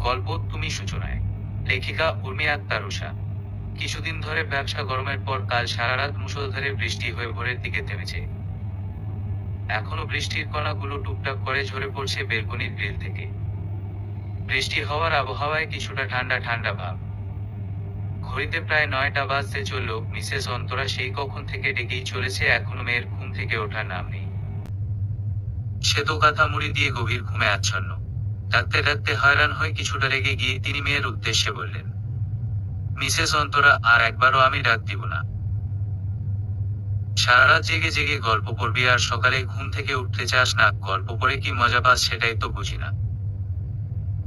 গল্প তুমি সূচনায়। লেখিকা উর্মি আক্তার উষা। কিছুদিন ধরে ব্যবসা গরমের পর কাল সারারাত মুষলধারে বৃষ্টি হয়ে ভোরের দিকে থেমেছে। এখনো বৃষ্টির কণাগুলো টুকটাক করে ঝরে পড়ছে বেলকনির গ্রিল থেকে। বৃষ্টি হওয়ার আবহাওয়ায় কিছুটা ঠান্ডা ঠান্ডা ভাব। ঘড়িতে প্রায় 9টা বাজতে চলল। মিসেস অন্তরা সেই কখন থেকে ডেকেই চলেছে, এখনো মেয়ের ঘুম থেকে ওঠার নাম নেই। সে তো কাঁথা মুড়ি দিয়ে গভীর ঘুমে আচ্ছন্ন। ডাকতে ডাকতে হয়রান হয়ে কিছুটা রেগে গিয়ে তিনি মেয়ের উদ্দেশ্যে বললেন, মিসেস অন্তরা, আর একবারও আমি ডাক দিব না। সারারাত জেগে জেগে গল্প পড়বি আর সকালে ঘুম থেকে উঠতে চাস না? গল্প পড়ে কি মজা পাস সেটাই তো বুঝি না।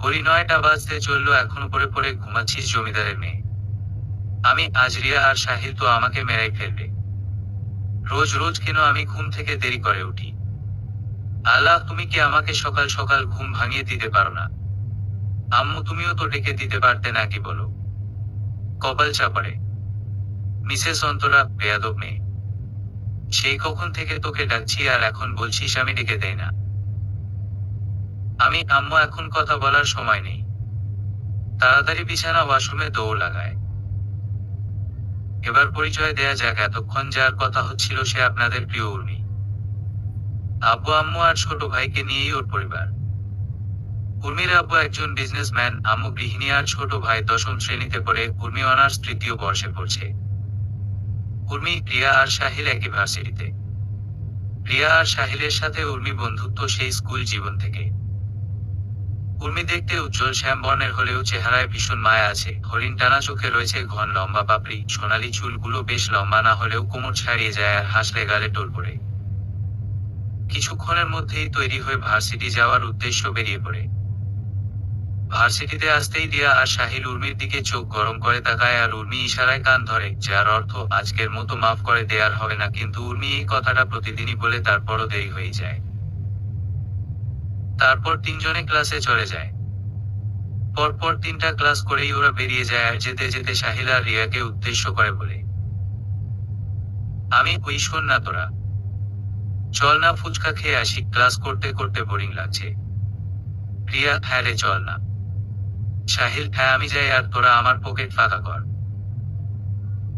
বলি 9টা বাজতে চলল, এখনো পড়ে পড়ে ঘুমাচ্ছিস জমিদারের মেয়ে। আমি আজ রিয়া আর সাহিল তো আমাকে মেরেই ফেলবে। রোজ রোজ কেন আমি ঘুম থেকে দেরি করে উঠি? আল্লাহ, তুমি কি আমাকে সকাল সকাল ঘুম ভাঙিয়ে দিতে পারো না? আম্মু, তুমিও তো ডেকে দিতে পারতে নাকি বলো। কপাল চাপড়ে। মিসেস অন্তরা, বেয়াদব মেয়ে। সেই কখন থেকে তোকে ডাকছি আর এখন বলছিস আমি ডেকে দেই না। আম্মু, এখন কথা বলার সময় নেই। তাড়াতাড়ি বিছানা ওয়াশরুমে দৌড় লাগায়। এবার পরিচয় দেয়া যাক। এতক্ষণ যার কথা হচ্ছিল সে আপনাদের প্রিয় উর্মি। আব্বু আম্মু আর ছোট ভাইকে নিয়েই ওর পরিবার। উর্মির আব্বু একজন বিজনেসম্যান, আম্মু গৃহিণী আর ছোট ভাই 10ম শ্রেণীতে পড়ে। উর্মি অনার্স 3য় বর্ষে পড়ছে। উর্মি, রিয়া আর সাহিল একই ভার্সিটিতে। রিয়া আর সাহিলের সাথে উর্মি বন্ধুত্ব সেই স্কুল জীবন থেকে। উর্মি দেখতে উজ্জ্বল শ্যাম বর্ণের হলেও চেহারায় ভীষণ মায়া আছে। হরিণ টানা চোখে রয়েছে ঘন লম্বা পাপড়ি, সোনালি চুলগুলো বেশ লম্বা না হলেও কোমর ছাড়িয়ে যায় আর হাসলে গালে টোল পড়ে। কিছুক্ষণের মধ্যেই তৈরি হয়ে ভার্সিটি যাওয়ার উদ্দেশ্য বেরিয়ে পড়ে। ভার্সিটিতে আসতেই রিয়া আর সাহিল উর্মির দিকে চোখ গরম করে তাকায় আর উর্মি ইশারায় কান ধরে, যার অর্থ আজকের মতো মাফ করে দেয়ার হবে না। কিন্তু উর্মি এই কথাটা প্রতিদিনই বলে, তারপরও দেরি হয়ে যায়। তারপর তিনজনে ক্লাসে চলে যায়। পরপর 3টা ক্লাস করেই ওরা বেরিয়ে যায় আর যেতে যেতে সাহিল আর রিয়াকে উদ্দেশ্য করে বলে, ওই শোন না তোরা, চল না ফুচকা খেয়ে আসি, ক্লাস করতে করতে বোরিং লাগছে। রিয়া, হ্যাঁ রে চল না। সাহিল, হ্যাঁ আমি যাই, আর তোরা আমার পকেট ফাঁকা কর।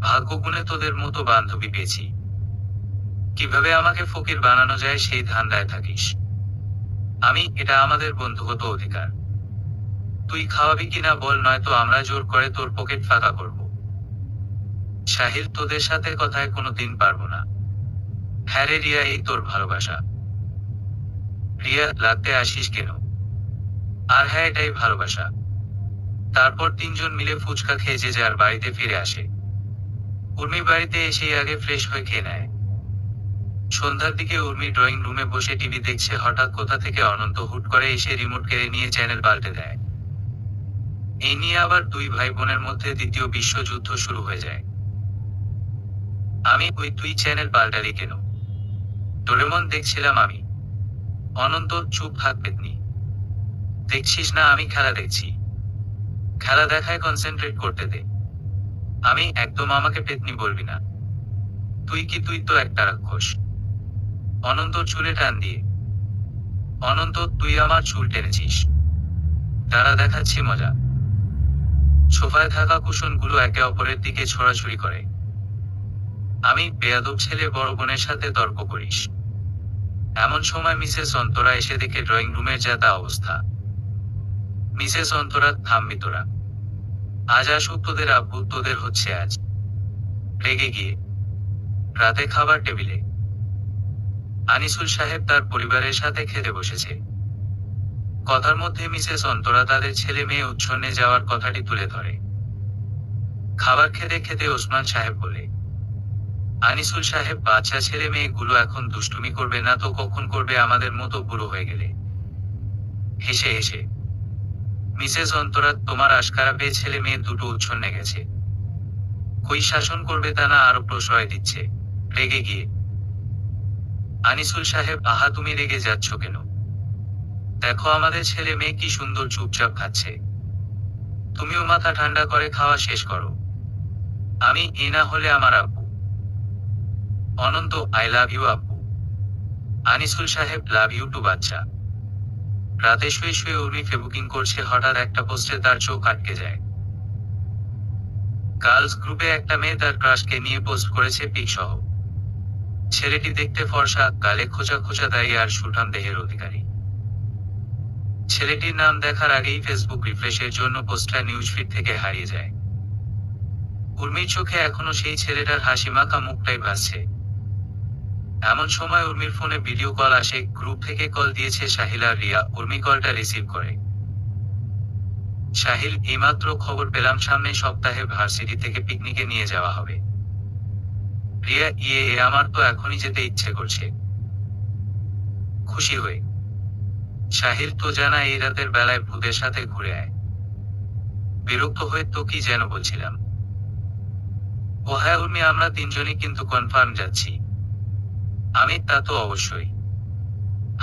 ভাগ্য গুণে তোদের মতো বান্ধবী পেয়েছি। কিভাবে আমাকে ফকির বানানো যায় সেই ধান্দায় থাকিস। এটা আমাদের বন্ধুগত অধিকার। তুই খাওয়াবি কিনা বল, নয়তো আমরা জোর করে তোর পকেট ফাঁকা করব। সাহিল, তোদের সাথে কথায় কোনো দিন পারবো না। হ্যাঁ রে রিয়া, এই তোর ভালোবাসা। রিয়া, লাগতে আসিস কেন? আর হ্যাঁ, এটাই ভালোবাসা। তারপর তিনজন মিলে ফুচকা খেয়ে যে যার বাড়িতে ফিরে আসে। উর্মি বাড়িতে এসেই আগে ফ্রেশ হয়ে খেয়ে নেয়। সন্ধ্যার দিকে উর্মি ড্রয়িং রুমে বসে টিভি দেখছে। হঠাৎ কোথা থেকে অনন্ত হুট করে এসে রিমোট কেড়ে নিয়ে চ্যানেল পাল্টে দেয়। এই নিয়ে আবার দুই ভাই বোনের মধ্যে দ্বিতীয় বিশ্বযুদ্ধ শুরু হয়ে যায়। তুই চ্যানেল পাল্টালি কেন? ডোরেমন দেখছিলাম। অনন্ত, চুপ থাক পেতনি। দেখছিস না আমি খেলা দেখছি? খেলা দেখায় কনসেন্ট্রেট করতে দে। একদম আমাকে পেতনি বলবি না। তুই তো একটা রাক্ষস। অনন্ত চুলে টান দিয়ে। অনন্ত, তুই আমার চুল টেনেছিস। তারা দেখাচ্ছি মজা। সোফায় থাকা কুশনগুলো একে অপরের দিকে ছোড়াছুড়ি করে। বেয়াদব ছেলে, বড় বোনের সাথে তর্ক করিস। এমন সময় মিসেস অন্তরা এসে দেখে ড্রয়িং রুমের যা তা অবস্থা। মিসেস অন্তরা, থামবি তোরা। আজ আসুক তোদের আব্বু, তোদের হচ্ছে আজ। রেগে গিয়ে রাতে খাবার টেবিলে আনিসুল সাহেব তার পরিবারের সাথে খেতে বসেছে। কথার মধ্যে মিসেস অন্তরা তাদের ছেলে মেয়ে উচ্ছন্নে যাওয়ার কথাটি তুলে ধরে। খাবার খেতে খেতে ওসমান সাহেব বলে, আনিসুল সাহেব, বাচ্চা ছেলে মেয়েগুলো এখন দুষ্টুমি করবে না তো কখন করবে আমাদের মতো বুড়ো হয়ে গেলে? হেসে হেসে মিসেস অন্তরা, তোমার আশকারা পেয়ে ছেলে মেয়ে দুটো উচ্ছন্নে গেছে। কই শাসন করবে তা না আরো প্রশ্রয় দিচ্ছে। রেগে গিয়ে আনিসুল সাহেব, আহা তুমি রেগে যাচ্ছ কেন? দেখো আমাদের ছেলে মেয়ে কি সুন্দর চুপচাপ খাচ্ছে। তুমিও মাথা ঠান্ডা করে খাওয়া শেষ করো। এ না হলে আমার আব্বু। অনন্ত, আই লাভ ইউ আব্বু। আনিসুল সাহেব, লাভ ইউ টু বাচ্চা। রাতে শুয়ে শুয়ে উর্মি ফেসবুকিং করছে, হঠাৎ একটা পোস্টে তার চোখ আটকে যায়। গার্লস গ্রুপে একটা মেয়ে তার ক্রাশকে নিয়ে পোস্ট করেছে পিক সহ। ছেলেটি দেখতে ফর্সা, গালে খোঁচা খোঁচা দাড়ি আর সুঠাম দেহের অধিকারী। ছেলেটির নাম দেখার আগেই ফেসবুক রিফ্রেশের জন্য পোস্টটা নিউজফিড থেকে হারিয়ে যায়। উর্মির চোখে এখনো সেই ছেলেটার হাসি মাখা মুখটাই ভাসছে। এমন সময় উর্মির ফোনে ভিডিও কল আসে। গ্রুপ থেকে কল দিয়েছে সাহিল আর রিয়া। উর্মি কলটা রিসিভ করে। সাহিল, এইমাত্র খবর পেলাম সামনের সপ্তাহে ভার্সিটি থেকে পিকনিকে নিয়ে যাওয়া হবে। রিয়া, আমার তো এখনই যেতে ইচ্ছে করছে। খুশি হয়ে সাহিল, তো জানা এই রাতের বেলায় ভূতের সাথে ঘুরে আয়। বিরক্ত হয়ে, তো কি যেন বলছিলাম। ও হ্যাঁ উর্মি, আমরা তিনজনই কিন্তু কনফার্ম যাচ্ছি। আমি, তা তো অবশ্যই।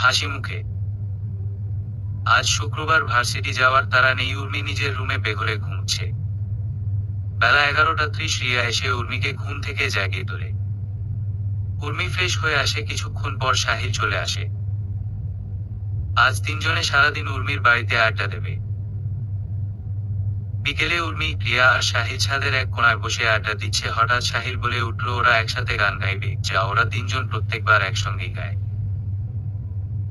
হাসি মুখে। আজ শুক্রবার, ভার্সিটি যাওয়ার তাড়া নেই। উর্মি নিজের রুমে বেঘরে ঘুমছে। বেলা 11:30। রিয়া এসে উর্মিকে ঘুম থেকে জাগিয়ে তোলে। উর্মি ফ্রেশ হয়ে আসে। কিছুক্ষণ পর সাহিল চলে আসে। আজ তিনজনে সারাদিন উর্মির বাড়িতে আড্ডা দেবে। বিকেলে উর্মি, রিয়া আর সাহিল ছাদের এক কোণায় বসে আড্ডা দিচ্ছে। হঠাৎ সাহিল বলে উঠল, ওরা একসাথে গান গাইবে, যা ওরা তিনজন প্রত্যেকবার একসঙ্গেই গায়।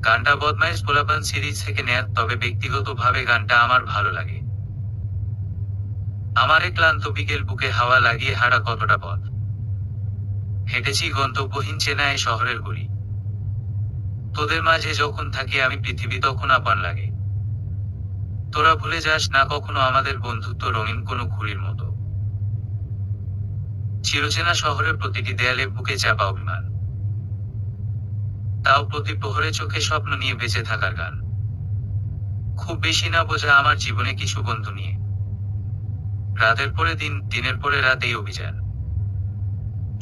গানটা বদমাইশ পোলাপান সিরিজ থেকে নেয়া, তবে ব্যক্তিগতভাবে গানটা আমার ভালো লাগে। আমার ক্লান্ত বিকেল, বুকে হাওয়া লাগিয়ে হাঁটা কতটা পথ হেঁটেছি গন্তব্যহীন চেনা এই শহরের গলি। তোদের মাঝে যখন থাকি আমি, পৃথিবী তখন আপন লাগে। তোরা ভুলে যাস না কখনো আমাদের বন্ধুত্ব রঙিন কোনো ঘুড়ির মতো। চিরচেনা শহরের প্রতিটি দেয়ালে বুকে চাপা অভিমান, তাও প্রতি প্রহরে চোখে স্বপ্ন নিয়ে বেঁচে থাকার গান। খুব বেশি না বোঝা আমার জীবনে কিছু বন্ধু নিয়ে। রাতের পরে দিন, দিনের পরে রাত, এই অভিযান।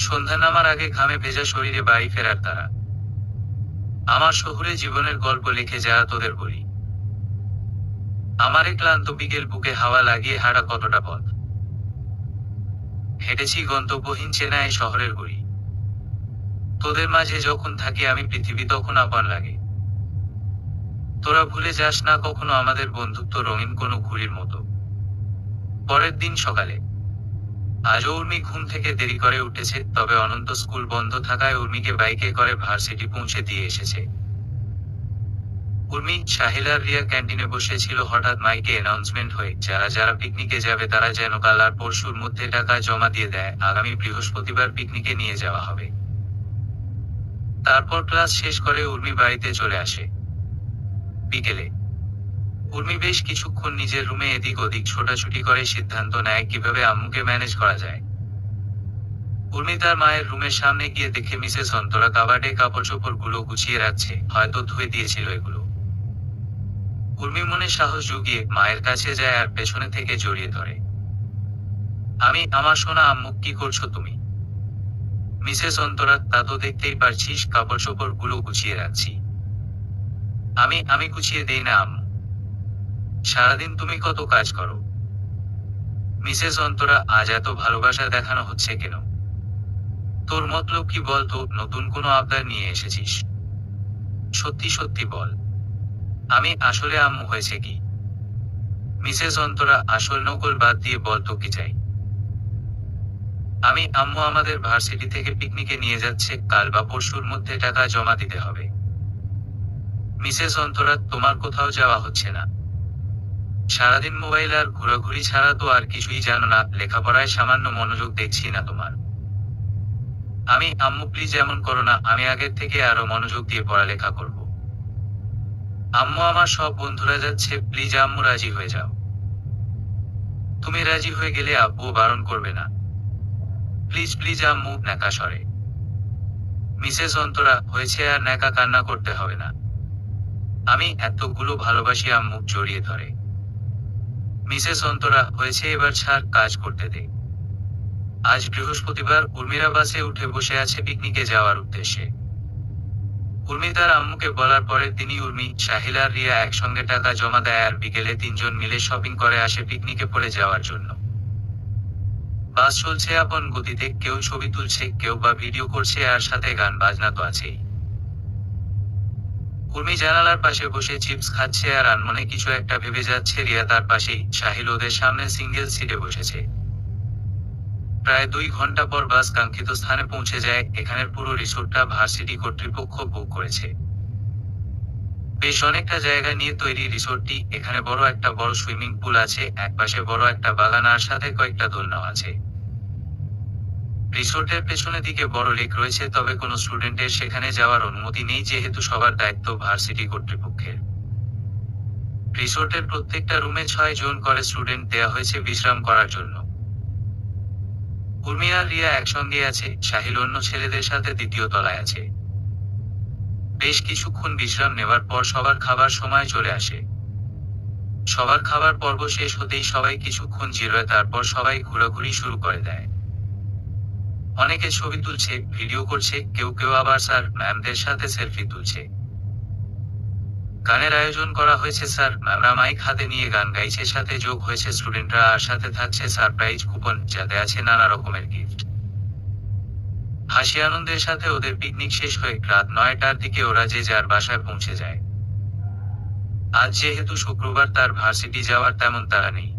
সন্ধ্যা নামার আগে ঘামে ভেজা শরীরে বাড়ি ফেরার তারা। আমার শহুরে জীবনের গল্প লিখে যারা তোদের বলি। আমার ক্লান্ত বিকেল, বুকে হাওয়া লাগিয়ে হাঁটা কতটা পথ হেঁটেছি গন্তব্যহীন চেনা এই শহরের গলি। তোদের মাঝে যখন থাকি আমি, পৃথিবী তখন আপন লাগে। তোরা ভুলে যাস না কখনো আমাদের বন্ধুত্ব রঙিন কোনো ঘুড়ির মতো। পরের দিন সকালে। আজও উর্মি ঘুম থেকে দেরি করে উঠেছে, তবে অনন্ত স্কুল বন্ধ থাকায় উর্মিকে বাইকে করে ভার্সিটি পৌঁছে দিয়ে এসেছে। উর্মি, সাহিল আর রিয়া ক্যান্টিনে বসেছিল। হঠাৎ মাইকে অ্যানাউন্সমেন্ট হয়ে, যারা যারা পিকনিকে যাবে তারা যেন কাল আর পরশুর মধ্যে টাকা জমা দিয়ে দেয়। আগামী বৃহস্পতিবার পিকনিকে নিয়ে যাওয়া হবে। তারপর ক্লাস শেষ করে উর্মি বাড়িতে চলে আসে। বিকেলে উর্মি বেশ কিছুক্ষণ নিজের রুমে এদিক ওদিক ছোটাছুটি করে, সিদ্ধান্ত নেয় কিভাবে আম্মুকে ম্যানেজ করা যায়। উর্মি তার মায়ের রুমের সামনে গিয়ে দেখে মিসেস অন্তরা কাবার্ডে কাপড় চোপড় গুলো গুছিয়ে রাখছে, হয়তো ধুয়ে দিয়েছিল এগুলো। উর্মি মনে সাহস জুগিয়ে মায়ের কাছে যায় আর পেছনে থেকে জড়িয়ে ধরে। আমার সোনা আম্মু, কি করছো তুমি? মিসেস অন্তরা, তা তো দেখতেই পারছিস, কাপড় চোপড় গুলো গুছিয়ে রাখছি। আমি গুছিয়ে দেই না আম্মু। সারাদিন তুমি কত কাজ করো। মিসেস অন্তরা, আজ এত ভালোবাসা দেখানো হচ্ছে কেন? তোর মতলব কি বলতো? নতুন কোনো আবদার নিয়ে এসেছিস? সত্যি সত্যি বল। আসলে আম্মু, হয়েছে কি? মিসেস অন্তরা, আসল নকল বাদ দিয়ে বল তো কি চাই। আম্মু আমাদের ভার্সিটি থেকে পিকনিকে নিয়ে যাচ্ছে, কাল বা পরশুর মধ্যে টাকা জমা দিতে হবে। মিসেস অন্তরা, তোমার কোথাও যাওয়া হচ্ছে না? সারাদিন মোবাইল আর ঘোরাঘুরি ছাড়া তো আর কিছুই জানো না। লেখাপড়ায় সামান্য মনোযোগ দেখছি না তোমার। আম্মু প্লিজ এমন করো না, আমি আগের থেকে আরো মনোযোগ দিয়ে পড়ালেখা করব। আম্মু, আমার সব বন্ধুরা যাচ্ছে, প্লিজ আম্মু রাজি হয়ে যাও। তুমি রাজি হয়ে গেলে আব্বু বারণ করবে না। প্লিজ প্লিজ আম্মু, ন্যাকা স্বরে। মিসেস অন্তরা, হয়েছে আর ন্যাকা কান্না করতে হবে না। এতগুলো ভালোবাসি আম্মু, জড়িয়ে ধরে। মিসেস অন্তরা, হয়েছে, এবার ছাড়, কাজ করতে দে। আজ বৃহস্পতিবার। উর্মিরা বাসে উঠে বসে আছে পিকনিকে যাওয়ার উদ্দেশ্যে। উর্মি তার আম্মুকে বলার পরে তিনি, উর্মি, সাহিল আর রিয়া একসঙ্গে টাকা জমা দেয় আর বিকেলে তিনজন মিলে শপিং করে আসে পিকনিকে পড়ে যাওয়ার জন্য। বাস চলছে আপন গতিতে, কেউ ছবি তুলছে, কেউ বা ভিডিও করছে, আর সাথে গান বাজনা তো আছেই। উর্মি জানালার পাশে বসে চিপস খাচ্ছে আর আনমনে কিছু একটা ভেবে যাচ্ছে। রিয়া তার পাশেই, সাহিল ওদের সামনে সিঙ্গেল সিটে বসেছে। প্রায় 2 ঘন্টা পর বাস কাঙ্ক্ষিত স্থানে পৌঁছে যায়। এখানের পুরো রিসোর্টটা ভার্সিটি কর্তৃপক্ষ বুক করেছে। বেশ অনেকটা জায়গা নিয়ে তৈরি রিসোর্টটি। এখানে বড় সুইমিং পুল আছে, একপাশে বড় একটা বাগান আর সাথে কয়েকটা দোলনাও আছে। রিসোর্টের পেছনের দিকে বড় লেক রয়েছে, তবে কোনো স্টুডেন্টের সেখানে যাওয়ার অনুমতি নেই, যেহেতু সবার দায়িত্ব ভার্সিটি কর্তৃপক্ষের। রিসোর্টের প্রত্যেকটা রুমে 6 জন করে স্টুডেন্ট দেয়া হয়েছে বিশ্রাম করার জন্য। উর্মি আর রিয়া একসঙ্গে আছে, সাহিল অন্য ছেলেদের সাথে দ্বিতীয় তলায় আছে। বেশ কিছুক্ষণ বিশ্রাম নেওয়ার পর সবার খাবার সময় চলে আসে। সবার খাবার পর্ব শেষ হতেই সবাই কিছুক্ষণ জিরোয়, তারপর সবাই ঘোরাঘুরি শুরু করে দেয়। অনেকে ছবি তুলছে, ভিডিও করছে, কেউ কেউ আবার স্যার ম্যামদের সাথে সেলফি তুলছে। গানের আয়োজন করা হয়েছে, স্যার ম্যামরা মাইক হাতে নিয়ে গান গাইছে, সাথে যোগ হয়েছে স্টুডেন্টরা, আর সাথে থাকছে সারপ্রাইজ কুপন, যাতে আছে নানা রকমের গিফট। হাসি আনন্দের সাথে ওদের পিকনিক শেষ হয়ে রাত 9টার দিকে ওরা যে যার বাসায় পৌঁছে যায়। আজ যেহেতু শুক্রবার, তার ভার্সিটি যাওয়ার তেমন তাড়া নেই।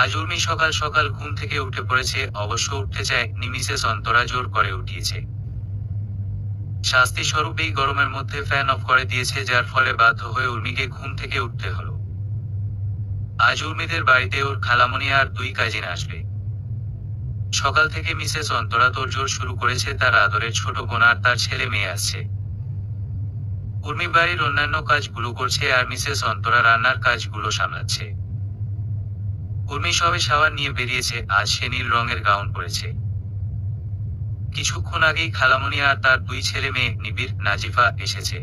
আজ উর্মি সকাল সকাল ঘুম থেকে উঠে পড়েছে। অবশ্য উঠতে চায়নি, মিসেস অন্তরা জোর করে উঠিয়েছে। শাস্তি স্বরূপেই গরমের মধ্যে ফ্যান অফ করে দিয়েছে, যার ফলে বাধ্য হয়ে উর্মিকে ঘুম থেকে উঠতে হলো। আজ উর্মিদের বাড়িতে ওর খালামণি আর 2 কাজিন আসবে। সকাল থেকে মিসেস অন্তরা তোড়জোড় শুরু করেছে, তার আদরের ছোট বোন আর তার ছেলে মেয়ে আসছে। উর্মি বাড়ির অন্যান্য কাজগুলো করছে আর মিসেস অন্তরা রান্নার কাজগুলো সামলাচ্ছে। উর্মি সবে শাওয়ার নিয়ে বেরিয়েছে। আজ সে নীল রঙের গাউন পরেছে। কিছুক্ষণ আগেই খালামণি আর তার 2 ছেলে মেয়ে নিবিড়, নাজিফা এসেছে।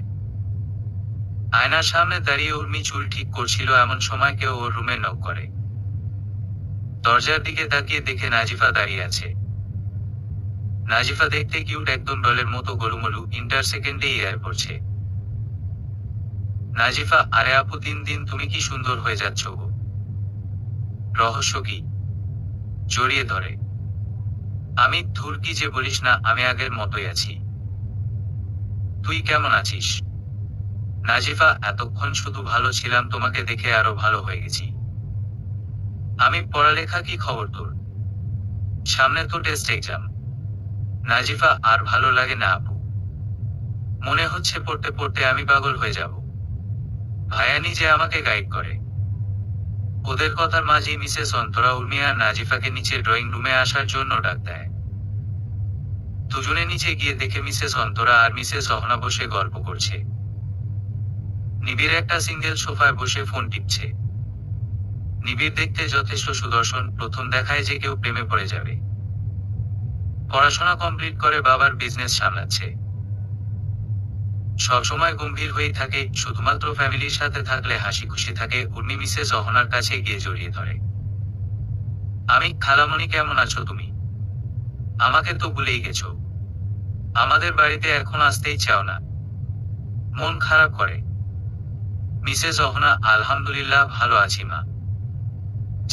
আয়নার সামনে দাঁড়িয়ে উর্মি চুল ঠিক করছিল, এমন সময় কেউ ওর রুমে নক করে। দরজার দিকে তাকিয়ে দেখে নাজিফা দাঁড়িয়ে আছে। নাজিফা দেখতে কিউট, একদম ডলের মতো গোলুমলু, ইন্টার সেকেন্ডে ইয়ার পড়ছে। নাজিফা: আরে আপু, দিন দিন তুমি কি সুন্দর হয়ে যাচ্ছ গো। রহস্য কি? জড়িয়ে ধরে। আমি: ধুর, কি যে বলিস না, আমি আগের মতোই আছি। তুই কেমন আছিস? নাজিফা: এতক্ষণ শুধু ভালো ছিলাম, তোমাকে দেখে আরো ভালো হয়ে গেছি। আমি: পড়ালেখা কি খবর তোর? সামনে তো টেস্ট এক্সাম। নাজিফা: আর ভালো লাগে না আপু, মনে হচ্ছে পড়তে পড়তে আমি পাগল হয়ে যাব। ভাইয়া নিজে আমাকে গাইড করে। ওদের কথার মাঝেই মিসেস অন্তরা উর্মি আর নাজিফাকে নিচে ড্রয়িং রুমে আসার জন্য ডাক দেয়। দুজনে নিচে গিয়ে দেখে মিসেস অন্তরা আর মিসেস অহনা বসে গল্প করছে। নিবিড় একটা সিঙ্গেল সোফায় বসে ফোন টিপছে। নিবিড় দেখতে যথেষ্ট সুদর্শন, প্রথম দেখায় যে কেউ প্রেমে পড়ে যাবে। পড়াশোনা কমপ্লিট করে বাবার বিজনেস সামলাচ্ছে। সবসময় গম্ভীর হয়েই থাকে, শুধুমাত্র ফ্যামিলির সাথে থাকলে হাসি খুশি থাকে। উর্মি মিসেস অহনার কাছে গিয়ে জড়িয়ে ধরে। আমি: খালামণি, কেমন আছো তুমি? আমাকে তো ভুলেই গেছো। আমাদের বাড়িতে এখন আসতেই চাও না, মন খারাপ করে। মিসেস অহনা: আলহামদুলিল্লাহ ভালো আছি মা।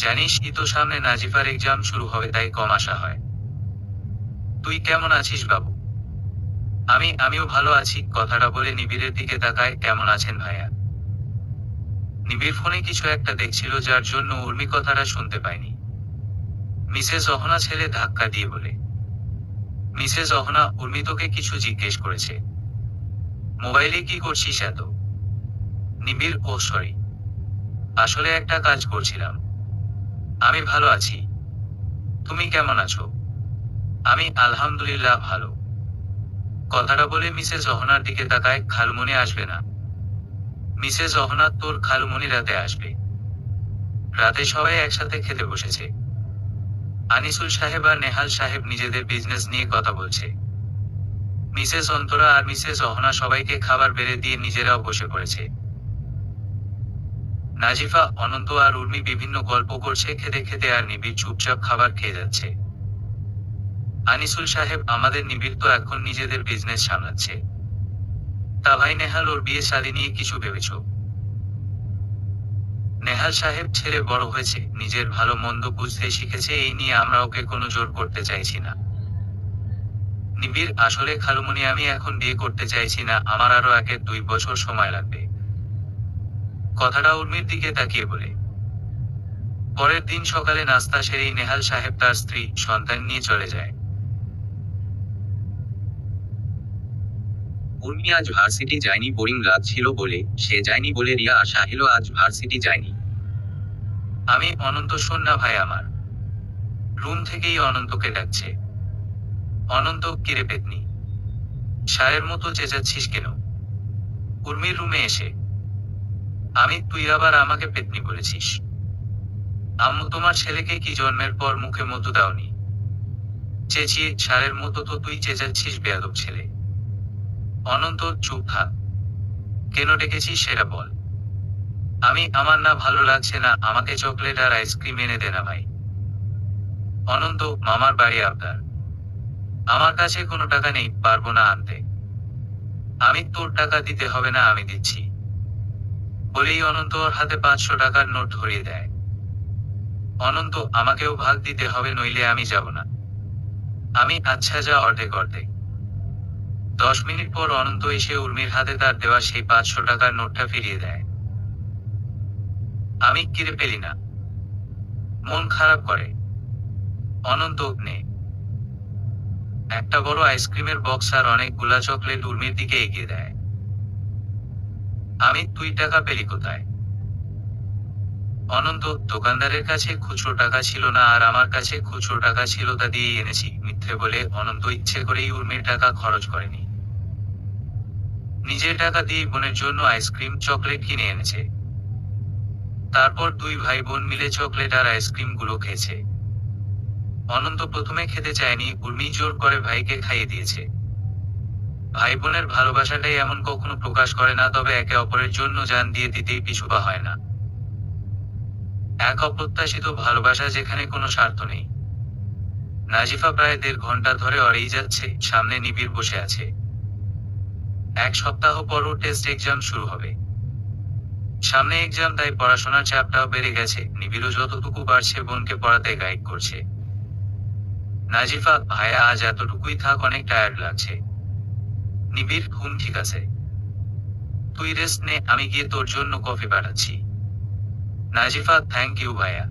জানিস তো সামনে নাজিফার এক্সাম শুরু হবে, তাই কম আসা হয়। তুই কেমন আছিস বাবু? আমিও ভালো আছি। কথাটা বলে নিবিড়ের দিকে তাকায়। কেমন আছেন ভাইয়া? নিবিড় ফোনে কিছু একটা দেখছিল, যার জন্য উর্মি কথাটা শুনতে পায়নি। মিসেস অহনা ছেলে ধাক্কা দিয়ে বলে। মিসেস অহনা: উর্মি তোকে কিছু জিজ্ঞেস করেছে। মোবাইলে কি করছিস এত? নিবিড়: ও সরি, আসলে একটা কাজ করছিলাম। আমি ভালো আছি, তুমি কেমন আছো? আমি আলহামদুলিল্লাহ ভালো। কথাটা বলে মিসেস অহনার দিকে তাকায়। খালুমণি আসবে না? মিসেস অহনা: তোর খালুমণি রাতে আসবে। রাতে সবাই একসাথে খেতে বসেছে। আনিসুল সাহেব আর নেহাল সাহেব নিজেদের বিজনেস নিয়ে কথা বলছে। মিসেস অন্তরা আর মিসেস অহনা সবাইকে খাবার বেড়ে দিয়ে নিজেরাও বসে পড়েছে। নাজিফা, অনন্ত আর উর্মি বিভিন্ন গল্প করছে খেতে খেতে, আর নিবিড় চুপচাপ খাবার খেয়ে যাচ্ছে। আনিসুল সাহেব: আমাদের নিবিড় তো এখন নিজেদের বিজনেস সামলাচ্ছে। তা ভাই নেহাল, ওর বিয়ে শাদী নিয়ে কিছু ভেবেছ? নেহাল সাহেব: ছেলে বড় হয়েছে, নিজের ভালো মন্দ বুঝতে শিখেছে, এই নিয়ে আমরা ওকে কোনো জোর করতে চাইছি না। নিবিড়, আসলে খালুমণি আমি এখন বিয়ে করতে চাইছি না, আমার আরো 1-2 বছর সময় লাগবে। কথাটা উর্মির দিকে তাকিয়ে বলে। পরের দিন সকালে নাস্তা সেরেই নেহাল সাহেব তার স্ত্রী সন্তান নিয়ে চলে যায়। উর্মি আজ ভার্সিটি যায়নি, বোরিং লাগছিল বলে সে যায়নি বলে রিয়া আর সাহিলও আজ ভার্সিটি যায়নি। আমি অনন্ত, শোন না ভাই আমার। রুম থেকেই অনন্তকে ডাকছে। অনন্ত, কিরে পেতনি, সারের মতো চেঁচাচ্ছিস কেন? উর্মির রুমে এসে। আমি, তুই আবার আমাকে পেতনি বলেছিস? আম্মু, তোমার ছেলেকে কি জন্মের পর মুখে মধু দাওনি? চেঁচিয়ে সারের মতো তো তুই চেঁচাচ্ছিস, বেয়াদব ছেলে। অনন্ত, চুপ থাক। কেন ডেকেছিস সেটা বল। আমি, আমার না ভালো লাগছে না, আমাকে চকলেট আর আইসক্রিম এনে দে না ভাই। অনন্ত, মামার বাড়ি আবদার। আমার কাছে কোনো টাকা নেই, পারবো না আনতে। আমি, তোর টাকা দিতে হবে না, আমি দিচ্ছি। বলেই অনন্ত ওর হাতে 500 টাকার নোট ধরিয়ে দেয়। অনন্ত, আমাকেও ভাগ দিতে হবে, নইলে আমি যাব না। আমি, আচ্ছা যা, অর্ধেক অর্ধেক। 10 মিনিট পর অনন্ত এসে উর্মির হাতে তার দেওয়া সেই 500 টাকার নোটটা ফিরিয়ে দেয়। আমি, কিরে পেলি না? মন খারাপ করে? অনন্ত, নে। একটা বড় আইসক্রিমের বক্স আর অনেকগুলা চকলেট উর্মির দিকে এগিয়ে দেয়। আমি, তুই টাকা পেলি কোথায়? অনন্ত, দোকানদারের কাছে খুচরো টাকা ছিল না আর আমার কাছে খুচরো টাকা ছিল, তা দিয়েই এনেছি। মিথ্যে বলে অনন্ত ইচ্ছে করেই উর্মির টাকা খরচ করেনি। নিজের টাকা দিয়ে বোনের জন্য আইসক্রিম চকলেট কিনে এনেছে। তারপর 2 ভাই বোন মিলে চকলেট আর আইসক্রিম গুলো খেয়েছে। অনন্ত প্রথমে খেতে চায়নি, উর্মি জোর করে ভাইকে খাইয়ে দিয়েছে। ভাই বোনের ভালোবাসাটাই এমন, কখনো প্রকাশ করে না, তবে একে অপরের জন্য জান দিয়ে দিতেই পিছুপা হয় না। এক অপ্রত্যাশিত ভালোবাসা যেখানে কোনো স্বার্থ নেই। নাজিফা প্রায় 1.5 ঘন্টা ধরে অড়েই যাচ্ছে, সামনে নিবিড় বসে আছে। 1 সপ্তাহ পর ওর টেস্ট এক্সাম শুরু হবে। সামনে এক্সাম, তাই পড়াশোনার চাপটাও বেড়ে গেছে। নিবিড়ও যতটুকু পারছে বোনকে পড়াতে গাইড করছে। নাজিফা, ভাইয়া আজ এতটুকুই থাক, অনেক টায়ার্ড লাগছে। নিবিড়, ঠিক আছে, তুই রেস্ট নে, আমি গিয়ে তোর জন্য কফি পাঠাচ্ছি। নাজিফা, থ্যাংক ইউ ভাইয়া।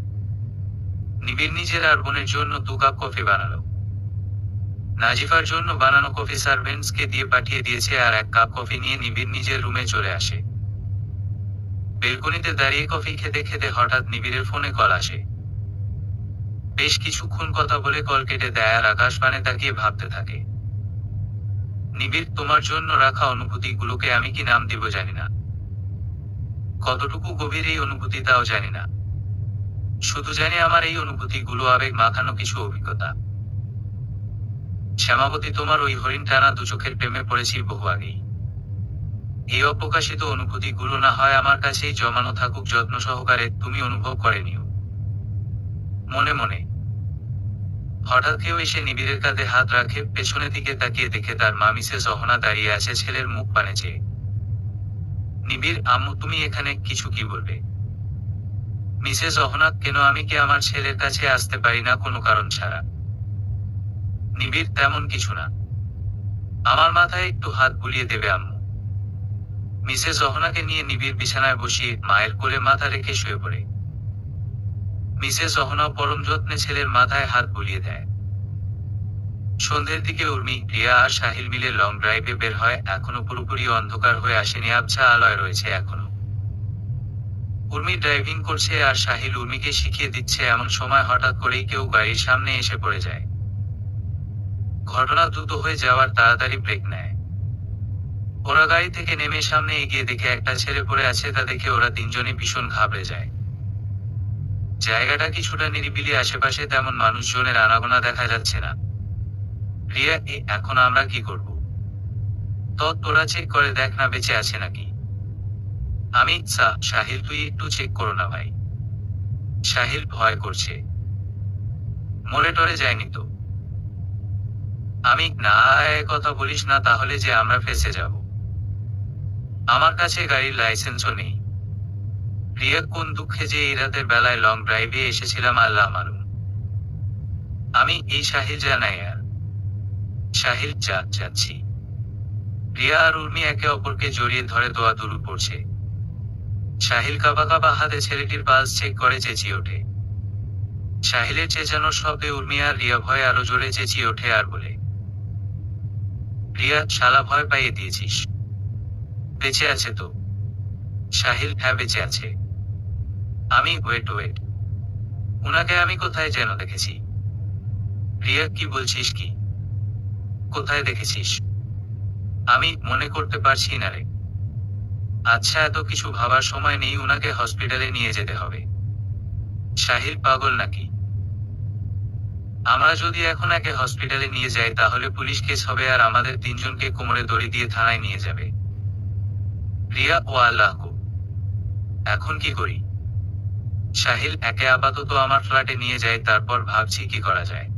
নিবিড় নিজের আর বোনের জন্য 2 কাপ কফি বানালো। নাজিফার জন্য বানানো কফি সার্ভেন্টসকে দিয়ে পাঠিয়ে দিয়েছে আর 1 কাপ কফি নিয়ে নিবিড় নিজের রুমে চলে আসে। বেলকনিতে দাঁড়িয়ে কফি খেতে খেতে হঠাৎ নিবিড়ের ফোনে কল আসে। বেশ কিছুক্ষণ কথা বলে কল কেটে দেয় আর আকাশপানে তাকিয়ে ভাবতে থাকে। নিবিড়, তোমার জন্য রাখা অনুভূতিগুলোকে আমি কি নাম দিব জানি না। কতটুকু গভীর এই অনুভূতি তাও জানি না। শুধু জানি আমার এই অনুভূতিগুলো আবেগ মাখানো কিছু অভিজ্ঞতা। শ্যামাবতী, তোমার ওই হরিণ টানা 2 চোখের প্রেমে পড়েছি বহু আগেই। এই অপ্রকাশিত অনুভূতিগুলো না হয় আমার কাছেই জমানো থাকুক, যত্ন সহকারে তুমি অনুভব করে নিও মনে মনে। হঠাৎ কেউ এসে নিবিড়ের কাঁধে হাত রাখে। পেছনের দিকে তাকিয়ে দেখে তার মা মিসেস অহনা দাঁড়িয়ে আছে ছেলের মুখ পানে চেয়ে। নিবিড়, আম্মু তুমি এখানে, কিছু কি বলবে? মিসেস অহনা, কেন, আমি কি আমার ছেলের কাছে আসতে পারি না কোনো কারণ ছাড়া? নিবিড়, তেমন কিছু না। আমার মাথায় একটু হাত বুলিয়ে দেবে আম্মু। মিসেস অহনাকে নিয়ে নিবিড় বিছানায় বসিয়ে মায়ের কোলে মাথা রেখে শুয়ে পড়ে। মিসেস অহনাও পরম যত্নে ছেলের মাথায় হাত বুলিয়ে দেয়। সন্ধ্যের দিকে উর্মি, রিয়া আর সাহিল মিলে লং ড্রাইভে বের হয়। এখনো পুরোপুরি অন্ধকার হয়ে আসেনি, আবছা আলোয় রয়েছে এখনো। উর্মি ড্রাইভিং করছে আর সাহিল উর্মিকে শিখিয়ে দিচ্ছে। এমন সময় হঠাৎ করেই কেউ গাড়ির সামনে এসে পড়ে যায়। ঘটনা দ্রুত হয়ে যাওয়ার তাড়াতাড়ি ব্রেক নেয়। ওরা গাড়ি থেকে নেমে সামনে এগিয়ে দেখে একটা ছেলে পড়ে আছে। তা দেখে ওরা 3 জনই ভীষণ ঘাবড়ে যায়। জায়গাটা কিছুটা নিরিবিলি, আশেপাশে তেমন মানুষজনের আনাগোনা দেখা যাচ্ছে না। রিয়া, এখন আমরা কি করব? তোরা চেক করে দেখ না বেঁচে আছে নাকি। আমি, সাহিল তুই একটু চেক করো না ভাই। সাহিল ভয় করছে। মরে টরে যায়নি তো? আমি, না, কথা বলিস না, তাহলে যে আমরা ফেঁসে যাব। আমার কাছে গাড়ির লাইসেন্সও নেই। রিয়া, কোন দুঃখে যে এই রাতের বেলায় লং ড্রাইভে এসেছিলাম আল্লাহ মালুম। আমি, এই সাহিল জানাই আর সাহিল, যাচ্ছি। রিয়া আর উর্মি একে অপরকে জড়িয়ে ধরে দোয়া দুরু পড়ছে। সাহিল কাবা কাবা হাতে ছেলেটির পালস চেক করে চেঁচিয়ে ওঠে। সাহিলের চেঁচানোর শব্দে উর্মি আর রিয়া ভয়ে আরো জোরে চেঁচিয়ে ওঠে আর বলে, রিয়া, শালা ভয় পাইয়ে দিয়েছিস। বেঁচে আছে তো? সাহিল, হ্যাঁ বেঁচে আছে। ওয়েট, উনাকে আমি কোথায় যেন দেখেছি। রিয়া, কি বলছিস কি? কোথায় দেখেছিস? আমি মনে করতে পারছি না রে। আচ্ছা, এত কিছু ভাবার সময় নেই, উনাকে হসপিটালে নিয়ে যেতে হবে। সাহিল, পাগল নাকি? আমরা যদি এখন একে হসপিটালে নিয়ে যাই তাহলে পুলিশ কেস হবে আর আমাদের তিনজনকে কোমরে দড়ি দিয়ে থানায় নিয়ে যাবে। রিয়া, ও আল্লাহ গো, এখন কি করি? সাহিল, একে আপাতত আমার ফ্ল্যাটে নিয়ে যাই, তারপর ভাবছি কি করা যায়।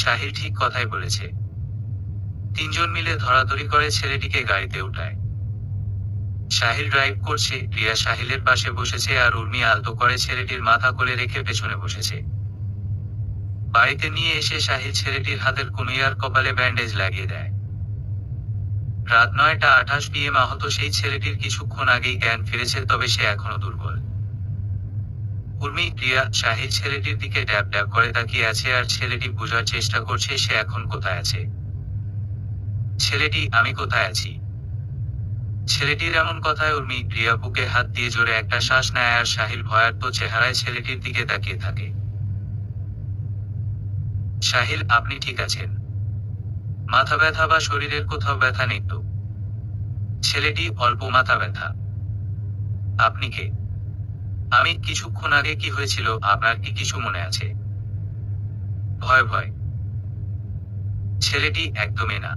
সাহিল ঠিক কথাই বলেছে। তিনজন মিলে ধরাধরি করে ছেলেটিকে গাড়িতে উঠায়। সাহিল ড্রাইভ করছে, রিয়া সাহিলের পাশে বসেছে আর উর্মি আলতো করে ছেলেটির মাথা কোলে রেখে পেছনে বসেছে। বাড়িতে নিয়ে এসে সাহিল ছেলেটির হাতের কনুই আর কপালে ব্যান্ডেজ লাগিয়ে দেয়। রাত 9:28 PM আহত সেই ছেলেটির কিছুক্ষণ আগেই জ্ঞান ফিরেছে, তবে সে এখনো দুর্বল। উর্মি, রিয়া, সাহিল ছেলেটির দিকে ড্যাব ড্যাব করে তাকিয়ে আছে আর ছেলেটি বোঝার চেষ্টা করছে সে এখন কোথায় আছে। ছেলেটি, আমি কোথায় আছি? ছেলেটির এমন কথায় উর্মি, রিয়া বুকে হাত দিয়ে জোরে একটা শ্বাস নেয় আর সাহিল ভয়ার্ত চেহারায় ছেলেটির দিকে তাকিয়ে থাকে। সাহিল, আপনি ঠিক আছেন? মাথা ব্যথা বা শরীরের কোথাও ব্যথা নেই তো? ছেলেটি, অল্প মাথা ব্যথা। আপনি কে? কিছুক্ষণ আগে কি হয়েছিল আপনার কি কিছু মনে আছে? ভয়। ছেলেটি, একদমই না।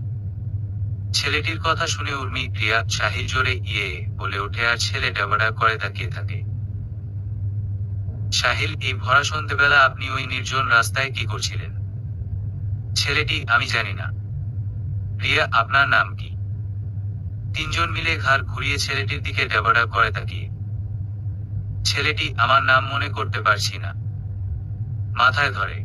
ছেলেটির কথা শুনে উর্মি, রিয়া, সাহিল জোরে ইয়ে বলে ওঠে আর ছেলে ডাবাডা করে তাকিয়ে থাকে। সাহিল, এই ভরা সন্ধ্যেবেলা আপনি ওই নির্জন রাস্তায় কি করছিলেন? ছেলেটি, আমি জানি না। রিয়া, আপনার নাম কি? তিনজন মিলে ঘাড় ঘুরিয়ে ছেলেটির দিকে ডাবাডা করে তাকিয়ে। ছেলেটি, আমার নাম মনে করতে পারছি না। মাথায় ধরে।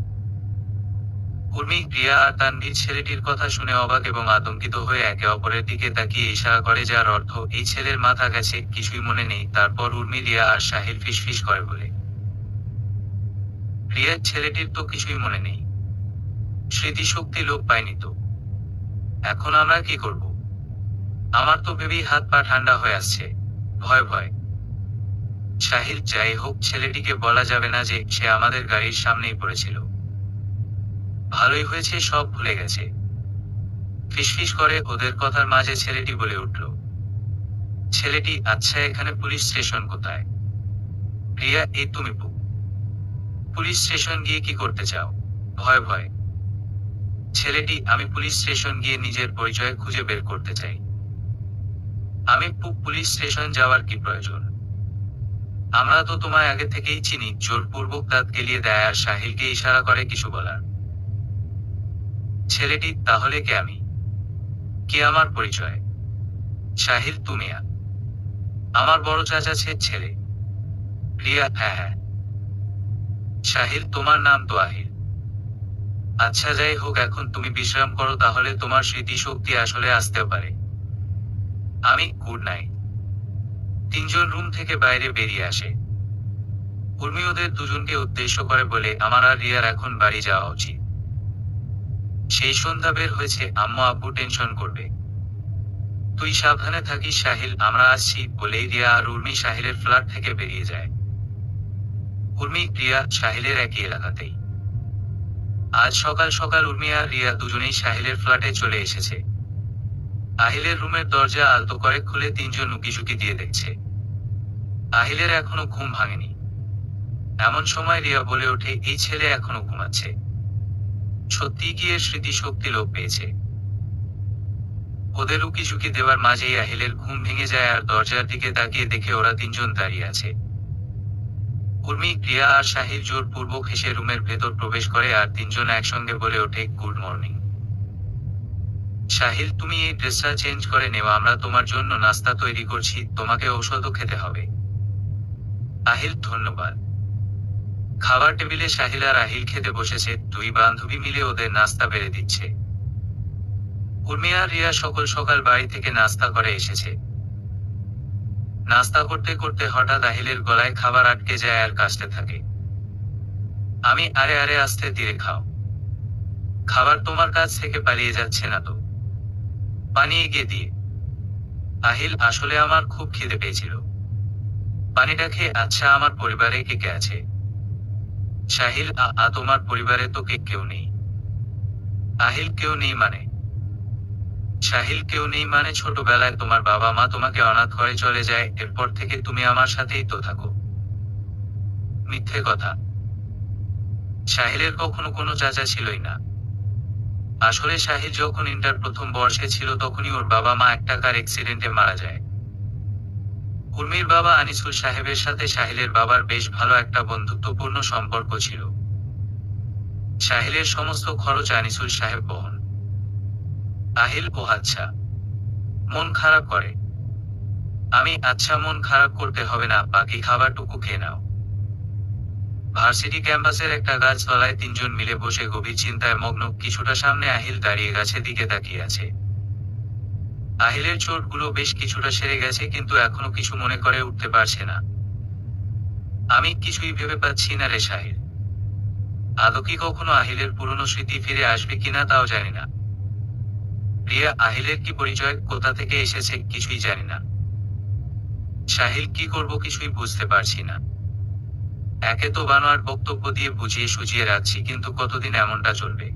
উর্মি, রিয়া আর তানভীর ছেলেটির কথা শুনে অবাক এবং আতঙ্কিত হয়ে একে অপরের দিকে তাকিয়ে ইশারা করে, যার অর্থ এই ছেলের মাথা গেছে, কিছুই মনে নেই। তারপর উর্মি, রিয়া আর সাহিল ফিসফিস করে বলে, রিয়ার ছেলেটির তো কিছুই মনে নেই, স্মৃতিশক্তি লোপ পায়নি তো। এখন আমরা কি করব? আমার তো ভেবেই হাত পা ঠান্ডা হয়ে আসছে। ভয়। সাহিল, যাই হোক, ছেলেটিকে বলা যাবে না যে সে আমাদের গাড়ির সামনেই পড়েছিল। ভালোই হয়েছে সব ভুলে গেছে। ফিসফিস করে ওদের কথার মাঝে ছেলেটি বলে উঠল, ছেলেটি, আচ্ছা এখানে পুলিশ স্টেশন কোথায়? রিয়া, এই তুমি পুলিশ স্টেশন গিয়ে কি করতে চাও? ভয়। ছেলেটি, আমি পুলিশ স্টেশন গিয়ে নিজের পরিচয় খুঁজে বের করতে চাই। পুলিশ স্টেশন যাওয়ার কি প্রয়োজন? আমরা তো তোমায় আগে থেকেই চিনি। জোরপূর্বক দাঁত গেলিয়ে দেয় আর সাহিলকে ইশারা করে কিছু বলার। ছেলেটি, তাহলে কে আমি? কে আমার পরিচয়? সাহিল, তুমি আমার বড় চাচা ছেলে। রিয়া, হ্যাঁ। সাহিল, তোমার নাম তো আহিল। আচ্ছা যাই হোক, এখন তুমি বিশ্রাম করো, তাহলে তোমার স্মৃতিশক্তি আসলে আসতে পারে। Good night. তিনজন রুম থেকে বাইরে বেরিয়ে আসে। উর্মি ওদের দুজনকে উদ্দেশ্য করে বলে, আমার আর রিয়ার এখন বাড়ি যাওয়া উচিত। সেই সন্ধ্যা বের হয়েছে, আম্মু আব্বু টেনশন করবে। তুই সাবধানে থাকিস সাহিল, আমরা আসছি বলেই রিয়া আর উর্মি সাহিলের ফ্ল্যাট থেকে বেরিয়ে যায়। উর্মি, রিয়া, সাহিলের একই এলাকাতেই। আজ সকাল সকাল উর্মি আর রিয়া দুজনেই সাহিলের ফ্ল্যাটে চলে এসেছে। আহিলের রুমের দরজা আলতো করে খুলে তিনজন উকিঝুঁকি দিয়ে দেখছে। আহিলের এখনো ঘুম ভাঙেনি। এমন সময় রিয়া বলে ওঠে, এই ছেলে এখনো ঘুমাচ্ছে। সত্যি গিয়ে স্মৃতিশক্তি লোপ পেয়েছে। ওদের উকিঝুঁকি দেওয়ার মাঝেই আহিলের ঘুম ভেঙে যায় আর দরজার দিকে তাকিয়ে দেখে ওরা তিনজন দাঁড়িয়ে আছে। উর্মি, রিয়া আর সাহিল জোরপূর্বক হেসে রুমের ভেতর প্রবেশ করে আর তিনজন একসঙ্গে বলে ওঠে, গুড মর্নিং। সাহিল, তুমি এই ড্রেসটা চেঞ্জ করে নেওয়া, আমরা তোমার জন্য নাস্তা তৈরি করছি, তোমাকে ঔষধও খেতে হবে। আহিল, ধন্যবাদ। খাবার টেবিলে সাহিল আর আহিল খেতে বসেছে, দুই বান্ধবী মিলে ওদের নাস্তা বেড়ে দিচ্ছে। উর্মি আর রিয়া সকাল সকাল বাড়ি থেকে নাস্তা করে এসেছে। নাস্তা করতে করতে হঠাৎ আহিলের গলায় খাবার আটকে যায় আর কাশতে থাকে। আরে আরে আস্তে ধীরে খাও, খাবার তোমার কাছ থেকে পালিয়ে যাচ্ছে না তো? পানি এগিয়ে দিয়ে। আহিল, আসলে আমার খুব খিদে পেয়েছিল, পানিটা খেয়ে। আচ্ছা, আমার পরিবারে কে কে আছে? সাহিল, তোমার পরিবারে তো কেউ নেই। আহিল, কেউ নেই মানে? সাহিল, কেউ নেই মানে ছোটবেলায় তোমার বাবা মা তোমাকে অনাথ করে চলে যায়, এরপর থেকে তুমি আমার সাথেই তো থাকো। মিথ্যে কথা। সাহিলের কখনো কোনো চাচা ছিলই না। আসলে সাহিল যখন ইন্টার প্রথম বর্ষে ছিল তখনই ওর বাবা মা একটা কার অ্যাক্সিডেন্টে মারা যায়। উর্মির বাবা আনিসুল সাহেবের সাথে সাহিলের বাবার বেশ ভালো একটা বন্ধুত্বপূর্ণ সম্পর্ক ছিল। সাহিলের সমস্ত খরচ আনিসুল সাহেব বহন। আহিল, ও আচ্ছা, মন খারাপ করে? আচ্ছা, মন খারাপ করতে হবে না, বাকি খাবারটুকু খেয়ে নাও। ভার্সিটি ক্যাম্পাসের একটা গাছতলায় তিনজন মিলে বসে গভীর চিন্তায় মগ্ন। কিছুটা সামনে আহিল দাঁড়িয়ে গাছের দিকে তাকিয়ে আছে। আহিলের চোটগুলো বেশ কিছুটা সেরে গেছে, কিন্তু এখনো কিছু মনে করে উঠতে পারছে না। আমি কিছুই ভেবে পাচ্ছি না রে সাহিল। আদৌ কি কখনো আহিলের পুরনো স্মৃতি ফিরে আসবে কিনা তাও জানি না। রিয়া, আহিলের কি পরিচয়, কোথা থেকে এসেছে কিছুই জানি না। সাহিল, কি করব কিছুই বুঝতে পারছি না। একে তো বানোয়ার বক্তব্য দিয়ে বুঝিয়ে সুঝিয়ে রাখছি, কিন্তু কতদিন এমনটা চলবে?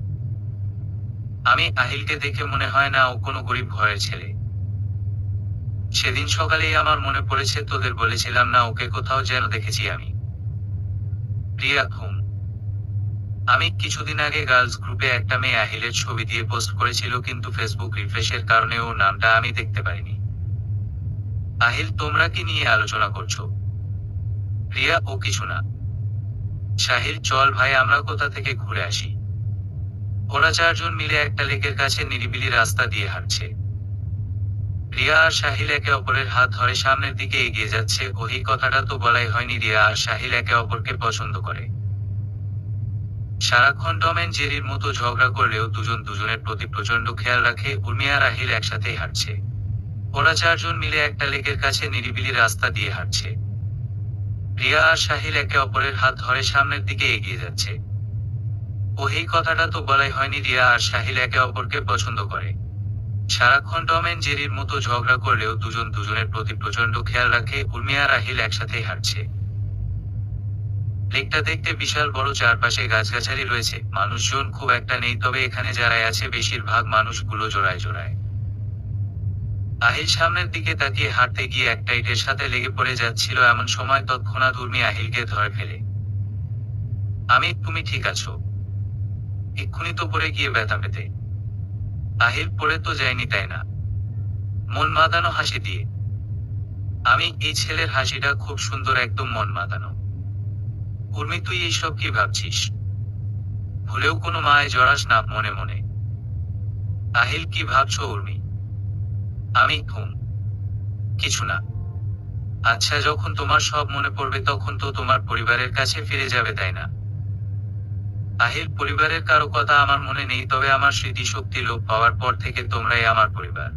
আহিলকে দেখে মনে হয় না ও কোনো গরিব ঘরের ছেলে। সেদিন সকালেই আমার মনে পড়েছে, তোদের বলেছিলাম না ওকে কোথাও যেন দেখেছি আমি। রিয়া, আমি কিছুদিন আগে গার্লস গ্রুপে একটা মেয়ে আহিলের ছবি দিয়ে পোস্ট করেছিল, কিন্তু ফেসবুক রিফ্রেশের কারণে ও নামটা আমি দেখতে পারিনি। আহিল, তোমরা কি নিয়ে আলোচনা করছো? রিয়া, ও কিছু না। সাহিল, চল ভাই আমরা কোথা থেকে ঘুরে আসি। ওরা চারজন মিলে একটা লেকের কাছে নিরিবিলি রাস্তা দিয়ে হাঁটছে। রিয়া আর সাহিল একে অপরের হাত ধরে সামনের দিকে এগিয়ে যাচ্ছে। ওই কথাটা তো বলাই হয়নি, রিয়া আর সাহিল একে অপরকে পছন্দ করে। সারাক্ষণ টম এন্ড জেরির মতো ঝগড়া করলেও দুজন দুজনের প্রতি প্রচন্ড খেয়াল রাখে। উর্মি আর আহিল একসাথেই হাঁটছে। ওরা চারজন মিলে একটা লেকের কাছে নিরিবিলি রাস্তা দিয়ে হাঁটছে। রিয়া আর সাহিল একে অপরের হাত ধরে সামনের দিকে এগিয়ে যাচ্ছে। ওই কথাটা তো বলাই হয়নি, রিয়া আর সাহিল একে অপরকে পছন্দ করে। সারাক্ষণ টম এন্ড জেরির মতো ঝগড়া করলেও দুজন দুজনের প্রতি প্রচন্ড খেয়াল রাখে। উর্মি আর আহিল একসাথেই হাঁটছে। লেকটা দেখতে বিশাল বড়, চারপাশে গাছগাছালি রয়েছে, মানুষজন খুব একটা নেই, তবে এখানে যারাই আছে বেশিরভাগ মানুষগুলো জোড়ায় জোড়ায়। আহিল সামনের দিকে তাকিয়ে হাঁটতে গিয়ে একটা ইটের সাথে লেগে পড়ে যাচ্ছিল, এমন সময় তৎক্ষণাৎ উর্মি আহিলকে ধরে ফেলে। তুমি ঠিক আছো? এক্ষুনি তো পড়ে গিয়ে ব্যথা পেতে। আহিল, পড়ে তো যায়নি তাই না? মন মাতানো হাসি দিয়ে। এই ছেলের হাসিটা খুব সুন্দর, একদম মন মাতানো। উর্মি, তুই এইসব কি ভাবছিস? ভুলেও কোনো মায়ে জড়াস না মনে মনে। আহিল, কি ভাবছো উর্মি? কিছু না। আচ্ছা, যখন তোমার সব মনে পড়বে তখন তো তোমার পরিবারের কাছে ফিরে যাবে তাই না? আহিল, পরিবারের কারো কথা আমার মনে নেই, তবে আমার স্মৃতিশক্তি লোপ পাওয়ার পর থেকে তোমরাই আমার পরিবার।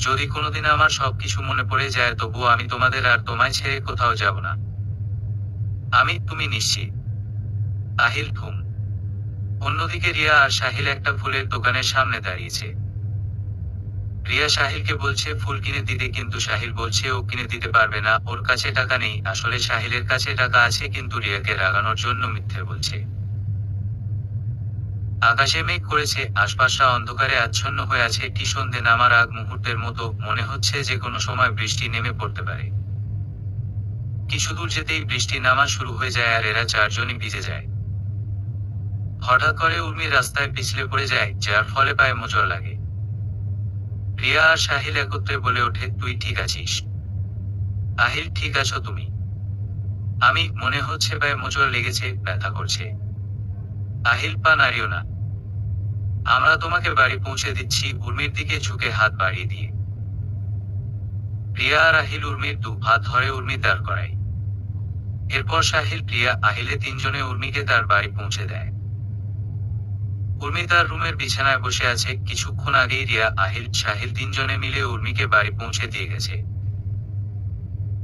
যদি কোনোদিন আমার সবকিছু মনে পড়ে যায় তবুও আমি তোমাদের আর তোমায় ছেড়ে কোথাও যাব না। তুমি নিশ্চিত? আহিল, অন্যদিকে রিয়া আর সাহিল একটা ফুলের দোকানের সামনে দাঁড়িয়েছে। রিয়া সাহিলকে বলছে ফুল কিনে দিতে, কিন্তু সাহিল বলছে ও কিনে দিতে পারবে না, ওর কাছে টাকা নেই। আসলে সাহিলের কাছে টাকা আছে, কিন্তু রিয়াকে রাগানোর জন্য মিথ্যে বলছে। আকাশে মেঘ করেছে, আশপাশটা অন্ধকারে আচ্ছন্ন হয়ে আছে, কি সন্ধে নামার আগ মুহূর্তের মতো, মনে হচ্ছে যে কোনো সময় বৃষ্টি নেমে পড়তে পারে। কিছু দূর যেতেই বৃষ্টি নামা শুরু হয়ে যায় আর এরা চারজনই ভিজে যায়। হঠাৎ করে উর্মি রাস্তায় পিছলে পড়ে যায়, যার ফলে পায়ে মোচড় লাগে। রিয়া আর সাহিল একত্রে বলে ওঠে, তুই ঠিক আছিস? আহিল, ঠিক আছো তুমি? মনে হচ্ছে পায়ে মোচড় লেগেছে, ব্যথা করছে। আহিল, পা নাড়িও না, আমরা তোমাকে বাড়ি পৌঁছে দিচ্ছি। উর্মির দিকে ঝুঁকে হাত বাড়িয়ে দিয়ে রিয়া আর আহিল উর্মির দু হাত ধরে উর্মি দাঁড় করায়। এরপর সাহিল, প্রিয়া, আহিলে তিনজনে উর্মিকে তার বাড়ি পৌঁছে দেয়। উর্মি তার রুমের বিছানায় বসে আছে। কিছুক্ষণ আগেই রিয়া, আহিল, সাহিল তিনজনে মিলে উর্মিকে বাড়ি পৌঁছে দিয়ে গেছে।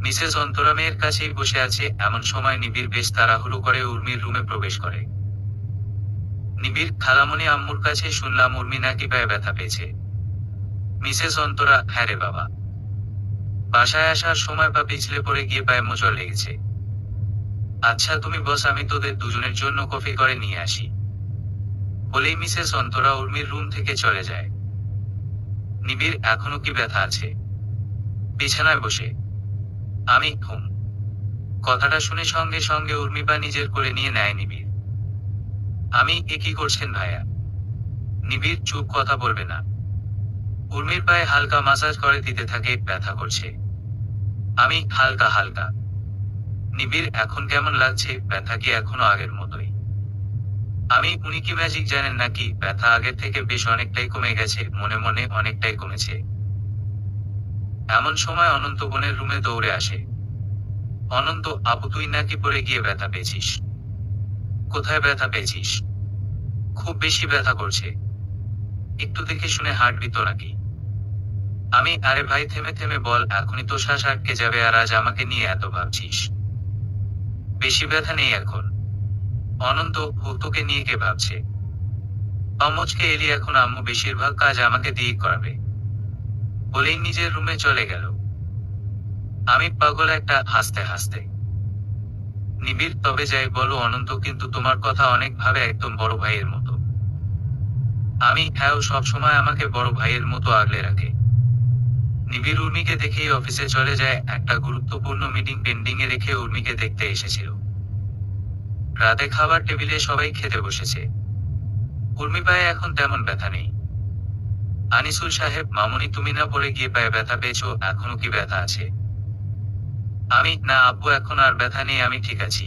মিসেস অন্তরা মেয়ের কাছেই বসে আছে। এমন সময় নিবিড় বেশ তাড়াহুড়ো করে উর্মির রুমে প্রবেশ করে। নিবিড়, খালামণি আম্মুর কাছে শুনলাম উর্মি নাকি পায়ে ব্যথা পেয়েছে। মিসেস অন্তরা: হ্যাঁ রে বাবা, বাসায় আসার সময় পা পিছলে পড়ে গিয়ে পায়ে মোচড় লেগেছে। আচ্ছা তুমি বস, আমি তোদের দুজনের জন্য কফি করে নিয়ে আসি। বলেই মিসেস অন্তরা উর্মির রুম থেকে চলে যায়। নিবিড়: এখনো কি ব্যথা আছে? বিছানায় বসে। আমি ঘুম। কথাটা শুনে সঙ্গে সঙ্গে উর্মি পা নিজের করে নিয়ে নেয় নিবিড়। আমি, এ কি করছেন ভাইয়া? নিবিড়: চুপ, কথা বলবে না। উর্মির পায়ে হালকা মাসাজ করে দিতে থাকে। ব্যথা করছে? আমি: হালকা হালকা। নিবিড়: এখন কেমন লাগছে? ব্যথা কি এখনো আগের মতোই? আমি: উনি কি ম্যাজিক জানেন নাকি? ব্যথা আগের থেকে বেশ অনেকটাই কমে গেছে, মনে মনে অনেকটাই কমেছে। এমন সময় অনন্ত বোনের রুমে দৌড়ে আসে। অনন্ত: আপু, তুই নাকি পড়ে গিয়ে ব্যথা পেয়েছিস? কোথায় ব্যথা পেয়েছিস? খুব বেশি ব্যথা করছে? একটু দেখে শুনে হাঁটবি তো নাকি? আমি: আরে ভাই, থেমে থেমে বল, এখনই তো শ্বাস আটকে যাবে, আর আজ আমাকে নিয়ে এত ভাবছিস। বেশি ব্যথা নেই এখন। অনন্ত: তোকে নিয়ে কে ভাবছে? অমজকে এলি, এখন আম্মু বেশিরভাগ কাজ আমাকে দিয়েই করাবে। বলেই নিজের রুমে চলে গেল। আমি পাগল একটা, হাসতে হাসতে। নিবিড়: তবে যাই বলো অনন্ত, কিন্তু তোমার কথা অনেক ভাবে একদম বড় ভাইয়ের মতো। আমি: হ্যাঁ, ও সবসময় আমাকে বড় ভাইয়ের মতো আগলে রাখে। নিবিড় উর্মিকে দেখেই অফিসে চলে যায়। একটা গুরুত্বপূর্ণ মিটিং পেন্ডিং এ রেখে উর্মিকে দেখতে এসেছিল। রাতে খাবার টেবিলে সবাই খেতে বসেছে। উর্মি পায়ে এখন তেমন ব্যথা নেই। আনিসুল সাহেব: মামুনি, তুমি না পড়ে গিয়ে পায়ে ব্যথা পেয়েছো, এখনো কি ব্যথা আছে? আমি: না আব্বু, এখন আর ব্যথা নেই, আমি ঠিক আছি।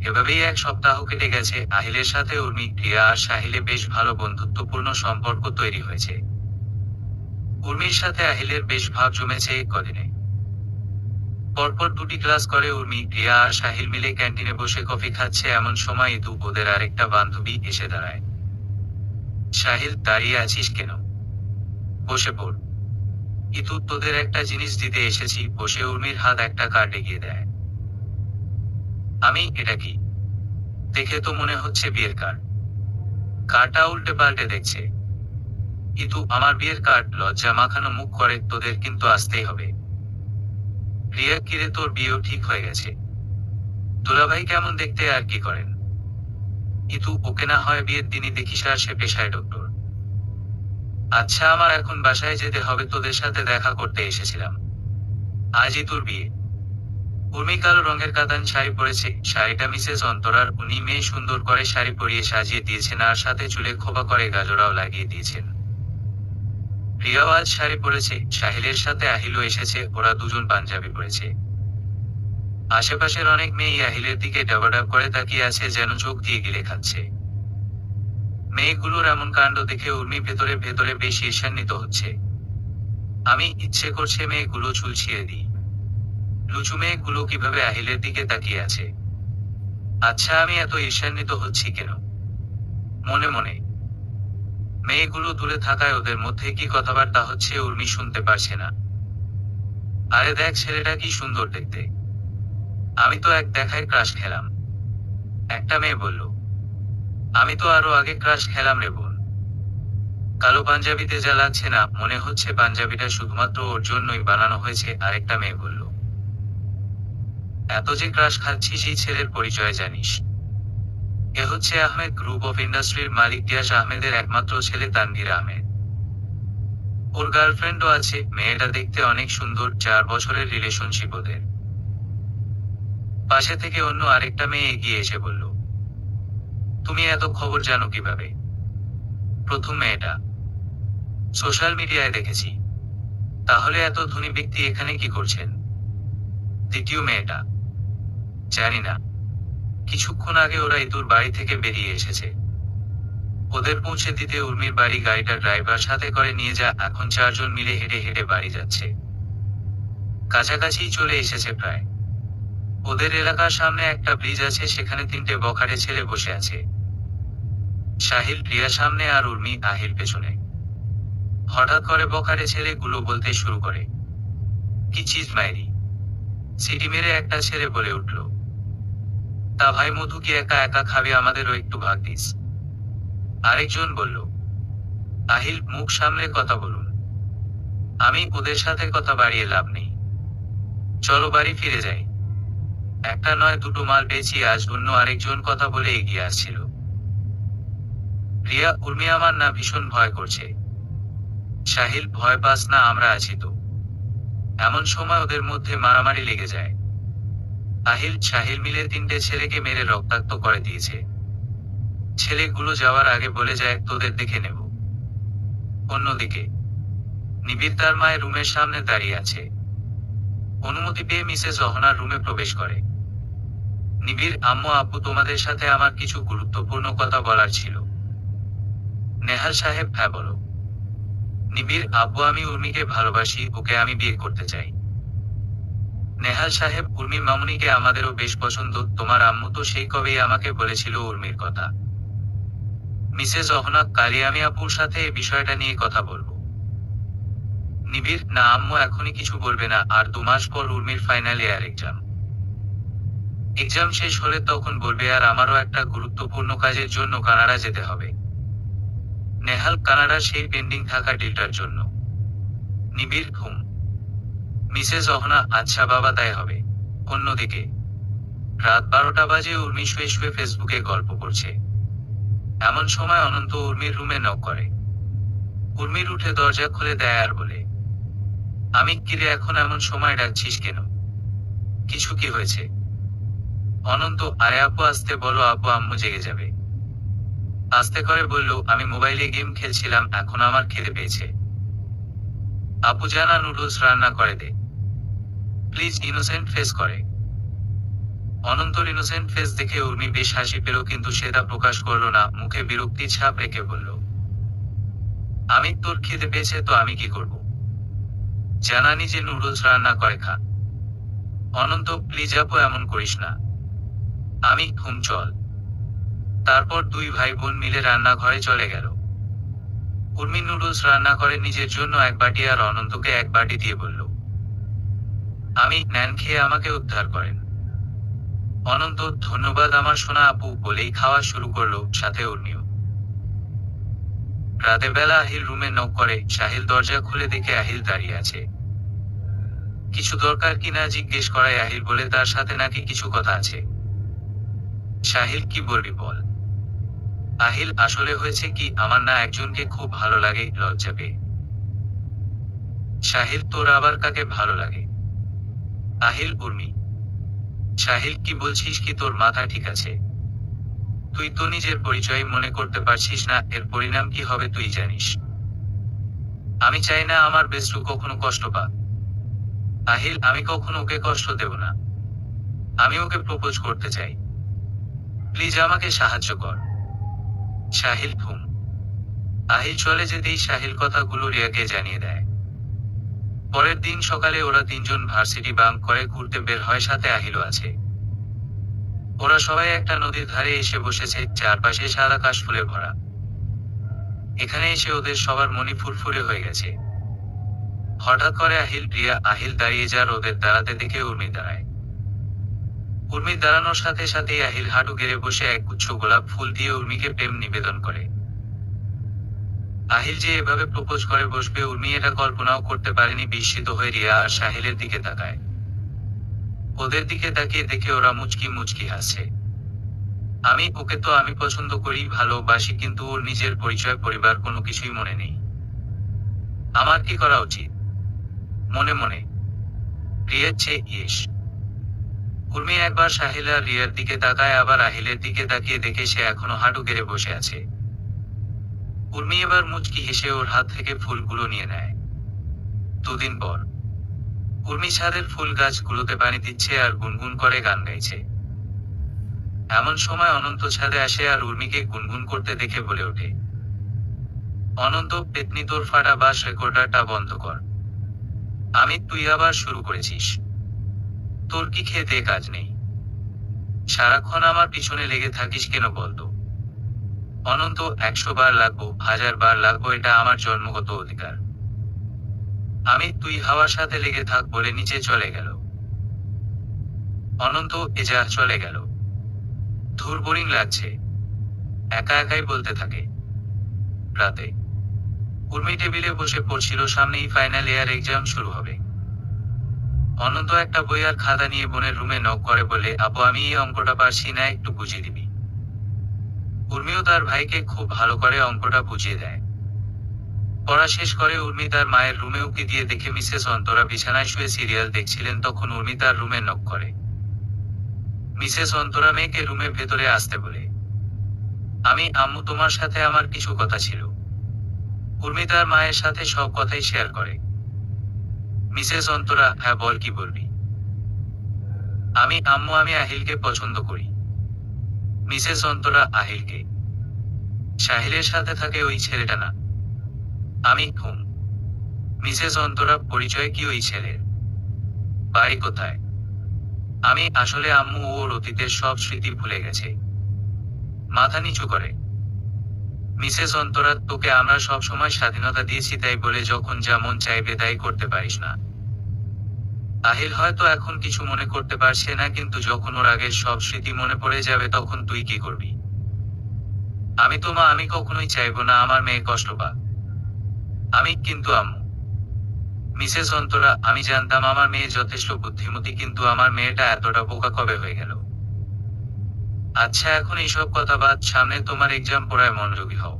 এভাবেই এক সপ্তাহ কেটে গেছে। আহিলের সাথে উর্মি, প্রিয়া আর সাহিলে বেশ ভালো বন্ধুত্বপূর্ণ সম্পর্ক তৈরি হয়েছে। উর্মির সাথে আহিলের বেশ ভাব জমেছে এই কদিনে। পরপর দুটি ক্লাস করে উর্মি, প্রিয়া আর সাহিল মিলে ক্যান্টিনে বসে কফি খাচ্ছে। এমন সময় ইদু, ওদের আরেকটা বান্ধবী, এসে দাঁড়ায়। সাহিল: দাঁড়িয়ে আছিস কেন? বসে পড়। ইদু: তোদের একটা জিনিস দিতে এসেছি। বসে উর্মির হাত একটা কার্ড এগিয়ে দেয়। আমি: এটা কি? দেখে তো মনে হচ্ছে বিয়ের কার্ড। কার্ডটা উল্টে পাল্টে দেখছে। ইদু: আমার বিয়ের কার্ড? লজ্জা মাখানো মুখ করে। তোদের কিন্তু আসতেই হবে। রিয়া: কিরে, তোর বিয়েও ঠিক হয়ে গেছে? দুলাভাই কেমন দেখতে আর কি করেন? ইদু: ওকে না হয় বিয়ের দিনই দেখিস, আর সে পেশায় ডক্টর। আচ্ছা, আমার এখন বাসায় যেতে হবে, তোদের সাথে দেখা করতে এসেছিলাম। আজই তোর বিয়ে। উর্মি কালো রঙের কাতান শাড়ি পরেছে। শাড়িটা মিসেস অন্তরার। উনি মেয়ে সুন্দর করে শাড়ি পরিয়ে সাজিয়ে দিয়েছেন, আর সাথে চুলে খোপা করে গাজরাও লাগিয়ে দিয়েছেন। রিয়াও আজ শাড়ি পরেছে। সাহিলের সাথে আহিলও এসেছে। ওরা দুজন পাঞ্জাবি পরেছে। আশেপাশের অনেক মেয়েই আহিলের দিকে ডাবাডাব করে তাকিয়ে আছে, যেন চোখ দিয়ে গিলে খাচ্ছে। মেয়েগুলোর এমন কাণ্ড দেখে উর্মি ভেতরে ভেতরে বেশ ঈর্ষান্বিত হচ্ছে। আমি ইচ্ছে করছে মেয়েগুলো চুল ছিঁড়ে দিই। লুচু মেয়েগুলো কিভাবে আহিলের দিকে তাকিয়ে আছে। আচ্ছা, আমি এত ঈর্ষান্বিত হচ্ছি কেন? মনে মনে। মেয়েগুলো দূরে থাকায় ওদের মধ্যে কি কথাবার্তা হচ্ছে উর্মি শুনতে পারছে না। আরে দেখ, ছেলেটা কি সুন্দর দেখতে। আমি তো এক দেখায় ক্রাশ খেলাম। একটা মেয়ে বলল। আমি তো আরো আগে ক্রাশ খেলাম রে বোন। কালো পাঞ্জাবিতে যা লাগছে না, মনে হচ্ছে পাঞ্জাবিটা শুধুমাত্র ওর জন্যই বানানো হয়েছে, আরেকটা মেয়ে বলল। এত যে ক্রাশ খাচ্ছিস, এই ছেলের পরিচয় জানিস? এ হচ্ছে আহমেদ গ্রুপ অফ ইন্ডাস্ট্রির মালিক তিয়াস আহমেদের একমাত্র ছেলে তানভীর আহমেদ। ওর গার্লফ্রেন্ডও আছে। মেয়েটা দেখতে অনেক সুন্দর। 4 বছরের রিলেশনশিপ ওদের। পাশে থেকে অন্য আরেকটা মেয়ে এগিয়ে এসে বলল, তুমি এত খবর জানো কিভাবে? প্রথম মেয়েটা। সোশ্যাল মিডিয়ায় দেখেছি। তাহলে এত ধনী ব্যক্তি এখানে কি করছেন? দ্বিতীয় মেয়েটা। জানি না। কিছুক্ষণ আগে ওরা ইদুর বাড়ি থেকে বেরিয়ে এসেছে। ওদের পৌঁছে দিতে উর্মির বাড়ি গাড়িটা ড্রাইভার সাথে করে নিয়ে যা। এখন 4 জন মিলে হেঁটে হেঁটে বাড়ি যাচ্ছে। কাছাকাছি চলে এসেছে প্রায়। ওদের এলাকার সামনে একটা ব্রিজ আছে, সেখানে 3টে বখাটে ছেলে বসে আছে। সাহিল রিয়া সামনে আর উর্মি আহিল পেছনে। হঠাৎ করে বখাটে ছেলেগুলো বলতে শুরু করে, কি চিজ মাইরি। সিটি মেরে একটা ছেলে বলে উঠল, তা ভাই মধু কি একা একা খাবে, আমাদেরও একটু ভাগ দিস। আরেকজন বলল, আহিল মুখ সামলে কথা বলুন, আমি ওদের সাথে কথা বাড়িয়ে লাভ নেই, চলো বাড়ি ফিরে যাই। একটা নয় দুটো মাল পেয়েছি আজ। অন্য আরেকজন কথা বলে এগিয়ে আসছিল। রিয়া, উর্মি আমার না ভীষণ ভয় করছে। সাহিল, ভয় পাস না, আমরা আছি তো। এমন সময় ওদের মধ্যে মারামারি লেগে যায়। আহিল সাহিল মিলে 3টে ছেলেকে মেরে রক্তাক্ত করে দিয়েছে। ছেলেগুলো যাওয়ার আগে বলে যায়, তোদের দেখে নেব। অন্যদিকে নিবিড় তার মায়ের রুমের সামনে দাঁড়িয়ে আছে। অনুমতি পেয়ে মিসেস অহনার রুমে প্রবেশ করে। নিবিড়, আম্মু আব্বু, তোমাদের সাথে আমার কিছু গুরুত্বপূর্ণ কথা বলার ছিল। নেহাল সাহেব, হ্যাঁ বলো। নিবিড়, আব্বু আমি উর্মিকে ভালোবাসি, ওকে আমি বিয়ে করতে চাই। নেহাল সাহেব, উর্মি মামুনিকে আমাদেরও বেশ পছন্দ, তোমার আম্মু তো সেই কবেই আমাকে বলেছিল উর্মির কথা। মিসেস অহনা, কালি আমি আপুর সাথে এই বিষয়টা নিয়ে কথা বলবো। নিবিড়, না আম্মু এখনই কিছু বলবে না, আর 2 মাস পর উর্মির ফাইনাল ইয়ার এক্সাম। এক্সাম শেষ হলে তখন বলবে, আর আমারও একটা গুরুত্বপূর্ণ কাজের জন্য কানাডা যেতে হবে। নেহাল, কানাডার সেই পেন্ডিং থাকা ডিলটার জন্য। নিবিড়, হুম। মিসেস অহনা, আচ্ছা বাবা, তাই হবে। অন্যদিকে রাত 12টা বাজে, উর্মি শুয়ে শুয়ে ফেসবুকে গল্প করছে। এমন সময় অনন্ত উর্মির রুমে নক করে। উর্মির উঠে দরজা খুলে দেয় আর বলে, আমি কিরে, এখন এমন সময় ডাকছিস কেন? কিছু কি হয়েছে? অনন্ত, আরে আপু আসতে বলো, আপু আম্মু জেগে যাবে। আস্তে করে বলল, আমি মোবাইলে গেম খেলছিলাম, এখন আমার খিদে পেয়েছে। আপু জানা নুডলস রান্না করে দে প্লিজ। ইনোসেন্ট ফেস করে। অনন্তর ইনোসেন্ট ফেস দেখে উর্মি বেশ হাসি পেল, কিন্তু সে তা প্রকাশ করল না। মুখে বিরক্তি ছাপ রেখে বলল, আমি তোর খিদে পেয়েছে তো আমি কি করব? জানা নিজে নুডলস রান্না করে খা। অনন্ত, প্লিজ আপু এমন করিস না। আমি, হুম চল। তারপর 2 ভাই বোন মিলে রান্নাঘরে চলে গেল। উর্মি নুডলস রান্না করে নিজের জন্য 1 বাটি আর অনন্তকে 1 বাটি দিয়ে বলল, আমি নেন, খেয়ে আমাকে উদ্ধার করেন। অনন্ত, ধন্যবাদ আমার সোনা আপু, বলেই খাওয়া শুরু করলো, সাথে উর্মিও। রাতের বেলা আহিল রুমে নক করে। সাহিল দরজা খুলে দেখে আহিল দাঁড়িয়ে আছে। কিছু দরকার কিনা জিজ্ঞেস করায় আহিল বলে তার সাথে নাকি কিছু কথা আছে। সাহিল, কি বলবি বল। আহিল, আসলে হয়েছে কি, আমার না একজনকে খুব ভালো লাগে, লজ্জা পেয়ে। সাহিল, তোর আবার কাকে ভালো লাগে? আহিল, উর্মি। সাহিল, কি বলছিস কি, তোর মাথা ঠিক আছে? তুই তো নিজের পরিচয় মনে করতে পারছিস না, এর পরিণাম কি হবে তুই জানিস। আমি চাই না আমার বেস্টু কখনো কষ্ট পাক। আহিল, আমি কখনো ওকে কষ্ট দেব না। আমি ওকে প্রপোজ করতে চাই, প্লিজ আমাকে সাহায্য কর। সাহিল, হুম। আহিল চলে যেতেই সাহিল কথাগুলো রিয়াকে জানিয়ে দেয়। পরের দিন সকালে ওরা 3 জন ভার্সিটি বাঙ্ক করে ঘুরতে বের হয়, সাথে আহিলও আছে। ওরা সবাই একটা নদীর ধারে এসে বসেছে, চারপাশে সাদা কাশফুলে ভরা। এখানে এসে ওদের সবার মনি ফুরফুরে হয়ে গেছে। হঠাৎ করে আহিল দাঁড়িয়ে যার ওদের দাঁড়াতে দেখে উর্মি দাঁড়ায়। উর্মি দাঁড়ানোর সাথে সাথেই আহিল হাঁটু গেড়ে বসে একগুচ্ছ গোলাপ ফুল দিয়ে উর্মিকে প্রেম নিবেদন করে। আহিল যে এভাবে প্রপোজ করে বসবে, উর্মি এটা কল্পনাও করতে পারেনি। বিস্মিত হয়ে রিয়া আর সাহিলের দিকে তাকায়। ওদের দিকে তাকিয়ে দেখে ওরা মুচকি মুচকি হাসছে। আমি পছন্দ করি, ভালোবাসি, কিন্তু ওর নিজের পরিচয়, পরিবার কোনো কিছুই মনে নেই। আমার কি করা উচিত? মনে মনে রিয়ার চেয়ে ইয়েস। উর্মি একবার সাহিল আর রিয়ার দিকে তাকায়, আবার আহিলের দিকে তাকিয়ে দেখে সে এখনো হাঁটু গেড়ে বসে আছে। উর্মি এবার মুচকি হেসে ওর হাত থেকে ফুলগুলো নিয়ে নেয়। 2 দিন পর উর্মি ছাদের ফুল গাছগুলোতে পানি দিচ্ছে আর গুনগুন করে গান গাইছে। এমন সময় অনন্ত ছাদে আসে আর উর্মিকে গুনগুন করতে দেখে বলে ওঠে, অনন্ত, পেতনি, তোর ফাটা বাস রেকর্ডারটা বন্ধ কর। তুই আবার শুরু করেছিস। তোর কি খেতে কাজ নেই? সারাক্ষণ আমার পিছনে লেগে থাকিস কেন বলতো? অনন্ত 100 বার লাগবো, 1000 বার লাগবো, এটা আমার জন্মগত অধিকার। তুই হাওয়ার সাথে লেগে থাক বলে নিচে চলে গেল। অনন্ত এজা চলে গেল। ধুর, বোরিং লাগছে। একা একাই বলতে থাকে। রাতে উর্মি টেবিলে বসে পড়ছিল, সামনেই ফাইনাল ইয়ার এক্সাম শুরু হবে। অনন্ত একটা বই আর খাতা নিয়ে বোনের রুমে নক করে বলে, আপু আমি এই অঙ্কটা পারছি না, একটু বুঝিয়ে দিবি? উর্মিও তার ভাইকে খুব ভালো করে অঙ্কটা বুঝিয়ে দেয়। পড়া শেষ করে উর্মি তার মায়ের রুমে উকি দিয়ে দেখে মিসেস অন্তরা বিছানায় শুয়ে সিরিয়াল দেখছিলেন। তখন উর্মি তার রুমে নক করে। মিসেস অন্তরা মেয়েকে রুমের ভেতরে আসতে বলে, আম্মু তোমার সাথে আমার কিছু কথা ছিল। উর্মি তার মায়ের সাথে সব কথাই শেয়ার করে। মিসেস অন্তরা, হ্যাঁ বল, কি বলবি? আম্মু আমি আহিলকে পছন্দ করি। মিসেস অন্তরা, আহিলকে? সাহিলের সাথে থাকে ওই ছেলেটা না? হুম। মিসেস অন্তরা, পরিচয় কি ওই ছেলের? বাড়ি কোথায়? আসলে আম্মু ওর অতীতের সব স্মৃতি ভুলে গেছে। মাথা নিচু করে। মিসেস অন্তরা, তোকে আমরা সব সময় স্বাধীনতা দিয়েছি, তাই বলে যখন যা মন চাইবে তাই করতে পারিস না। আহিল হয়তো এখন কিছু মনে করতে পারছে না, কিন্তু যখন ওর আগের সব স্মৃতি মনে পড়ে যাবে তখন তুই কি করবি? আমি কখনোই চাইবো না আমার মেয়ে কষ্ট পাক। কিন্তু আম্মু। মিসেস অন্তরা, আমি জানতাম আমার মেয়ে যথেষ্ট বুদ্ধিমতী, কিন্তু আমার মেয়েটা এতটা বোকা কবে হয়ে গেল? আচ্ছা এখন এইসব কথা বাদ, সামনে তোমার এক্সাম, পড়ায় মনোযোগী হও।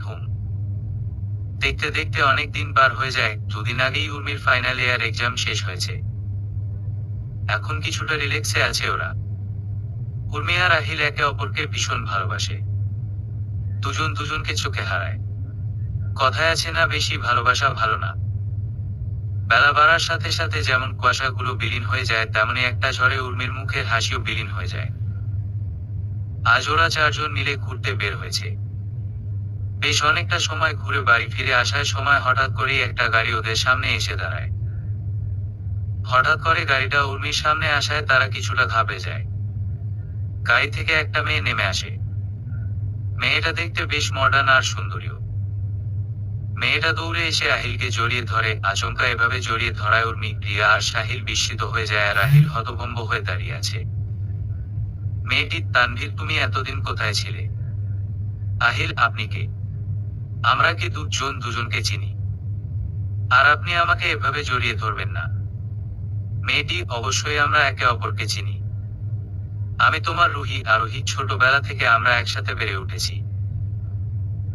হুম। দেখতে দেখতে অনেক দিন পার হয়ে যায়। দুদিন আগেই উর্মির ফাইনাল ইয়ার এক্সাম শেষ হয়েছে। এখন কিছুটা রিল্যাক্সে আছে ওরা। উর্মি আর আহিল একে অপরকে ভীষণ ভালোবাসে। দুজন দুজনকে চোখে হারায়। কথায় আছে না, বেশি ভালোবাসা ভালো না। বেলা বাড়ার সাথে সাথে যেমন কুয়াশাগুলো বিলীন হয়ে যায়, তেমনি একটা ঝড়ে উর্মির মুখের হাসিও বিলীন হয়ে যায়। আজ ওরা চারজন মিলে ঘুরতে বের হয়েছে। বেশ অনেকটা সময় ঘুরে বাড়ি ফিরে আসার সময় হঠাৎ করেই একটা গাড়ি ওদের সামনে এসে দাঁড়ায়। হঠাৎ করে গাড়িটা উর্মির সামনে আসায় তারা কিছুটা ঘাবড়ে যায়। গাড়ি থেকে একটা মেয়ে নেমে আসে। মেয়েটা দেখতে বেশ মডার্ন আর সুন্দরীও। মেয়েটা দৌড়ে এসে আহিলকে জড়িয়ে ধরে। আচমকা এভাবে জড়িয়ে ধরায় উর্মি, প্রিয়া আর সাহিল বিস্মিত হয়ে যায়, আর আহিল হতভম্ব হয়ে দাঁড়িয়ে আছে। মেয়েটি, তানভীর, তুমি এতদিন কোথায় ছিলে? আহিল, আপনি কে? আমরা কি দুজন দুজনকে চিনি? আর আপনি আমাকে এভাবে জড়িয়ে ধরবেন না। মেয়েটি, অবশ্যই আমরা একে অপরকে চিনি। আমি তোমার রুহি, আরোহী, ছোটবেলা থেকে আমরা একসাথে বেড়ে উঠেছি।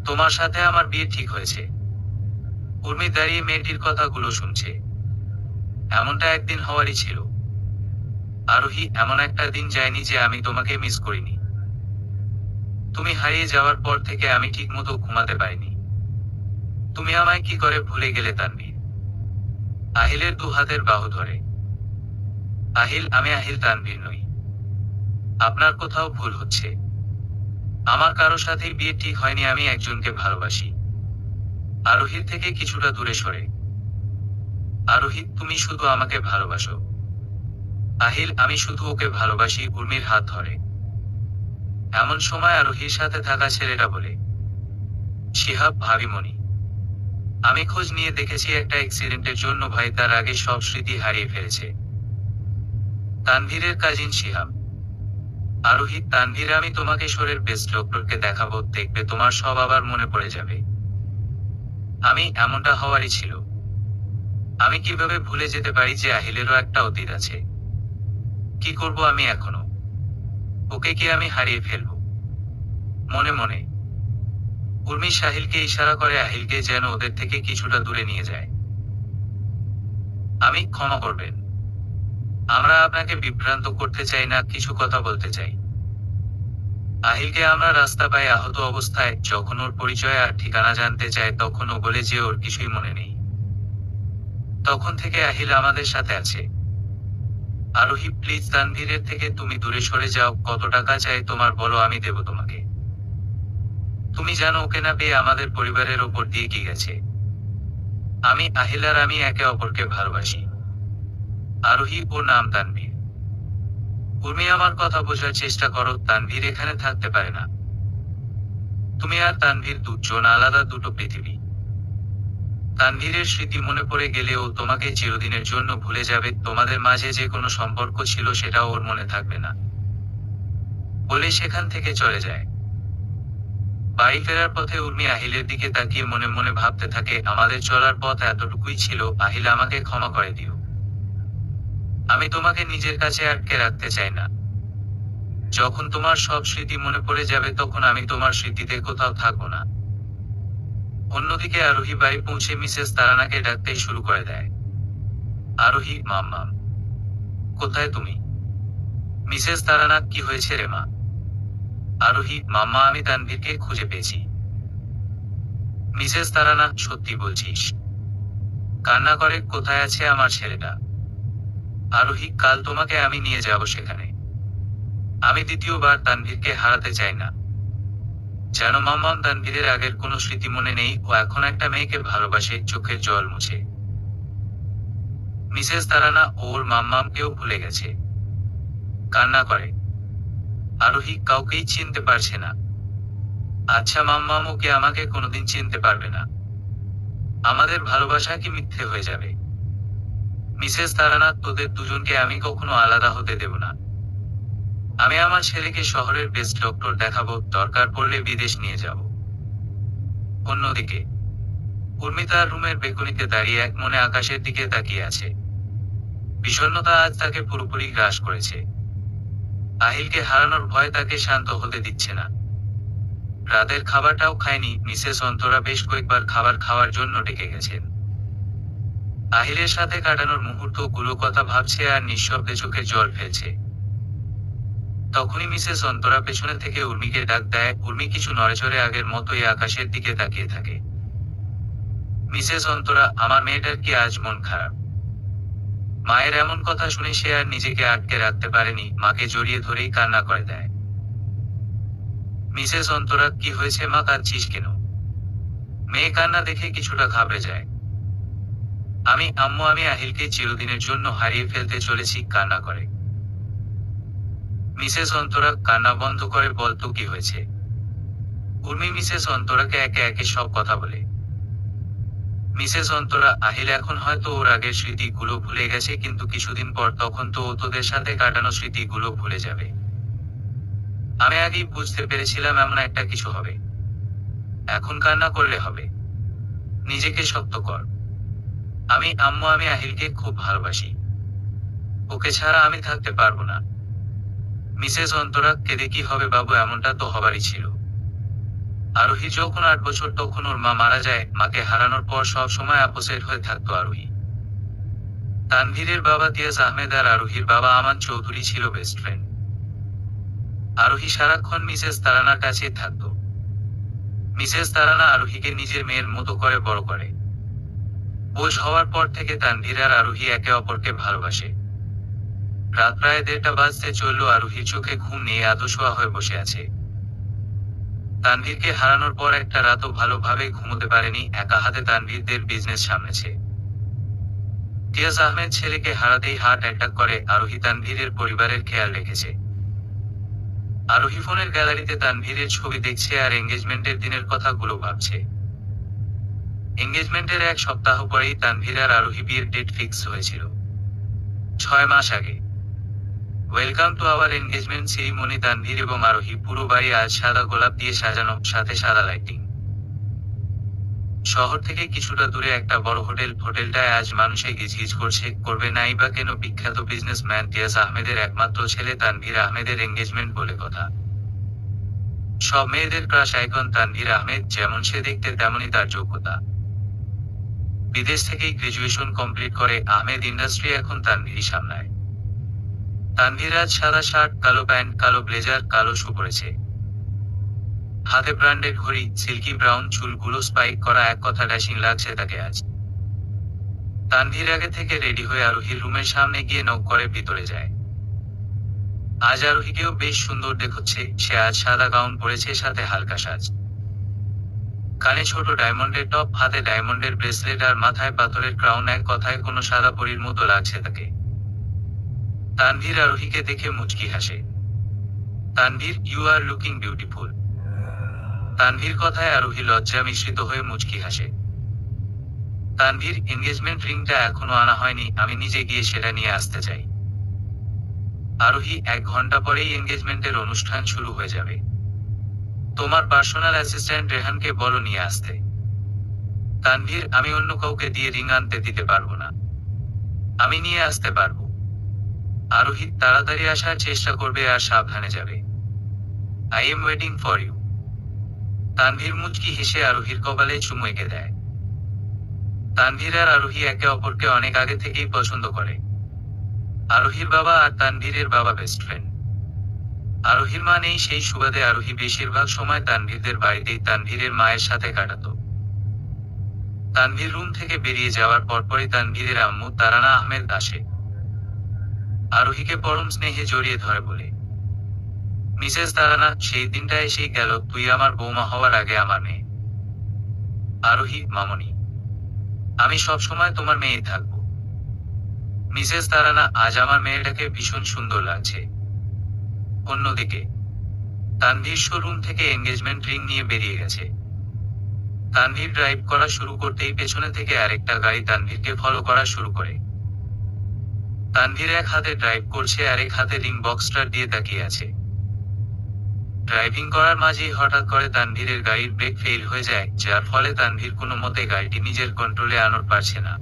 তোমার সাথে আমার বিয়ে ঠিক হয়েছে। উর্মি দাঁড়িয়ে মেয়েটির কথাগুলো শুনছে। এমনটা একদিন হওয়ারই ছিল। আরোহী, এমন একটা দিন যায়নি যে আমি তোমাকে মিস করিনি। তুমি হারিয়ে যাওয়ার পর থেকে আমি ঠিকমতো ঘুমাতে পারিনি। তুমি আমায় কি করে ভুলে গেলে? তানভীর আহিলের দু হাতের বাহু ধরে। আহিল, আমি আহিল, তানভীর নই। আপনার কোথাও ভুল হচ্ছে। আমার কারো সাথেই বিয়ে ঠিক হয়নি, আমি একজনকে ভালোবাসি। আরোহীর থেকে কিছুটা দূরে সরে। আরোহী, তুমি শুধু আমাকে ভালোবাসো। আহিল, আমি শুধু ওকে ভালোবাসি। উর্মির হাত ধরে। এমন সময় আরোহীর সাথে থাকা ছেলেটা বলে, শিহাব, ভাবিমণি, আমি খোঁজ নিয়ে দেখেছি একটা অ্যাক্সিডেন্টের জন্য ভাই তার আগে সব স্মৃতি হারিয়ে ফেলেছে। তানভীরের কাজিন শিহাব। আরোহী, তানভীর, আমি তোমাকে শোরের বেস্ট ডক্টরকে দেখাবো, দেখবে তোমার সব আবার মনে পড়ে যাবে। এমনটা হওয়ারই ছিল। আমি কিভাবে ভুলে যেতে পারি যে আহিলেরও একটা অতীত আছে? কি করব আমি এখনো? ওকে কি আমি হারিয়ে ফেলবো? মনে মনে উর্মি সাহিলকে ইশারা করে আহিলকে যেন ওদের থেকে কিছুটা দূরে নিয়ে যায়। ক্ষমা করবেন, আমরা আপনাকে বিভ্রান্ত করতে চাই না, কিছু কথা বলতে চাই। আহিলকে আমরা রাস্তা পাই আহত অবস্থায়। যখন ওর পরিচয় আর ঠিকানা জানতে চায় তখন ও বলে যে ওর কিছুই মনে নেই। তখন থেকে আহিল আমাদের সাথে আছে। আরোহী, প্লিজ তানভীরের থেকে তুমি দূরে সরে যাও। কত টাকা চাই তোমার বলো, আমি দেব তোমাকে। তুমি জানো ওকে না পেয়ে আমাদের পরিবারের ওপর দিয়ে কি গেছে। আহিল আর আমি একে অপরকে ভালোবাসি। আরোহী, ওর নাম তানভীর। উর্মি, আমার কথা বোঝার চেষ্টা করো। তানভীর এখানে থাকতে পারে না। তুমি আর তানভীর দুজন আলাদা দুটো পৃথিবী। তানভীরের স্মৃতি মনে পড়ে গেলে ও তোমাকে চিরদিনের জন্য ভুলে যাবে। তোমাদের মাঝে যে কোনো সম্পর্ক ছিল সেটা ওর মনে থাকবে না, বলে সেখান থেকে চলে যায়। বাড়ি ফেরার পথে উর্মি আহিলের দিকে তাকিয়ে মনে মনে ভাবতে থাকে, আমাদের চলার পথ এতটুকুই ছিল। আহিল, আমাকে ক্ষমা করে দিও। আমি তোমাকে নিজের কাছে আটকে রাখতে চাই না। যখন তোমার সব স্মৃতি মনে পড়ে যাবে তখন আমি তোমার স্মৃতিতে কোথাও থাকবো না। অন্যদিকে আরোহী বাড়ি পৌঁছে মিসেস তারানাকে ডাকতেই শুরু করে দেয়। আরোহী, মাম্মাম, কোথায় তুমি? মিসেস তারানা, কি হয়েছে রে মা? আরোহী, মাম্মা, আমি তানভীরকে খুঁজে পেয়েছি। মিসেস তারানা, সত্যি বলছিস? কান্না করে, কোথায় আছে আমার ছেলেটা? আরোহী, কাল তোমাকে আমি নিয়ে যাব সেখানে। আমি দ্বিতীয়বার তানভীরকে হারাতে চাই না। যেন মাম্মাম, তানভীরের আগের কোনো স্মৃতি মনে নেই। ও এখন একটা মেয়েকে ভালোবাসে, চোখের জল মুছে। মিসেস তারানা ওর মাম্মামকেও ভুলে গেছে। কান্না করে। আরোহী, কাউকেই চিনতে পারছে না। আচ্ছা মাম্মাম, ওকে আমাকে কোনোদিন চিনতে পারবে না। আমাদের ভালোবাসা কি মিথ্যে হয়ে যাবে? মিসেস তারানা, তোদের দুজনকে আমি কখনো আলাদা হতে দেব না। আমি আমার ছেলেকে শহরের বেস্ট ডক্টর দেখাবো, দরকার পড়লে বিদেশ নিয়ে যাব। অন্যদিকে উর্মি তার রুমের বেলকনিতে দাঁড়িয়ে এক মনে আকাশের দিকে তাকিয়ে আছে। বিষণ্ণতা আজ তাকে পুরোপুরি গ্রাস করেছে। আহিলকে হারানোর ভয় তাকে শান্ত হতে দিচ্ছে না। রাতের খাবারটাও খায়নি। মিসেস অন্তরা বেশ কয়েকবার খাবার খাওয়ার জন্য ডেকে গেছেন। আহিলের সাথে কাটানোর মুহূর্তগুলো কথা ভাবছে আর নিঃশব্দে চোখে জল ফেলছে। তখনই মিসেস অন্তরা পেছনে থেকে উর্মিকে ডাক দেয়। উর্মি কিছু নড়েচড়ে আগের মতোই আকাশের দিকে তাকিয়ে থাকে। মিসেস অন্তরা, আমার মেয়েটার কি আজ মন খারাপ? মায়ের এমন কথা শুনে সে আর নিজেকে আটকে রাখতে পারেনি, মাকে জড়িয়ে ধরেই কান্না করে দেয়। মিসেস অন্তরা, কি হয়েছে মা, কাঁদছিস কেন? মেয়ে কান্না দেখে কিছুটা ঘাবড়ে যায়। আম্মু, আমি আহিলকে চিরদিনের জন্য হারিয়ে ফেলতে চলেছি, কান্না করে। মিসেস অন্তরা, কান্না বন্ধ করে বলতো কি হয়েছে? উর্মি মিসেস অন্তরাকে একে একে সব কথা বলে। মিসেস অন্তরা, আহিল এখন হয়তো ওর আগের স্মৃতিগুলো ভুলে গেছে, কিন্তু কিছুদিন পর তখন তো ও তোদের সাথে কাটানো স্মৃতিগুলো ভুলে যাবে। আমি আগেই বুঝতে পেরেছিলাম এমন একটা কিছু হবে। এখন কান্না করলে হবে? নিজেকে শক্ত কর। আম্মু, আমি আহিলকে খুব ভালোবাসি। ওকে ছাড়া আমি থাকতে পারবো না। মিসেস অন্তরা, কেঁদে কি হবে বাবু, এমনটা তো হবারই ছিল। আরোহী যখন 8 বছর তখন ওর মা মারা যায়। মাকে হারানোর পর সব সময় অপোজিট হয়ে থাকতো আরোহী। তানভীরের বাবা তিয়াস আহমেদ আর আরোহীর বাবা আমান চৌধুরী ছিল বেস্ট ফ্রেন্ড। আরোহী সারাক্ষণ মিসেস তারানার কাছে থাকতো। মিসেস তারানা আরোহীকে নিজের মেয়ের মতো করে বড় করে। বোঝ হওয়ার পর থেকে তানভীর আর আরোহী একে অপরকে ভালোবাসে। রাত প্রায় 1:30 বাজতে চলল। আরোহী চোখে ঘুম নিয়ে আদশোয়া হয়ে বসে আছে। তানভীরকে হারানোর পর একটা রাতও ভালোভাবে ঘুমোতে পারেনি। একা হাতে তানভীরদের বিজনেস সামলেছে। তিয়াস আহমেদ ছেলেকে হারাতেই হার্ট অ্যাটাক করে। আরোহী তানভীরের পরিবারের খেয়াল রেখেছে। আরোহী ফোনের গ্যালারিতে তানভীরের ছবি দেখছে আর এঙ্গেজমেন্টের দিনের কথাগুলো ভাবছে। এঙ্গেজমেন্টের 1 সপ্তাহ পরেই তানভীর আর আরোহী বিয়ের ডেট ফিক্স হয়েছিল। 6 মাস আগে। Welcome to our engagement ceremony. Tanvir এবং আরোহী পুরো বাড়ি আজ সাদা গোলাপ দিয়ে সাজানো, সাথে সাদা লাইটিং। শহর থেকে কিছুটা দূরে একটা বড় হোটেলটায় আজ মানুষে গিজগিজ করবে নাই বা কেন। বিখ্যাত বিজনেসম্যান তিয়াস আহমেদের একমাত্র ছেলে তানভীর আহমেদের এঙ্গেজমেন্ট বলে কথা। সব মেয়েদের ক্রাশ আইকন তানভীর আহমেদ। যেমন সে দেখতে তেমনই তার যোগ্যতা। বিদেশ থেকেই গ্রাজুয়েশন কমপ্লিট করে আহমেদ ইন্ডাস্ট্রি এখন তানভীরই সামলায়। তানভীর আজ সাদা শার্ট, কালো প্যান্ট, কালো ব্লেজার, কালো শু পরেছে। হাতে ব্র্যান্ডেড ঘড়ি, সিল্কি ব্রাউন চুলগুলো স্পাইক করা, এক কথা ড্যাশিং লাগছে তাকে আজ। তানভীর আগে থেকে রেডি হয়ে আরোহীর রুমের সামনে গিয়ে নক করে ভিতরে যায়। আজ আরোহীকেও বেশ সুন্দর দেখাচ্ছে। সে আজ সাদা গাউন পরেছে, সাথে হালকা সাজ। কানে ছোট ডায়মন্ডের টপ, হাতে ডায়মন্ডের ব্রেসলেট আর মাথায় পাথরের ক্রাউন। এক কথায় কোনো সাদা পরীর মতো লাগছে তাকে। তানভীর আরোহীকে দেখে মুচকি হাসে। Tanvir, you are looking beautiful. Tanvir কথায় আরোহী লজ্জা মিশ্রিত হয়ে মুচকি হাসে। তানভীর, এনগেজমেন্ট রিংটা এখনো আনা হয়নি, আমি নিজে গিয়ে সেটা নিয়ে আসতে চাই। আরোহী, 1 ঘন্টা পরেই এনগেজমেন্টের অনুষ্ঠান শুরু হয়ে যাবে। তোমার পার্সোনাল অ্যাসিস্ট্যান্ট রেহানকে বলো নিয়ে আসতে। তানভীর, আমি অন্য কাউকে দিয়ে রিং আনতে দিতে পারবো না, আমি নিয়ে আসতে পারবো। আরোহী, তাড়াতাড়ি আসার চেষ্টা করবে আর সাবধানে যাবে। I am waiting for you. Tanvir মুচকি হেসে আরোহীর কপালে চুমু এঁকে দেয়। তানভীর আর আরোহী একে অপরকে অনেক আগে থেকেই পছন্দ করে। আরোহীর বাবা আর তানভীরের বাবা বেস্ট ফ্রেন্ড। আরোহীর মা নেই, সেই সুবাদে আরোহী বেশিরভাগ সময় তানভীরদের বাড়িতেই তানভীরের মায়ের সাথে কাটাতো। তানভীর রুম থেকে বেরিয়ে যাওয়ার পরপরই তানভীরের আম্মু তারানা আহমেদ আসে। আরোহীকে পরম স্নেহে জড়িয়ে ধরে বলে, মিসেস তারানা, সেই দিনটা এসেই গেল, তুই আমার বৌমা হওয়ার আগে আমার মেয়ে। আরোহী, মামনি, আমি সব সময় তোমার মেয়েই থাকবো। মিসেস তারানা, আজ আমার মেয়েটাকে ভীষণ সুন্দর লাগছে। অন্যদিকে তানভীর শোরুম থেকে এনগেজমেন্ট রিং নিয়ে বেরিয়ে গেছে। তানভীর ড্রাইভ করা শুরু করতেই পেছনে থেকে আরেকটা গাড়ি তানভীরকে ফলো করা শুরু করে। তানভীর এক হাতে ড্রাইভ করছে আর এক হাতে রিং বক্সটা দিয়ে তাকিয়ে আছে। ড্রাইভিং করার মাঝেই হঠাৎ করে তানভীরের গাড়ির ব্রেক ফেল হয়ে যায়, যার ফলে তানভীর কোনো মতে গাড়িটি নিজের কন্ট্রোলে আনতে পারছে না।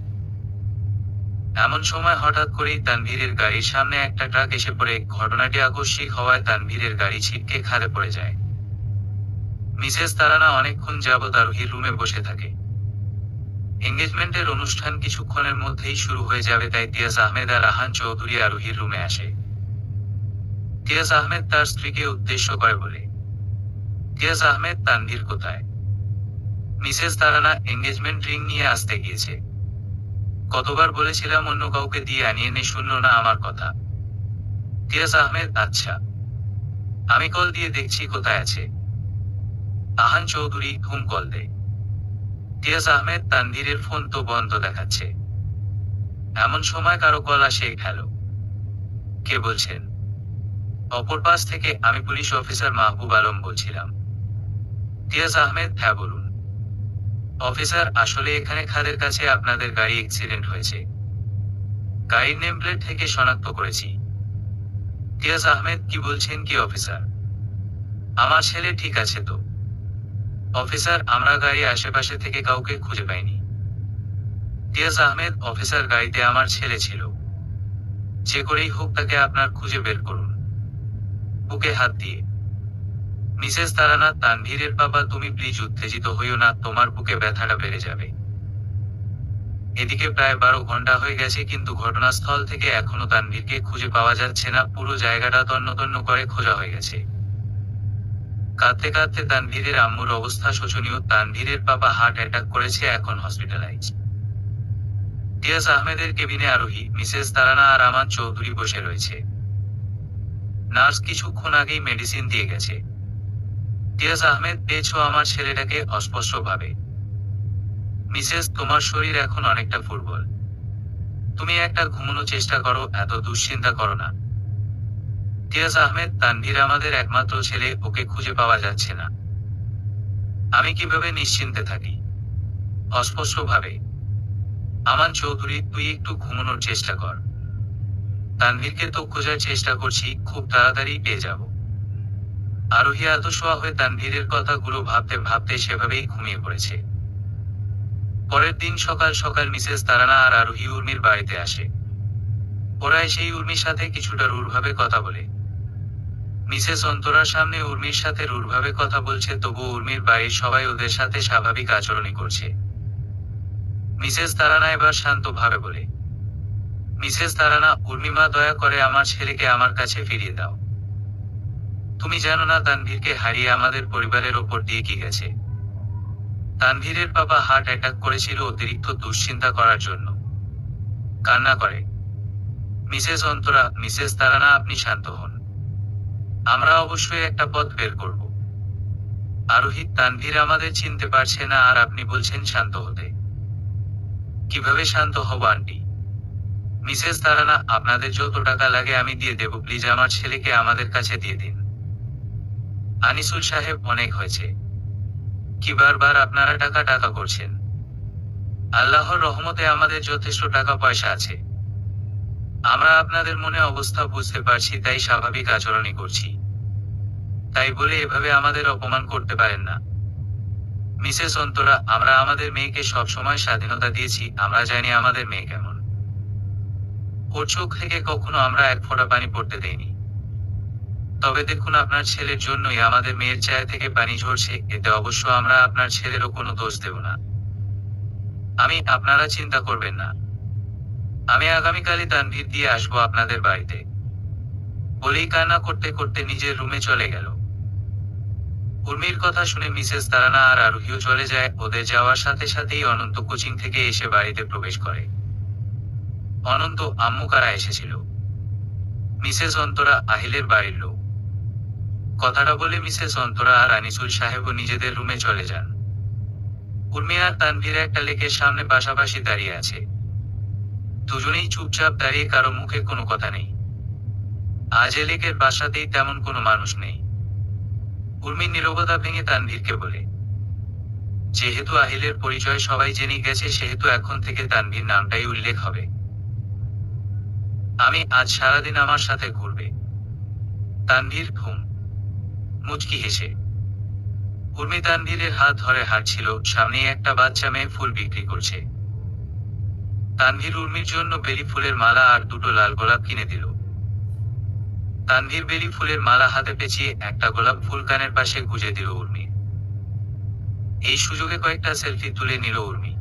এমন সময় হঠাৎ করেই তানভীরের গাড়ির সামনে একটা ট্রাক এসে পড়ে। ঘটনাটি আকস্মিক হওয়ায় তানভীরের গাড়ি ছিটকে খাদে পড়ে যায়। মিসেস তারানা অনেকক্ষণ যাবৎ আরোহীর রুমে বসে থাকে। এনগেজমেন্টের অনুষ্ঠান কিছুক্ষণের মধ্যেই শুরু হয়ে যাবে, তাই তিয়াস আহমেদ আর রাহান চৌধুরী আরোহীর রুমে আসে। তিয়াস আহমেদ তার স্ত্রীকে উদ্দেশ্য করে বলে, তিয়াস আহমেদ, তানভীর কোথায়? মিসেস তারানা, এনগেজমেন্ট রিং নিয়ে আসতে গিয়েছে। কতবার বলেছিলাম অন্য কাউকে দিয়ে আনিয়ে নে, শুনলো না আমার কথা। তিয়াস আহমেদ, আচ্ছা, আমি কল দিয়ে দেখছি কোথায় আছে। আহান চৌধুরী, হুম, কল দে। তিয়াস আহমেদ, তানভীরের ফোন তো বন্ধ দেখাচ্ছে। এমন সময় কারো কল আসে। হ্যালো, কে বলছেন? অপর পাশ থেকে, আমি পুলিশ অফিসার মাহবুব আলম বলছিলাম। তিয়াস আহমেদ, হ্যাঁ বলুন। অফিসার, আসলে এখানে খাদের কাছে আপনাদের গাড়ি অ্যাক্সিডেন্ট হয়েছে। গাড়ির নেম প্লেট থেকে শনাক্ত করেছি। তিয়াস আহমেদ, কি বলছেন কি অফিসার? আমার ছেলে ঠিক আছে তো? অফিসার, আমরা গাড়ি আশেপাশে থেকে কাউকে খুঁজে পাইনি। তিয়াস আহমেদ, অফিসার, গাড়িতে আমার ছেলে ছিল। যে করেই হোক তাকে আপনার খুঁজে বের করুন। বুকে হাত দিয়ে। মিসেস তারানা, তানভীরের বাবা, তুমি প্লিজ উত্তেজিত হইও না, তোমার বুকে ব্যথাটা বেড়ে যাবে। এদিকে প্রায় 12 ঘন্টা হয়ে গেছে, কিন্তু ঘটনাস্থল থেকে এখনো তানভীরকে খুঁজে পাওয়া যাচ্ছে না। পুরো জায়গাটা তন্ন করে খোঁজা হয়ে গেছে। কাঁদতে কাঁদতে তানভীরের আম্মুর অবস্থা শোচনীয়। তানভীরের বাবা হার্ট অ্যাটাক করেছে, এখন হসপিটালাইজ। তিয়াস আহমেদের কেবিনে আরোহী, মিসেস তারানা আর আমান চৌধুরী বসে রয়েছে। নার্স কিছুক্ষণ আগেই মেডিসিন দিয়ে গেছে। তিয়াস আহমেদ, পেয়েছো আমার ছেলেটাকে? অস্পষ্টভাবে। মিসেস, তোমার শরীর এখন অনেকটা ফুটবল। তুমি একটা ঘুমানোর চেষ্টা করো, এত দুশ্চিন্তা করো না। তিয়াস আহমেদ, তানভীর আমাদের একমাত্র ছেলে, ওকে খুঁজে পাওয়া যাচ্ছে না। আমি কিভাবে নিশ্চিন্তে থাকি? অস্পষ্টভাবে। আমান চৌধুরী, তুই একটু ঘুমানোর চেষ্টা কর। তানভীরকে তো খোঁজার চেষ্টা করছি, খুব তাড়াতাড়ি পেয়ে যাব। আরোহী আতশোয়া হয়ে তানভীরের কথাগুলো ভাবতে ভাবতে সেভাবেই ঘুমিয়ে পড়েছে। পরের দিন সকাল সকাল মিসেস তারানা আর আরোহী উর্মির বাড়িতে আসে। ওরা এসেই উর্মির সাথে কিছুটা রূঢ়ভাবে কথা বলে। মিসেস অন্তরার সামনে উর্মির সাথে রূঢ়ভাবে কথা বলছে, তবুও উর্মির বাড়ির সবাই ওদের সাথে স্বাভাবিক আচরণই করছে। মিসেস তারানা এবার শান্তভাবে বলে, মিসেস তারানা, উর্মিমা, দয়া করে আমার ছেলেকে আমার কাছে ফিরিয়ে দাও। তুমি জানো না তানভীরকে হারিয়ে আমাদের পরিবারের ওপর দিয়ে কি গেছে। তানভীরের বাবা হার্ট অ্যাটাক করেছিল অতিরিক্ত দুশ্চিন্তা করার জন্য। কান্না করে। মিসেস অন্তরা, মিসেস তারানা, আপনি শান্ত হন। আমরা অবশ্যই একটা পথ বের করব। আরোহী, তানভীর আমাদের চিনতে পারছে না আর আপনি বলছেন শান্ত হতে। কিভাবে শান্ত হব আন্টি? মিসেস তারানা, আপনাদের যত টাকা লাগে আমি দিয়ে দেব, প্লিজ আমার ছেলেকে আমাদের কাছে দিয়ে দিন। আনিসুল সাহেব, অনেক হয়েছে। কি বারবার আপনারা টাকা টাকা করছেন? আল্লাহর রহমতে আমাদের যথেষ্ট টাকা পয়সা আছে। আমরা আপনাদের মনে অবস্থা বুঝতে পারছি, তাই স্বাভাবিক আচরণই করছি। তাই বলে এভাবে আমাদের অপমান করতে পারেন না। মিসেস অন্তরা, আমরা আমাদের মেয়েকে সব সময় স্বাধীনতা দিয়েছি, আমরা জানি আমাদের মেয়ে কেমন। ওর চোখ থেকে কখনো আমরা এক ফোঁটা পানি পড়তে দেইনি। তবে দেখুন, আপনার ছেলের জন্যই আমাদের মেয়ের চায়ে থেকে পানি ঝরছে, এতে অবশ্য আমরা আপনার ছেলেরও কোনো দোষ দেব না। আপনারা চিন্তা করবেন না। আমি আগামীকালই তানভীর দিয়ে আসবো আপনাদের বাড়িতে। বলেই কান্না করতে করতে নিজের রুমে চলে গেল। উর্মির কথা শুনে মিসেস তারানা আর আরোহীও চলে যায়। ওদের যাওয়ার সাথে সাথেই অনন্ত কোচিং থেকে এসে বাড়িতে প্রবেশ করে। অনন্ত, আম্মু কারা এসেছিল? মিসেস অন্তরা, আহিলের বাড়ির লোক। কথাটা বলে মিসেস অন্তরা আর আনিসুল সাহেবও নিজেদের রুমে চলে যান। উর্মি আর তানভীর একটা লেকের সামনে পাশাপাশি দাঁড়িয়ে আছে। দুজনেই চুপচাপ দাঁড়িয়ে, কারো মুখে কোনো কথা নেই। আজ এ লেকের বাসাতেই তেমন কোনো মানুষ নেই। উর্মি নীরবতা ভেঙে তানভীরকে বলে, যেহেতু আহিলের পরিচয় সবাই জেনে গেছে, সেহেতু এখন থেকে তানভীর নামটাই উল্লেখ হবে। আজ সারাদিন আমার সাথে ঘুরবে। তানভীর ঘুম মুচকি হেসে। উর্মি তানভীরের হাত ধরে হাঁটছিল। সামনে একটা বাচ্চা মেয়ে ফুল বিক্রি করছে। তানভীর উর্মির জন্য বেলি ফুলের মালা আর দুটো লাল গোলাপ কিনে দিল। তানভীর বেলি ফুলের মালা হাতে পেঁচিয়ে একটা গোলাপ ফুল কানের পাশে গুজে দিল উর্মি। এই সুযোগে কয়েকটা সেলফি তুলে নিল উর্মি।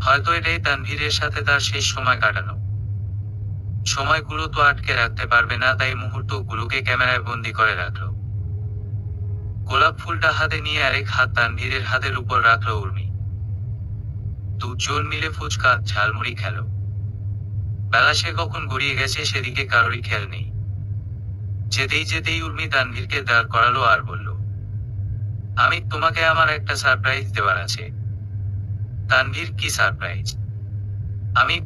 হয়তো এটাই তানভীরের সাথে তার শেষ সময় কাটানো। সময়গুলো তো আটকে রাখতে পারবে না, তাই মুহূর্তগুলোকে ক্যামেরায় বন্দি করে রাখলো। গোলাপ ফুলটা হাতে নিয়ে আরেক হাত তানভীরের হাতের উপর রাখলো উর্মি। দুজন মিলে ফুচকা ঝালমুড়ি খেল। বেলা সে কখন গড়িয়ে গেছে সেদিকে কারোরই খেয়াল নেই। যেতেই যেতেই উর্মি তানভীরকে দাঁড় করালো আর বলল, তোমাকে আমার একটা সারপ্রাইজ দেওয়ার আছে। তানভীর, কি সারপ্রাইজ?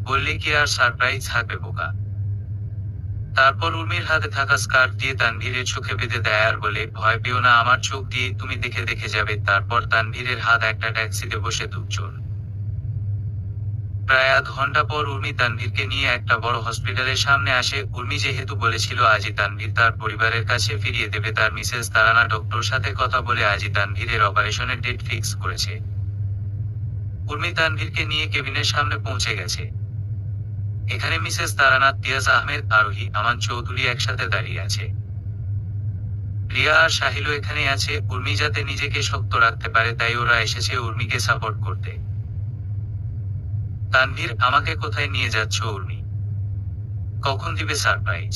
বললে কি আর সারপ্রাইজ থাকবে বোকা? তারপর উর্মির হাতে থাকা স্কার্ফ দিয়ে তানভীরের চোখে বেঁধে দেয় আর বলে, ভয় পেও না, আমার চোখ দিয়ে তুমি দেখে দেখে যাবে। তারপর তানভীরের হাত একটা ট্যাক্সিতে বসে দুজন। প্রায় আধ ঘন্টা পর উর্মি তানভীরকে নিয়ে একটা বড় হসপিটালের সামনে আসে। উর্মি যেহেতু বলেছিল আজই তানভীর তার পরিবারের কাছে ফিরিয়ে দেবে, তার মিসেস তারানা ডক্টর সাথে কথা বলে আজই তানভীরের অপারেশনের ডেট ফিক্স করেছে। উর্মি তানভীরকে নিয়ে কেবিনের সামনে পৌঁছে গেছে। এখানে মিসেস তারানা, তিয়াস আহমেদ, আরোহী, আমান চৌধুরী একসাথে দাঁড়িয়ে আছে। রিয়া আর সাহিলও এখানে আছে। উর্মি যাতে নিজেকে শক্ত রাখতে পারে, তাই ওরা এসেছে উর্মিকে সাপোর্ট করতে। তানভীর, আমাকে কোথায় নিয়ে যাচ্ছ উর্মি? কখন দিবে সারপ্রাইজ?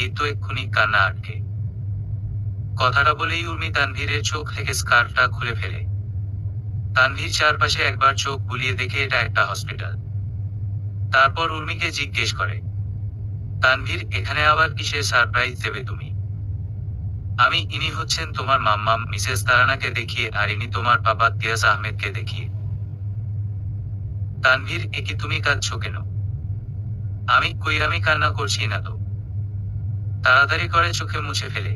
এই তো এক্ষুনি, কান্না আটকে। কথাটা বলেই উর্মি তানভীরের চোখ থেকে স্কার্ফটা খুলে ফেলে। তানভীর চারপাশে একবার চোখ বুলিয়ে দেখে এটা একটা হসপিটাল। তারপর উর্মিকে জিজ্ঞেস করে, তানভীর, এখানে আবার কিসের সারপ্রাইজ দেবে তুমি? ইনি হচ্ছেন তোমার মাম্মা, মিসেস তারানাকে দেখিয়ে, আর ইনি তোমার বাবা তিয়াস আহমেদকে দেখিয়ে। তানভীর, কি তুমি কাঁদছো কেন? আমি কান্না করছি না তো। তাড়াতাড়ি করে চোখে মুছে ফেলে।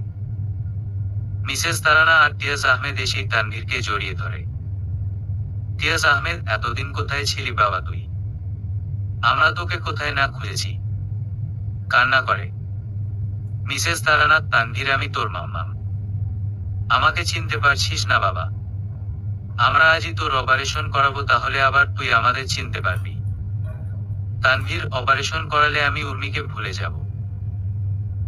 মিসেস তারানা আর তিয়াস আহমেদ এসেই তানভীরকে জড়িয়ে ধরে। তিয়াস আহমেদ, এতদিন কোথায় ছিলি বাবা তুই? আমরা তোকে কোথায় না খুঁজেছি। কান্না করে মিসেস তারানা। তানভীর, আমি তোর মাম্মা। আমাকে চিনতে পারছিস না বাবা? আমরা আজই তোর অপারেশন করাবো, তাহলে আবার তুই আমাদের চিনতে পারবি। তানভীর, অপারেশন করালে আমি উর্মিকে ভুলে যাব।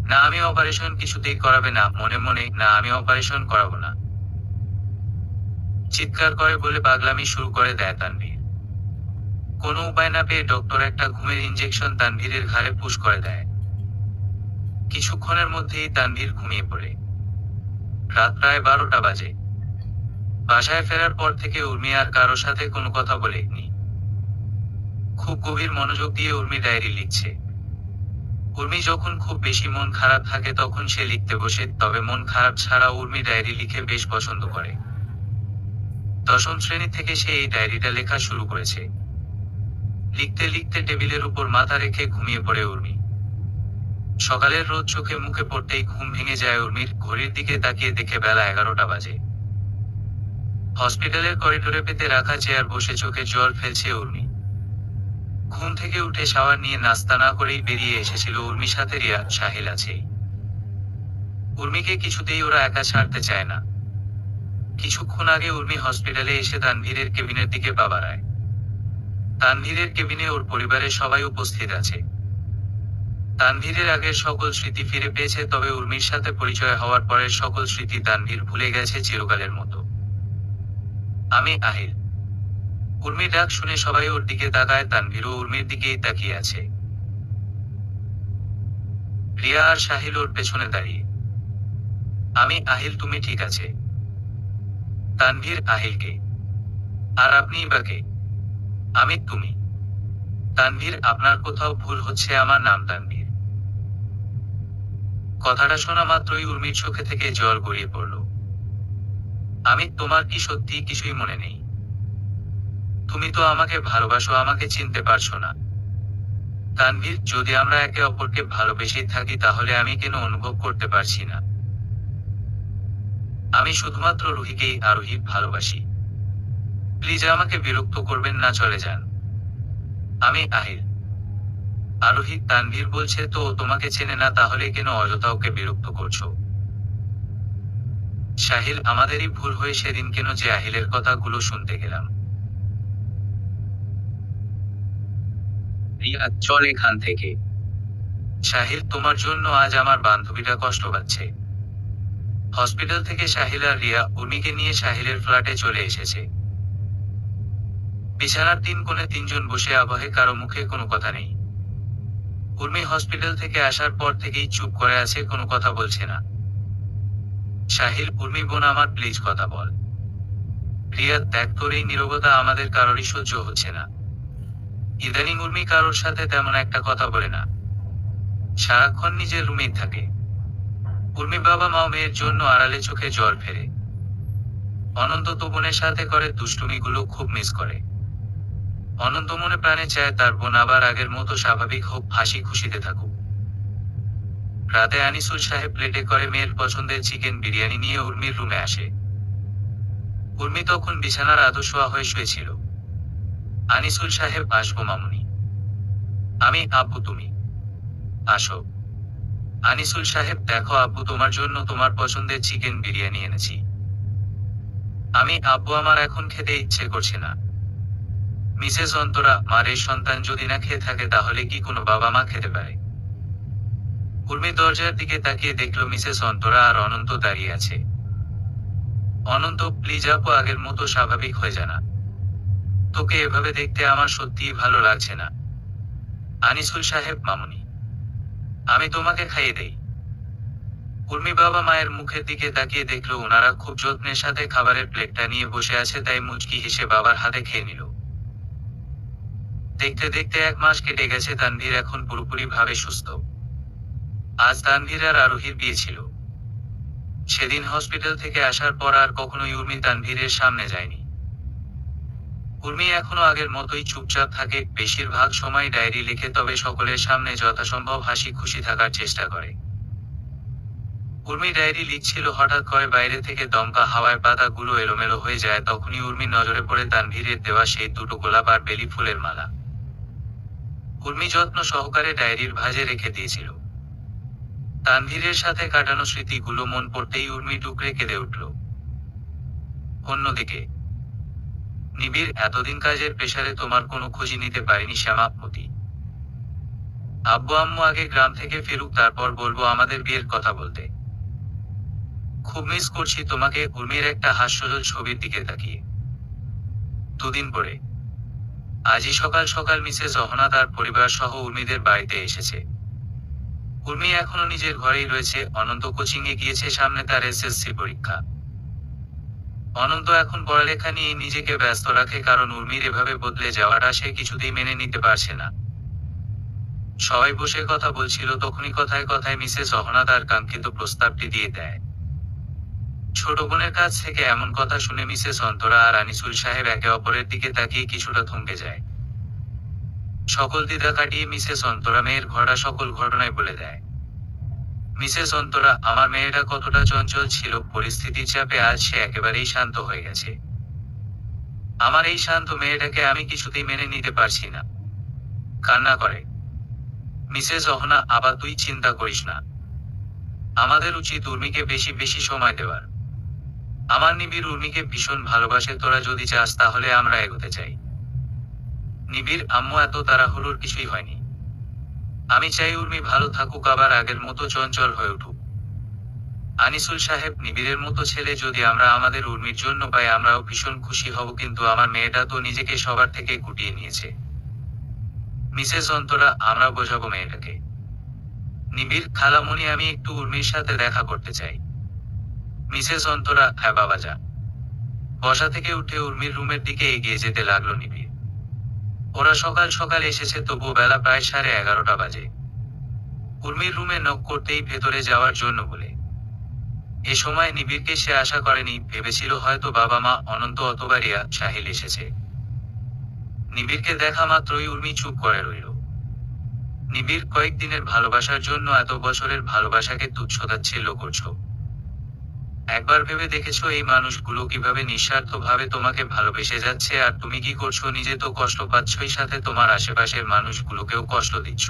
না, আমি অপারেশন কিছুতেই করাবে না। মনে মনে, না, আমি অপারেশন করাবো না। চিৎকার করে বলে পাগলামি শুরু করে দেয় তানভীর। কোনো উপায় না পেয়ে ডক্টর একটা ঘুমের ইনজেকশন তানভীরের ঘাড়ে পুশ করে দেয়। কিছুক্ষণের মধ্যেই তানভীর ঘুমিয়ে পড়ে। রাত প্রায় 12টা বাজে। বাসায় ফেরার পর থেকে উর্মি আর কারো সাথে কোনো কথা বলেনি। খুব গভীর মনোযোগ দিয়ে উর্মি ডায়েরি লিখছে। উর্মি যখন খুব বেশি মন খারাপ থাকে তখন সে লিখতে বসে, তবে মন খারাপ ছাড়া উর্মি ডায়েরি লিখে বেশ পছন্দ করে। 10ম শ্রেণী থেকে সে এই ডায়েরিটা লেখা শুরু করেছে। লিখতে লিখতে টেবিলের উপর মাথা রেখে ঘুমিয়ে পড়ে উর্মি। সকালের রোদ চোখে মুখে পড়তেই ঘুম ভেঙে যায় উর্মির। ঘড়ির দিকে তাকিয়ে দেখে বেলা 11টা বাজে। হসপিটালের করিডোরে পেতে রাখা চেয়ার বসে চোখে জল ফেলছে উর্মি। ঘুম থেকে উঠে শাওয়ার নিয়ে নাস্তা না করেই বেরিয়ে এসেছিল উর্মির সাথে রিয়া। সাহিল আছেই। উর্মিকে কিছুতেই ওরা একা ছাড়তে চায় না। কিছুক্ষণ আগে উর্মি হসপিটালে এসে তানভীরের কেবিনের দিকে পা বাড়ায়। তানভীরের কেবিনে ওর পরিবারের সবাই উপস্থিত আছে। তানভীরের আগের সকল স্মৃতি ফিরে পেয়েছে, তবে উর্মির সাথে পরিচয় হওয়ার পরের সকল স্মৃতি তানভীর ভুলে গেছে চিরকালের মতো। আমি আহিল। উর্মির ডাক শুনে সবাই ওর দিকে তাকায়। তানভীরও উর্মির দিকেই তাকিয়ে আছে। রিয়া আর সাহিল ওর পেছনে দাঁড়িয়ে। আমি আহিল, তুমি ঠিক আছে? তানভীর আহিলকে। আর আপনিই বা কে? আমি তুমি। তানভীর, আপনার কোথাও ভুল হচ্ছে, আমার নাম তানভীর। কথাটা শোনা মাত্রই উর্মির চোখে থেকে জল গড়িয়ে পড়ল। আমি, তোমার কি সত্যি কিছুই মনে নেই? তুমি তো আমাকে ভালোবাসো, আমাকে চিনতে পারছো না? তানভীর, যদি আমরা একে অপরকে ভালোবেসেই থাকি তাহলে আমি কেন অনুভব করতে পারছি না? আমি শুধুমাত্র রুহিকেই আরোহী ভালোবাসি। প্লিজ আমাকে বিরক্ত করবেন না, চলে যান। আমি আহিল। আরোহী, তানভীর বলছে তো ও তোমাকে চেনে না, তাহলে কেন অযথা ওকে বিরক্ত করছো? সাহিল, আমাদেরই ভুল হয়ে সেদিন কেন যে আহিলের কথাগুলো শুনতে গেলাম। রিয়া, চল এখান থেকে। সাহিল, তোমার জন্য আজ আমার বান্ধবীটা কষ্ট পাচ্ছে। হসপিটাল থেকে সাহিল আর রিয়া উর্মিকে নিয়ে সাহিলের ফ্ল্যাটে চলে এসেছে। বিছানার তিন কোণে তিনজন বসে আবহে, কারো মুখে কোনো কথা নেই। উর্মি হসপিটাল থেকে আসার পর থেকেই চুপ করে আছে, কোনো কথা বলছে না। সাহিল, উর্মি বোন আমার, প্লিজ কথা বল। রিয়া, ত্যাগ তোর এই নীরবতা আমাদের কারোরই সহ্য হচ্ছে না। ইদানিং উর্মি কারোর সাথে তেমন একটা কথা বলে না, সারাক্ষণ নিজের রুমেই থাকে। উর্মি বাবা মা মেয়ের জন্য আড়ালে চোখে জল ফেলে। অনন্ত তো বোনের সাথে করে দুষ্টুমিগুলো খুব মিস করে। অনন্ত মনে প্রাণে চায় তার বোন আবার আগের মতো স্বাভাবিক হোক, হাসি খুশিতে থাকুক। রাতে আনিসুল সাহেব প্লেটে করে মেয়ের পছন্দের চিকেন বিরিয়ানি নিয়ে উর্মির রুমে আসে। উর্মি তখন বিছানার আদশোয়া হয়ে শুয়েছিল। আনিসুল সাহেব, আসবো মামুনি? আমি, আব্বু তুমি আসো। আনিসুল সাহেব, দেখো আব্বু, তোমার জন্য তোমার পছন্দের চিকেন বিরিয়ানি এনেছি। আমি, আব্বু আমার এখন খেতে ইচ্ছে করছে না। মিসেস অন্তরা, মারের সন্তান যদি না খেয়ে থাকে তাহলে কি কোনো বাবা মা খেতে পারে? উর্মি দরজার দিকে তাকিয়ে দেখল মিসেস অন্তরা আর অনন্ত দাঁড়িয়ে আছে। অনন্ত, প্লিজ আপু, আগের মতো স্বাভাবিক হয়ে জানা। তোকে এভাবে দেখতে আমার সত্যিই ভালো লাগছে না। আনিসুল সাহেব, মামুনি, আমি তোমাকে খাইয়ে দেই। উর্মি বাবা মায়ের মুখের দিকে তাকিয়ে দেখল ওনারা খুব যত্নের সাথে খাবারের প্লেটটা নিয়ে বসে আছে, তাই মুচকি হেসে বাবার হাতে খেয়ে নিল। দেখতে দেখতে 1 মাস কেটে গেছে। তানভীর এখন পুরোপুরি ভাবে সুস্থ। আজ তানভীর আর আরোহীর বিয়ে ছিল। সেদিন হসপিটাল থেকে আসার পর আর কখনোই উর্মি তানভীরের সামনে যায়নি। উর্মি এখনো আগের মতোই চুপচাপ থাকে, বেশিরভাগ সময় ডায়েরি লিখে, তবে সকলের সামনে যথাসম্ভব হাসি খুশি থাকার চেষ্টা করে। উর্মি ডায়েরি লিখছিল, হঠাৎ করে বাইরে থেকে দমকা হাওয়ায় পাতাগুলো এলোমেলো হয়ে যায়। তখনই উর্মির নজরে পড়ে তানভীরের দেওয়া সেই 2টো গোলাপ আর বেলি ফুলের মালা। উর্মি যত্ন সহকারে ডায়েরির ভাঁজে রেখে দিয়েছিল। তানভীরের সাথে কাটানো স্মৃতিগুলো মন পড়তেই উর্মি টুকরে কেঁদে উঠল। অন্যদিকে নিবিড়, এতদিন কাজের প্রেসারে তোমার কোনো খোঁজই নিতে পারিনি শ্যামাপতি। আব্বু আম্মু আগে গ্রাম থেকে ফিরুক, তারপর বলবো আমাদের বিয়ের কথা বলতে। খুব মিস করছি তোমাকে। উর্মির একটা হাস্যজ্জ্বল ছবির দিকে তাকিয়ে। 2 দিন পরে আজই সকাল সকাল মিসেস অহনা তার পরিবার সহ উর্মিদের বাড়িতে এসেছে। উর্মি এখনো নিজের ঘরেই রয়েছে। অনন্ত কোচিং এ গিয়েছে, সামনে তার এসএসসি পরীক্ষা। অনন্ত এখন পড়ালেখা নিয়ে নিজেকে ব্যস্ত রাখে, কারণ উর্মির এভাবে বদলে যাওয়াটা সে কিছুতেই মেনে নিতে পারছে না। সবাই বসে কথা বলছিল, তখনই কথায় কথায় মিসেস অহনা তার কাঙ্ক্ষিত প্রস্তাবটি দিয়ে দেয়। ছোট বোনের কাছ থেকে এমন কথা শুনে মিসেস অন্তরা আর আনিসুল সাহেব একে অপরের দিকে তাকিয়ে কিছুটা থমকে যায়। সকল দ্বিধা কাটিয়ে মিসেস অন্তরা মেয়ের ঘটা সকল ঘটনায় বলে দেয়। মিসেস অন্তরা, আমার মেয়েটা কতটা চঞ্চল ছিল, পরিস্থিতির চাপে আজ সে একেবারেই শান্ত হয়ে গেছে। আমার এই শান্ত মেয়েটাকে আমি কিছুতেই মেনে নিতে পারছি না। কান্না করে। মিসেস অহনা, আবার তুই চিন্তা করিস না। আমাদের উচিত উর্মিকে বেশি বেশি সময় দেওয়ার। আমার নিবিড় উর্মিকে ভীষণ ভালোবাসে, তোরা যদি চাস তাহলে আমরা এগোতে চাই। নিবিড়, আম্মু, এত তাড়াহুড়োর কিছুই হয়নি। আমি চাই উর্মি ভালো থাকুক, আবার আগের মতো চঞ্চল হয়ে উঠুক। আনিসুল সাহেব, নিবিড়ের মতো ছেলে যদি আমরা আমাদের উর্মির জন্য পাই আমরাও ভীষণ খুশি হব, কিন্তু আমার মেয়েটা তো নিজেকে সবার থেকে গুটিয়ে নিয়েছে। মিসেস অন্তরা, আমরা বোঝাবো মেয়েটাকে। নিবিড়, খালামণি, আমি একটু উর্মির সাথে দেখা করতে চাই। মিসেস অন্তরা, হ্যাঁ বাবা যা। বসা থেকে উঠে উর্মির রুমের দিকে এগিয়ে যেতে লাগলো নিবিড়। ওরা সকাল সকাল এসেছে, তবুও বেলা প্রায় 11:30 বাজে। উর্মির রুমে নক করতেই ভেতরে যাওয়ার জন্য বলে। এ সময় নিবিড়কে সে আশা করেনি, ভেবেছিল হয়তো বাবা মা, অনন্ত অথবা রিয়া, সাহিল এসেছে। নিবিড়কে দেখা মাত্রই উর্মি চুপ করে রইল। নিবিড়, কয়েকদিনের ভালোবাসার জন্য এত বছরের ভালোবাসাকে তুচ্ছতাচ্ছিল্য করছো? একবার ভেবে দেখেছো এই মানুষগুলো কিভাবে নিঃস্বার্থভাবে তোমাকে ভালোবেসে যাচ্ছে, আর তুমি কি করছো? নিজে তো কষ্ট পাচ্ছই, সাথে তোমার আশেপাশের মানুষগুলোকেও কষ্ট দিচ্ছ।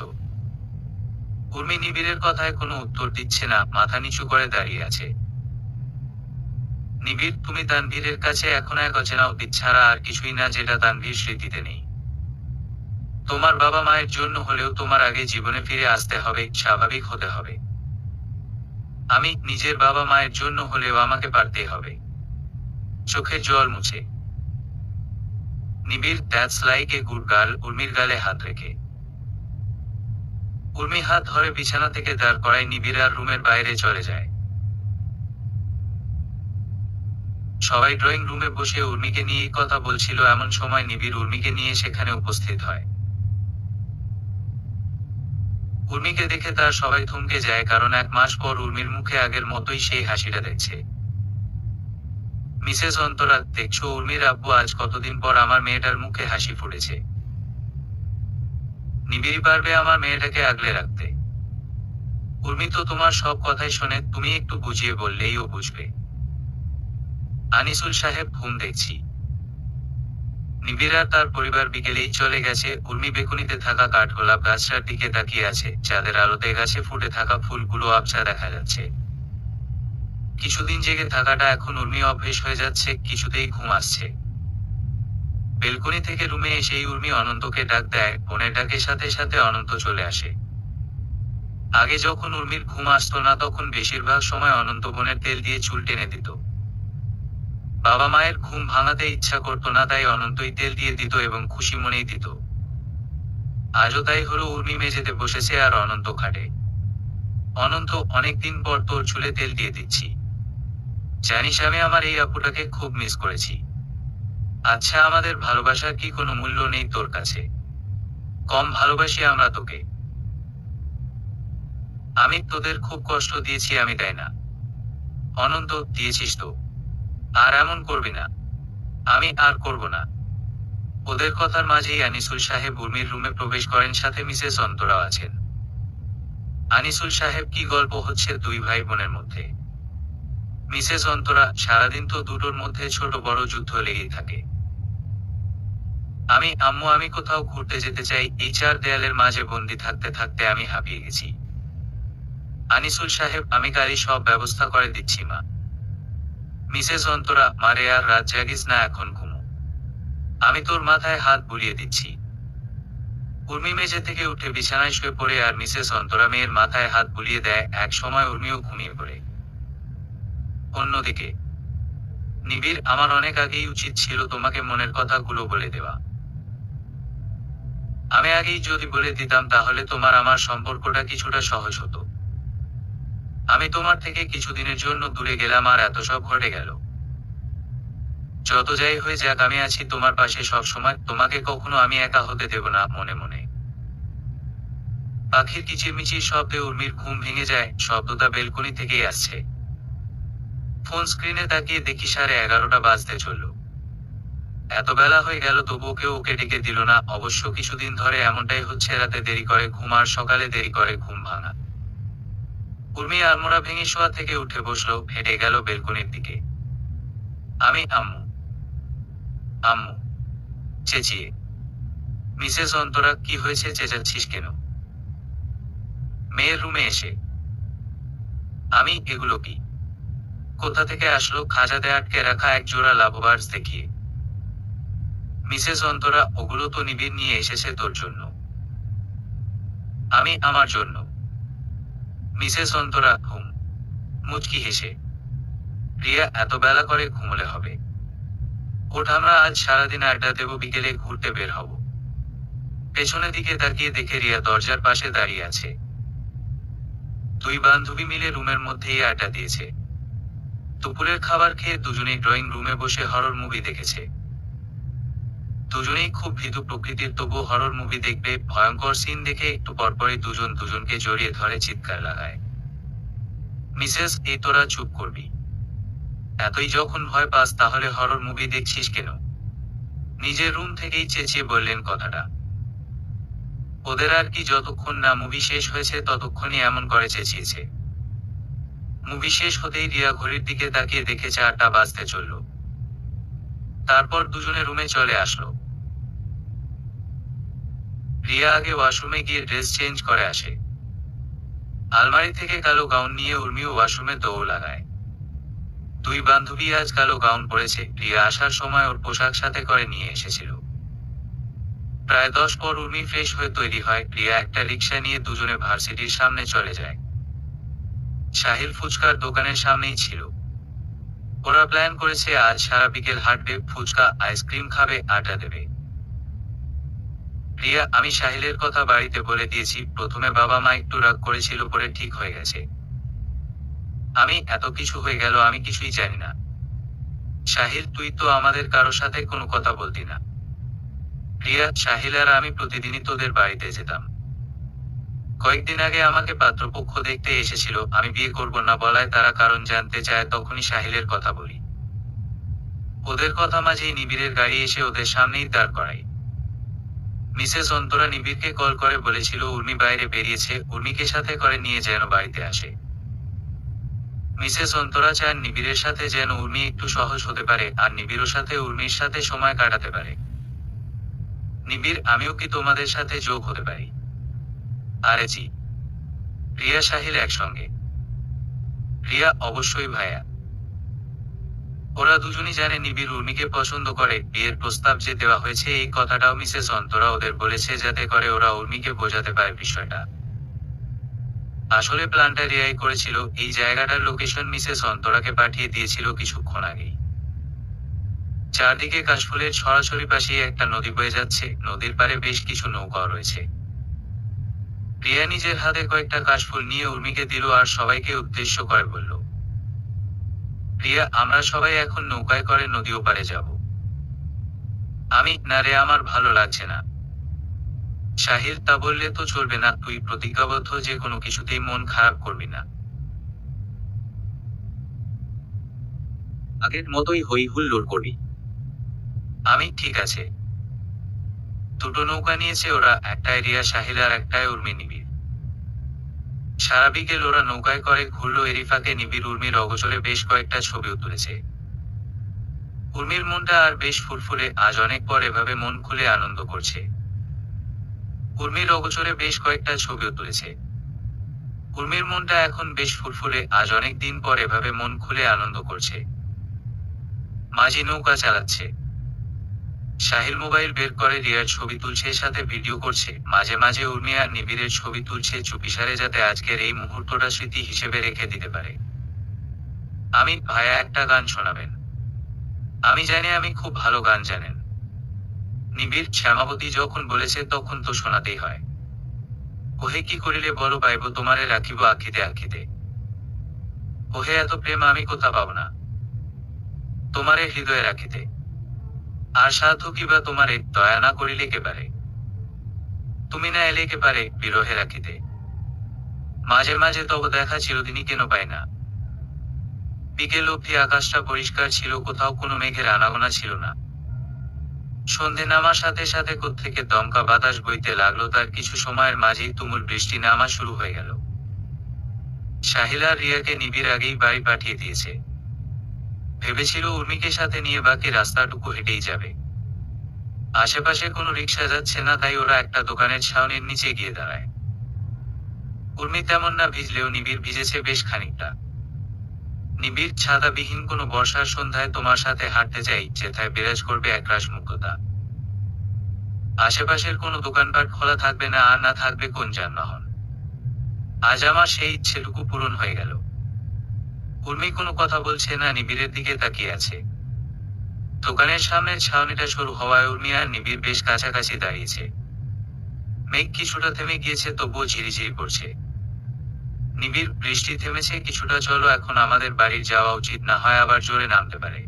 উর্মি নিবিড়ের কথায় কোনো উত্তর দিচ্ছে না, মাথা নিচু করে দাঁড়িয়ে আছে। নিবিড়, তুমি তানভীরের কাছে এখন এক অচেনা অতীত ছাড়া আর কিছুই না, যেটা তানভীর স্মৃতিতে নেই। তোমার বাবা মায়ের জন্য হলেও তোমার আগে জীবনে ফিরে আসতে হবে, স্বাভাবিক হতে হবে। আমি নিজের বাবা মায়ের জন্য হলেও আমাকে পারতেই হবে। চোখের জল মুছে Nibir, that's like a good girl, উর্মির গালে হাত রেখে। উর্মি হাত ধরে বিছানা থেকে দাঁড় করায় নিবিড় আর রুমের বাইরে চলে যায়। সবাই ড্রয়িং রুমে বসে উর্মিকে নিয়েই কথা বলছিল, এমন সময় নিবিড় উর্মিকে নিয়ে সেখানে উপস্থিত হয়। উর্মিকে দেখে তার সবাই থমকে যায়, কারণ 1 মাস পর উর্মির মুখে আগের মতোই সেই হাসিটা দেখছে। মিসেস অন্তরা, দেখছো উর্মির আব্বু, আজ কতদিন পর আমার মেয়েটার মুখে হাসি ফুটেছে। নিবিড় পারবে আমার মেয়েটাকে আগলে রাখতে। উর্মি তো তোমার সব কথাই শোনে, তুমি একটু বুঝিয়ে বললেই ও বুঝবে। আনিসুল সাহেব, ঘুম দেখছি। নিবিড় আর তার পরিবার বিকেলেই চলে গেছে। উর্মি বেকুনিতে থাকা কাঠগোলাপ গাছটার দিকে তাকিয়ে আছে, চাঁদের আলোতে গাছে ফুটে থাকা ফুলগুলো আবছা দেখা যাচ্ছে। কিছুদিন জেগে থাকাটা এখন উর্মি অভ্যেস হয়ে যাচ্ছে, কিছুতেই ঘুম আসছে। বেলকনি থেকে রুমে এসেই উর্মি অনন্তকে ডাক দেয়, বোনের ডাকের সাথে সাথে অনন্ত চলে আসে। আগে যখন উর্মির ঘুম আসতো না, তখন বেশিরভাগ সময় অনন্ত বোনের তেল দিয়ে চুল টেনে দিত। বাবা মায়ের ঘুম ভাঙাতে ইচ্ছা করতো না, তাই অনন্তই তেল দিয়ে দিত এবং খুশি মনেই দিত। আজও তাই হলো, উর্মি মেঝেতে বসেছে আর অনন্ত খাটে। অনন্ত, অনেকদিন পর তোর চুলে তেল দিয়ে দিচ্ছি। জানিস আমি আমার এই আপুটাকে খুব মিস করেছি। আচ্ছা, আমাদের ভালোবাসার কি কোনো মূল্য নেই তোর কাছে? কম ভালোবাসি আমরা তোকে? আমি তোদের খুব কষ্ট দিয়েছি আমি, তাই না? অনন্ত, দিয়েছিস তো। আর এমন করবি না। আমি আর করব না। ওদের কথার মাঝেই আনিসুল সাহেব উর্মির রুমে প্রবেশ করেন, সাথে মিসেস অন্তরাও আছেন। আনিসুল সাহেব, কি গল্প হচ্ছে দুই ভাই বোনের মধ্যে? মিসেস অন্তরা, সারাদিন তো দুটোর মধ্যে ছোট বড় যুদ্ধ লেগেই থাকে। আমি কোথাও ঘুরতে যেতে চাই, এই 4 দেয়ালের মাঝে বন্দি থাকতে থাকতে আমি হাঁপিয়ে গেছি। আনিসুল সাহেব, আমি গাড়ি সব ব্যবস্থা করে দিচ্ছি মা। মিসেস অন্তরা, মারে আর রাত জাগিস না, এখন ঘুমো। আমি তোর মাথায় হাত বুলিয়ে দিচ্ছি। উর্মি মেঝে থেকে উঠে বিছানায় শুয়ে পড়ে আর মিসেস অন্তরা মেয়ের মাথায় হাত বুলিয়ে দেয়। এক সময় উর্মিও ঘুমিয়ে পড়ে। অন্যদিকে নিবিড়, আমার অনেক আগেই উচিত ছিল তোমাকে মনের কথাগুলো বলে দেওয়া। আমি আগেই যদি বলে দিতাম তাহলে তোমার আমার সম্পর্কটা কিছুটা সহজ হতো। আমি তোমার থেকে কিছুদিনের জন্য দূরে গেলাম আর এত সব ঘটে গেল। যত যাই হয়ে যাক, আমি আছি তোমার পাশে সব সময়, তোমাকে কখনো আমি একা হতে দেব না। মনে মনে পাখির কিচিরমিচির শব্দে উর্মির ঘুম ভেঙে যায়। শব্দটা বেলকনি থেকেই আসছে। ফোন স্ক্রিনে তাকিয়ে দেখি 11:30 বাজতে চলল। এত বেলা হয়ে গেল তবুও কেউ ওকে ডেকে দিল না। অবশ্য কিছুদিন ধরে এমনটাই হচ্ছে, রাতে দেরি করে ঘুম আর সকালে দেরি করে ঘুম ভাঙা। উর্মি আলমোড়া ভেঙে শোয়া থেকে উঠে বসলো, হেঁটে গেল বেলকনির দিকে। আমি আম্মু, আম্মু চেঁচিয়ে। মিসেস অন্তরা, কি হয়েছে, চেঁচাচ্ছিস কেন? মেয়ের রুমে এসে। আমি, এগুলো কি? কোথা থেকে আসলো? খাজাতে আটকে রাখা এক জোড়া লাভবার্ডস দেখিয়ে। মিসেস অন্তরা, ওগুলো তো নিবিড় নিয়ে এসেছে তোর জন্য। আমি, আমার জন্য? মিসেস অন্তরা মুচকি হেসে। রিয়া, এত বেলা করে ঘুমলে হবে? ওঠ, আমরা আজ সারাদিন আড্ডা দেব, বিকেলে ঘুরতে বের হব। পেছনের দিকে তাকিয়ে দেখে রিয়া দরজার পাশে দাঁড়িয়ে আছে। দুই বান্ধবী মিলে রুমের মধ্যেই আড্ডা দিয়েছে। দুপুরের খাবার খেয়ে দুজনেই ড্রয়িং রুমে বসে হরর মুভি দেখেছে। দুজনেই খুব ভীতু প্রকৃতির, তবুও হরর মুভি দেখবে। ভয়ঙ্কর সিন দেখে একটু পরপরই দুজন দুজনকে জড়িয়ে ধরে চিৎকার লাগায়। মিসেস, এই তোরা চুপ করবি? এতই যখন ভয় পাস তাহলে হরর মুভি দেখছিস কেন? নিজের রুম থেকেই চেঁচিয়ে বললেন কথাটা। ওদের আর কি, যতক্ষণ না মুভি শেষ হয়েছে ততক্ষণই এমন করে চেঁচিয়েছে। মুভি শেষ হতেই রিয়া ঘড়ির দিকে তাকিয়ে দেখে 4টা বাজতে চলল। তারপর দুজনে রুমে চলে আসলো। রিয়া আগে ওয়াশরুমে গিয়ে ড্রেস চেঞ্জ করে আসে। আলমারি থেকে কালো গাউন নিয়ে উর্মিও ওয়াশরুমে দৌড় লাগায়। দুই বান্ধবী আজ কালো গাউন পরেছে। রিয়া আসার সময় ওর পোশাক সাথে করে নিয়ে এসেছিল। প্রায় 10 পর উর্মি ফ্রেশ হয়ে তৈরি হয়। রিয়া একটা রিক্সা নিয়ে দুজনে ভার্সিটির সামনে চলে যায়। সাহিল ফুচকার দোকানের সামনেই ছিল। ওরা প্ল্যান করেছে আজ সারা বিকেল হাঁটবে, ফুচকা আইসক্রিম খাবে, আড্ডা দেবে। রিয়া, আমি সাহিলের কথা বাড়িতে বলে দিয়েছি। প্রথমে বাবা মা একটু রাগ করেছিল, পরে ঠিক হয়ে গেছে। আমি, এত কিছু হয়ে গেল, আমি কিছুই জানি না। সাহিল, তুই তো আমাদের কারো সাথে কোনো কথা বলতি না। রিয়া, সাহিল আর আমি প্রতিদিনই তোদের বাড়িতে যেতাম। কয়েকদিন আগে আমাকে পাত্রপক্ষ দেখতে এসেছিল। আমি বিয়ে করব না বলায় তারা কারণ জানতে চায়, তখনই সাহিলের কথা বলি। ওদের কথা মাঝেই নিবিড়ের গাড়ি এসে ওদের সামনেই দাঁড় করাই। মিসেস অন্তরা নিবিড়কে কল করে বলেছিল উর্মি বাইরে বেরিয়েছে, উর্মিকে সাথে করে নিয়ে যেন বাড়িতে আসে। মিসেস অন্তরা চান নিবিড়ের সাথে যেন উর্মি একটু সহজ হতে পারে, আর নিবিড়ের সাথে উর্মির সাথে সময় কাটাতে পারে। নিবিড়, আমিও কি তোমাদের সাথে যোগ হতে পারি? আরে জি। রিয়া সাহিল একসঙ্গে। রিয়া, অবশ্যই ভাইয়া। ওরা দুজনই জানে নিবিড় উর্মিকে পছন্দ করে। বিয়ের প্রস্তাব যে দেওয়া হয়েছে এই কথাটাও মিসেস অন্তরা ওদের বলেছে, যাতে করে ওরা উর্মিকে বোঝাতে পারে বিষয়টা। আসলে প্ল্যানটা রিয়াই করেছিল। এই জায়গাটার লোকেশন মিসেস অন্তরাকে পাঠিয়ে দিয়েছিল কিছুক্ষণ আগেই। চারদিকে কাশফুলের ছড়াছড়ি, পাশেই একটা নদী বয়ে যাচ্ছে। নদীর পাড়ে বেশ কিছু নৌকা রয়েছে। রিয়া নিজের হাতে কয়েকটা কাশফুল নিয়ে উর্মিকে দিল আর সবাইকে উদ্দেশ্য করে বলল, রিয়া, আমরা সবাই এখন নৌকায় করে নদী ওপারে যাব। আমি, না রে, আমার ভালো লাগছে না। সাহিল, তা বললে তো চলবে না। তুই প্রতিজ্ঞাবদ্ধ যে কোনো কিছুতেই মন খারাপ করবি না। আগের মতোই হই হুল্লোড় করবি। আমি, ঠিক আছে। দুটো নৌকা নিয়েছে ওরা, একটায় রিয়া সাহিল আর একটায় উর্মি নিবিড়। সারা বিকেল ওরা নৌকায় করে ঘুরলো। এরই ফাঁকে নিবিড় উর্মির অগোচরে বেশ কয়েকটা ছবিও তুলেছে। উর্মির মনটা আর বেশ ফুরফুরে, আজ অনেক পর এভাবে মন খুলে আনন্দ করছে। উর্মির অগোচরে বেশ কয়েকটা ছবিও তুলেছে। উর্মির মনটা এখন বেশ ফুরফুরে, আজ অনেক দিন পর এভাবে মন খুলে আনন্দ করছে। মাঝি নৌকা চালাচ্ছে। সাহিল মোবাইল বের করে রিয়ার ছবি তুলছে, সাথে ভিডিও করছে। মাঝে মাঝে উর্মি আর নিবিড়ের ছবি তুলছে চুপিসারে, যাতে আজকের এই মুহূর্তটা স্মৃতি হিসেবে রেখে দিতে পারে। আমি, ভাইয়া একটা গান শোনাবেন? আমি জানি আমি খুব ভালো গান জানেন। নিবিড়, শ্যামাবতী যখন বলেছে তখন তো শোনাতেই হয়। ওহে কি করিলে বলো পাইব, তোমারে রাখিব আখিতে আখিতে। ওহে এত প্রেম আমি কোথা পাব না, তোমারে হৃদয়ে রাখিতে। আর সাধু কিবা তোমারে দয়া না করিলে কে পারে, তুমি না এলে কে পারে বিরহে রাখিতে। মাঝে মাঝে তব দেখা চিরদিনই কেন পাই না। বিকেল অবধি আকাশটা পরিষ্কার ছিল, কোথাও কোনো মেঘের আনাগোনা ছিল না। সন্ধে নামার সাথে সাথে কোত্থেকে দমকা বাতাস বইতে লাগলো, তার কিছু সময়ের মাঝেই তুমুল বৃষ্টি নামা শুরু হয়ে গেল। সাহিলা আর রিয়াকে নিবিড় আগেই বাড়ি পাঠিয়ে দিয়েছে। ভেবেছিল উর্মিকে সাথে নিয়ে বাকি রাস্তাটুকু হেঁটেই যাবে। আশেপাশে কোনো রিক্সা যাচ্ছে না, তাই ওরা একটা দোকানের ছাউনির নিচে গিয়ে দাঁড়ায়। উর্মি তেমন না ভিজলেও নিবিড় ভিজেছে বেশ খানিকটা। নিবিড় ছাতাবিহীন কোনো বর্ষার সন্ধ্যায় তোমার সাথে হাঁটতে চাই, যেথায় বিরাজ করবে একরাশ মুগ্ধতা। আশেপাশের কোনো দোকানপাট খোলা থাকবে না, আর না থাকবে কোন যানবাহন। আজ আমার সেই ইচ্ছেটুকু পূরণ হয়ে গেল। উর্মি কোনো কথা বলছে না, নিবিড়ের দিকে তাকিয়ে আছে। দোকানের সামনের ছাউনিটা সরু হওয়ায় উর্মি আর নিবিড় বেশ কাছাকাছি দাঁড়িয়েছে। মেঘ কিছুটা থেমে গিয়েছে, তবুও ঝিরিঝিরি পড়ছে। নিবিড়, বৃষ্টি থেমেছে কিছুটা, চলো এখন আমাদের বাড়ির যাওয়া উচিত, না হয় আবার জোরে নামতে পারে।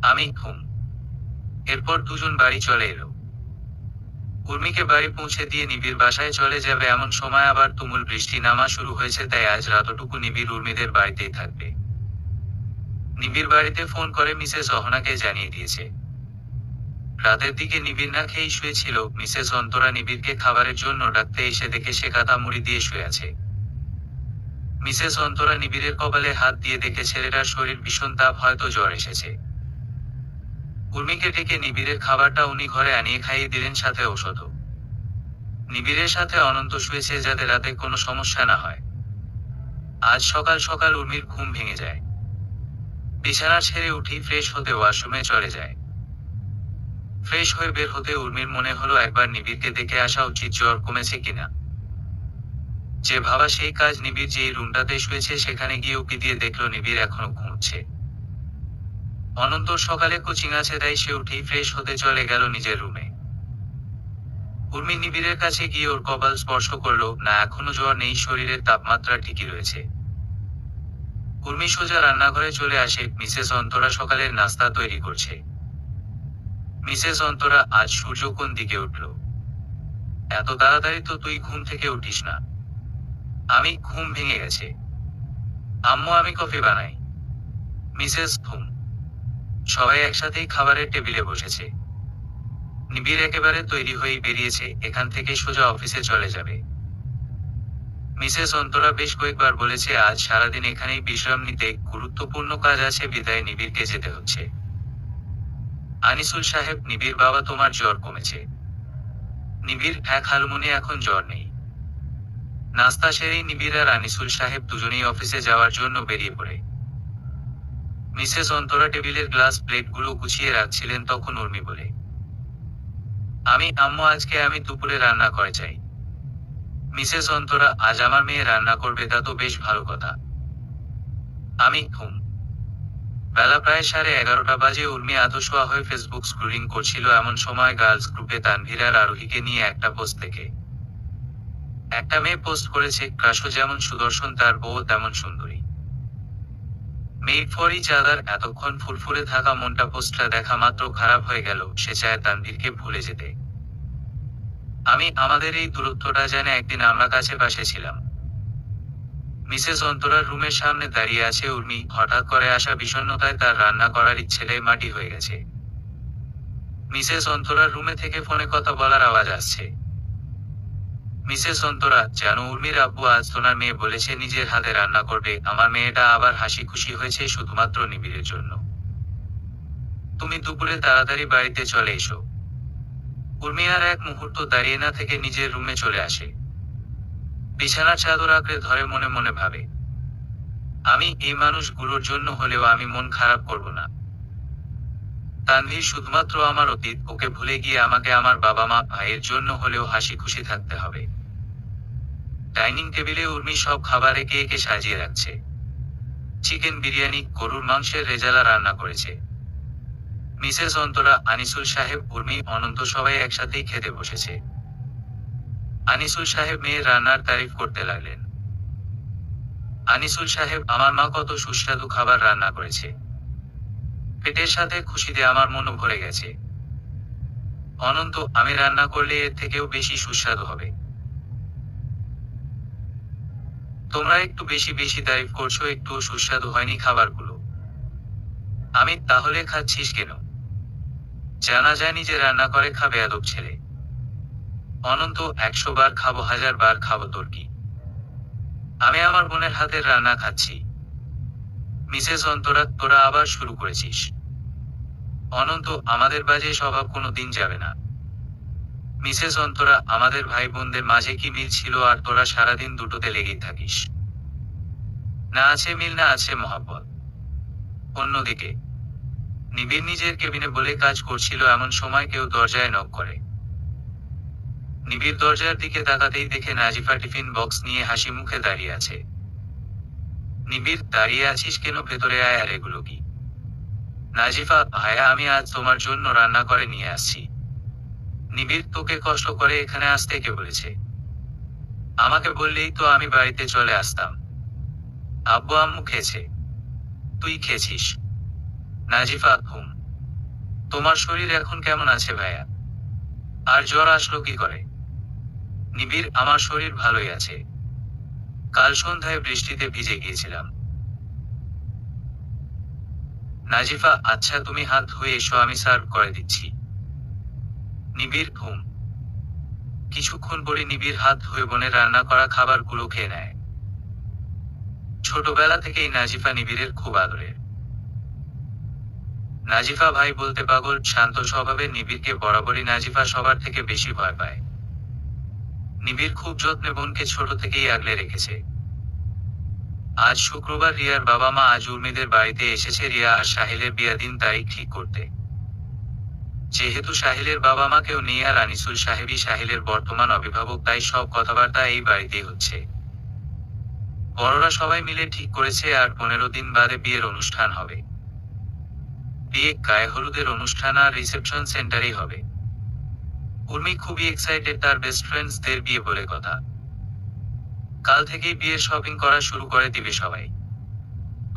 আমি হুম। এরপর দুজন বাড়ি চলে এলো। উর্মিকে বাড়ি পৌঁছে দিয়ে নিবিড় বাসায় চলে যাবে এমন সময় আবার তুমুল বৃষ্টি নামা শুরু হয়েছে, তাই আজ রাতটুকু নিবিড় উর্মিদের বাড়িতেই থাকবে। নিবিড় বাড়িতে ফোন করে মিসেস অহনাকে জানিয়ে দিয়েছে। রাতের দিকে নিবিড় না খেয়েই শুয়েছিল। মিসেস অন্তরা নিবিড়কে খাবারের জন্য ডাকতে এসে দেখে সে কাঁথা মুড়ি দিয়ে শুয়ে আছে। মিসেস অন্তরা নিবিড়ের কপালে হাত দিয়ে দেখে ছেলেটার শরীর ভীষণ তাপ, হয়তো জ্বর এসেছে। উর্মিকে ডেকে নিবিড়ের খাবারটা উনি ঘরে আনিয়ে খাইয়ে দিলেন, সাথে ঔষধও। নিবিড়ের সাথে অনন্ত শুয়েছে যাতে রাতে কোনো সমস্যা না হয়। আজ সকাল সকাল উর্মির ঘুম ভেঙে যায়। বিছানা ছেড়ে উঠি ফ্রেশ হতে ওয়াশরুমে চলে যায়। ফ্রেশ হয়ে বের হতে উর্মির মনে হলো একবার নিবিড়কে দেখে আসা উচিত, জ্বর কমেছে কিনা। যে ভাবা সেই কাজ। নিবিড় যেই রুমটাতে শুয়েছে সেখানে গিয়ে উকি দিয়ে দেখলো নিবিড় এখনো ঘুমোচ্ছে। অনন্তর সকালে কোচিং আছে, তাই সে উঠেই ফ্রেশ হতে চলে গেল নিজের রুমে। উর্মি নিবিড়ের কাছে গিয়ে ওর কপাল স্পর্শ করলো। না, এখনো জ্বর নেই, শরীরের তাপমাত্রা ঠিকই রয়েছে। উর্মি সোজা রান্নাঘরে চলে আসে। মিসেস অন্তরা সকালের নাস্তা তৈরি করছে। মিসেস অন্তরা, আজ সূর্য কোন দিকে উঠল? এত তাড়াতাড়ি তো তুই ঘুম থেকে উঠিস না। আমি ঘুম ভেঙে গেছে আম্মু, আমি কফি বানাই। মিসেস হুম। সবাই একসাথেই খাবারের টেবিলে বসেছে। নিবিড় একেবারে তৈরি হয়েই বেরিয়েছে, এখান থেকে সোজা অফিসে চলে যাবে। মিসেস অন্তরা বেশ কয়েকবার বলেছে আজ সারাদিন এখানেই বিশ্রাম নিতে, গুরুত্বপূর্ণ কাজ আছে বিদায় নিবিড়কে যেতে হচ্ছে। আনিসুল সাহেব, নিবিড় বাবা, তোমার জ্বর কমেছে? নিবিড়, হ্যাঁ খালুমনি, এখন জ্বর নেই। নাস্তা সেরেই নিবিড় আর আনিসুল সাহেব দুজনেই অফিসে যাওয়ার জন্য বেরিয়ে পড়ে। মিসেস অন্তরা টেবিলের গ্লাস প্লেটগুলো গুছিয়ে রাখছিলেন, তখন উর্মি বলে, আম্মু, আজকে আমি দুপুরে রান্না করে চাই। মিসেস অন্তরা, আজ আমার মেয়ে রান্না করবে? তা তো বেশ ভালো কথা। আমি হুম। বেলা প্রায় 11:30 বাজে। উর্মি আধশোয়া হয়ে ফেসবুক স্ক্রলিং করছিল এমন সময় গার্লস গ্রুপে তানভীর আর আরোহীকে নিয়ে একটা পোস্ট দেখে। একটা মেয়ে পোস্ট করেছে, ক্রাশও যেমন সুদর্শন তার বউ তেমন সুন্দরী। Made for each other. এতক্ষণ ফুরফুরে থাকা মনটা পোস্টটা দেখা মাত্র খারাপ হয়ে গেল। সে চায় তানভীরকে ভুলে যেতে। আমাদের এই দূরত্বটা যেন একদিন আমরা কাছে পাশে ছিলাম। মিসেস অন্তরার রুমের সামনে দাঁড়িয়ে আছে উর্মি। হঠাৎ করে আসা বিষণ্ণতায় তার রান্না করার ইচ্ছেটাই মাটি হয়ে গেছে। মিসেস অন্তরার রুমে থেকে ফোনে কথা বলার আওয়াজ আসছে। মিসেস অন্তরা, জানো উর্মির আব্বু আজ তোমার মেয়ে বলেছে নিজের হাতে রান্না করবে। আমার মেয়েটা আবার হাসি খুশি হয়েছে শুধুমাত্র নিবিড়ের জন্য। তুমি দুপুরে তাড়াতাড়ি বাড়িতে চলে এসো। উর্মি আর এক মুহূর্ত দাঁড়িয়ে না থেকে নিজের রুমে চলে আসে। বিছানার চাদর আঁকড়ে ধরে মনে মনে ভাবে, এই মানুষগুলোর জন্য হলেও আমি মন খারাপ করব না। তানভীর শুধুমাত্র আমার অতীত, ওকে ভুলে গিয়ে আমাকে আমার বাবা মা ভাইয়ের জন্য হলেও হাসি খুশি থাকতে হবে। ডাইনিং টেবিলে উর্মি সব খাবার একে একে সাজিয়ে রাখছে। চিকেন বিরিয়ানি, গরুর মাংসের রেজালা রান্না করেছে। মিসেস অন্তরা, আনিসুল সাহেব, উর্মি, অনন্ত সবাই একসাথেই খেতে বসেছে। আনিসুল সাহেব মেয়ের রান্নার তারিফ করতে লাগলেন। আনিসুল সাহেব, আমার মা কত সুস্বাদু খাবার রান্না করেছে। পেটের সাথে খুশিতে আমার মনও ভরে গেছে। অনন্ত, আমি রান্না করলে এর থেকেও বেশি সুস্বাদু হবে। তোমরা একটু বেশি বেশি তারিফ করছো, একটুও সুস্বাদু হয়নি খাবারগুলো। তাহলে খাচ্ছিস কেন? জানা যায় নিজে রান্না করে খাবে আদব ছেলে। অনন্ত 100 বার খাবো, 1000 বার খাবো, তোর কি? আমি আমার বোনের হাতের রান্না খাচ্ছি। মিসেস অন্তরা, তোরা আবার শুরু করেছিস। অনন্ত, আমাদের বাজে স্বভাব কোনো দিন যাবে না। মিসেস অন্তরা, আমাদের ভাই বোনদের মাঝে কি মিল ছিল আর তোরা সারাদিন দুটোতে লেগেই থাকিস? না আছে মিল, না আছে মহাব্বত। অন্যদিকে নিবিড় নিজের কেবিনে বলে কাজ করছিল, এমন সময় কেউ দরজায় নক করে। নিবিড় দরজার দিকে তাকাতেই দেখে নাজিফা টিফিন বক্স নিয়ে হাসি মুখে দাঁড়িয়ে আছে। নিবিড়, দাঁড়িয়ে আছিস কেন? ভেতরে আয়। আর এগুলো কি? নাজিফা, ভাইয়া আমি আজ তোমার জন্য রান্না করে নিয়ে আসছি। নিবিড়, তোকে কষ্ট করে এখানে আসতে কে বলেছে? আমাকে বললেই তো আমি বাড়িতে চলে আসতাম। আব্বু আম্মু খেয়েছে। তুই খেয়েছিস? নাজিফা, হুম। তোমার শরীর এখন কেমন আছে ভাইয়া? আর জ্বর আসলো কি করে? নিবিড়, আমার শরীর ভালোই আছে। কাল সন্ধ্যায় বৃষ্টিতে ভিজে গিয়েছিলাম। নাজিফা, আচ্ছা তুমি হাত ধুয়ে এসো, আমি সার্ভ করে দিচ্ছি। নিবিড়, হুম। কিছুক্ষণ পরে নিবিড় হাত ধুয়ে বোনের রান্না করা খাবারগুলো খেয়ে নেয়। ছোটবেলা থেকেই নাজিফা নিবিড়ের খুব আদরের। নাজিফা ভাই বলতে পাগল, শান্ত স্বভাবের নিবিড়কে বরাবরই নাজিফা সবার থেকে বেশি ভয় পায়। নিবিড় খুব যত্নে বোনকে ছোট থেকেই আগলে রেখেছে। আজ শুক্রবার, রিয়ার বাবা মা আজ উর্মিদের বাড়িতে এসেছে রিয়া আর সাহিলের বিয়া দিন তারিখ ঠিক করতে। যেহেতু সাহিলের বাবা মাকেও নিয়ে আর আনিসুল সাহেবই সাহিলের বর্তমান অভিভাবক, তাই সব কথাবার্তা এই বাড়িতেই হচ্ছে। বড়রা সবাই মিলে ঠিক করেছে আর 15 দিন বাদে বিয়ের অনুষ্ঠান হবে। বিয়ে, গায়ে হলুদের অনুষ্ঠান আর রিসেপশন সেন্টারেই হবে। উর্মি খুবই এক্সাইটেড, তার বেস্ট ফ্রেন্ডসদের বিয়ে বলে কথা। কাল থেকেই বিয়ের শপিং করা শুরু করে দিবে সবাই।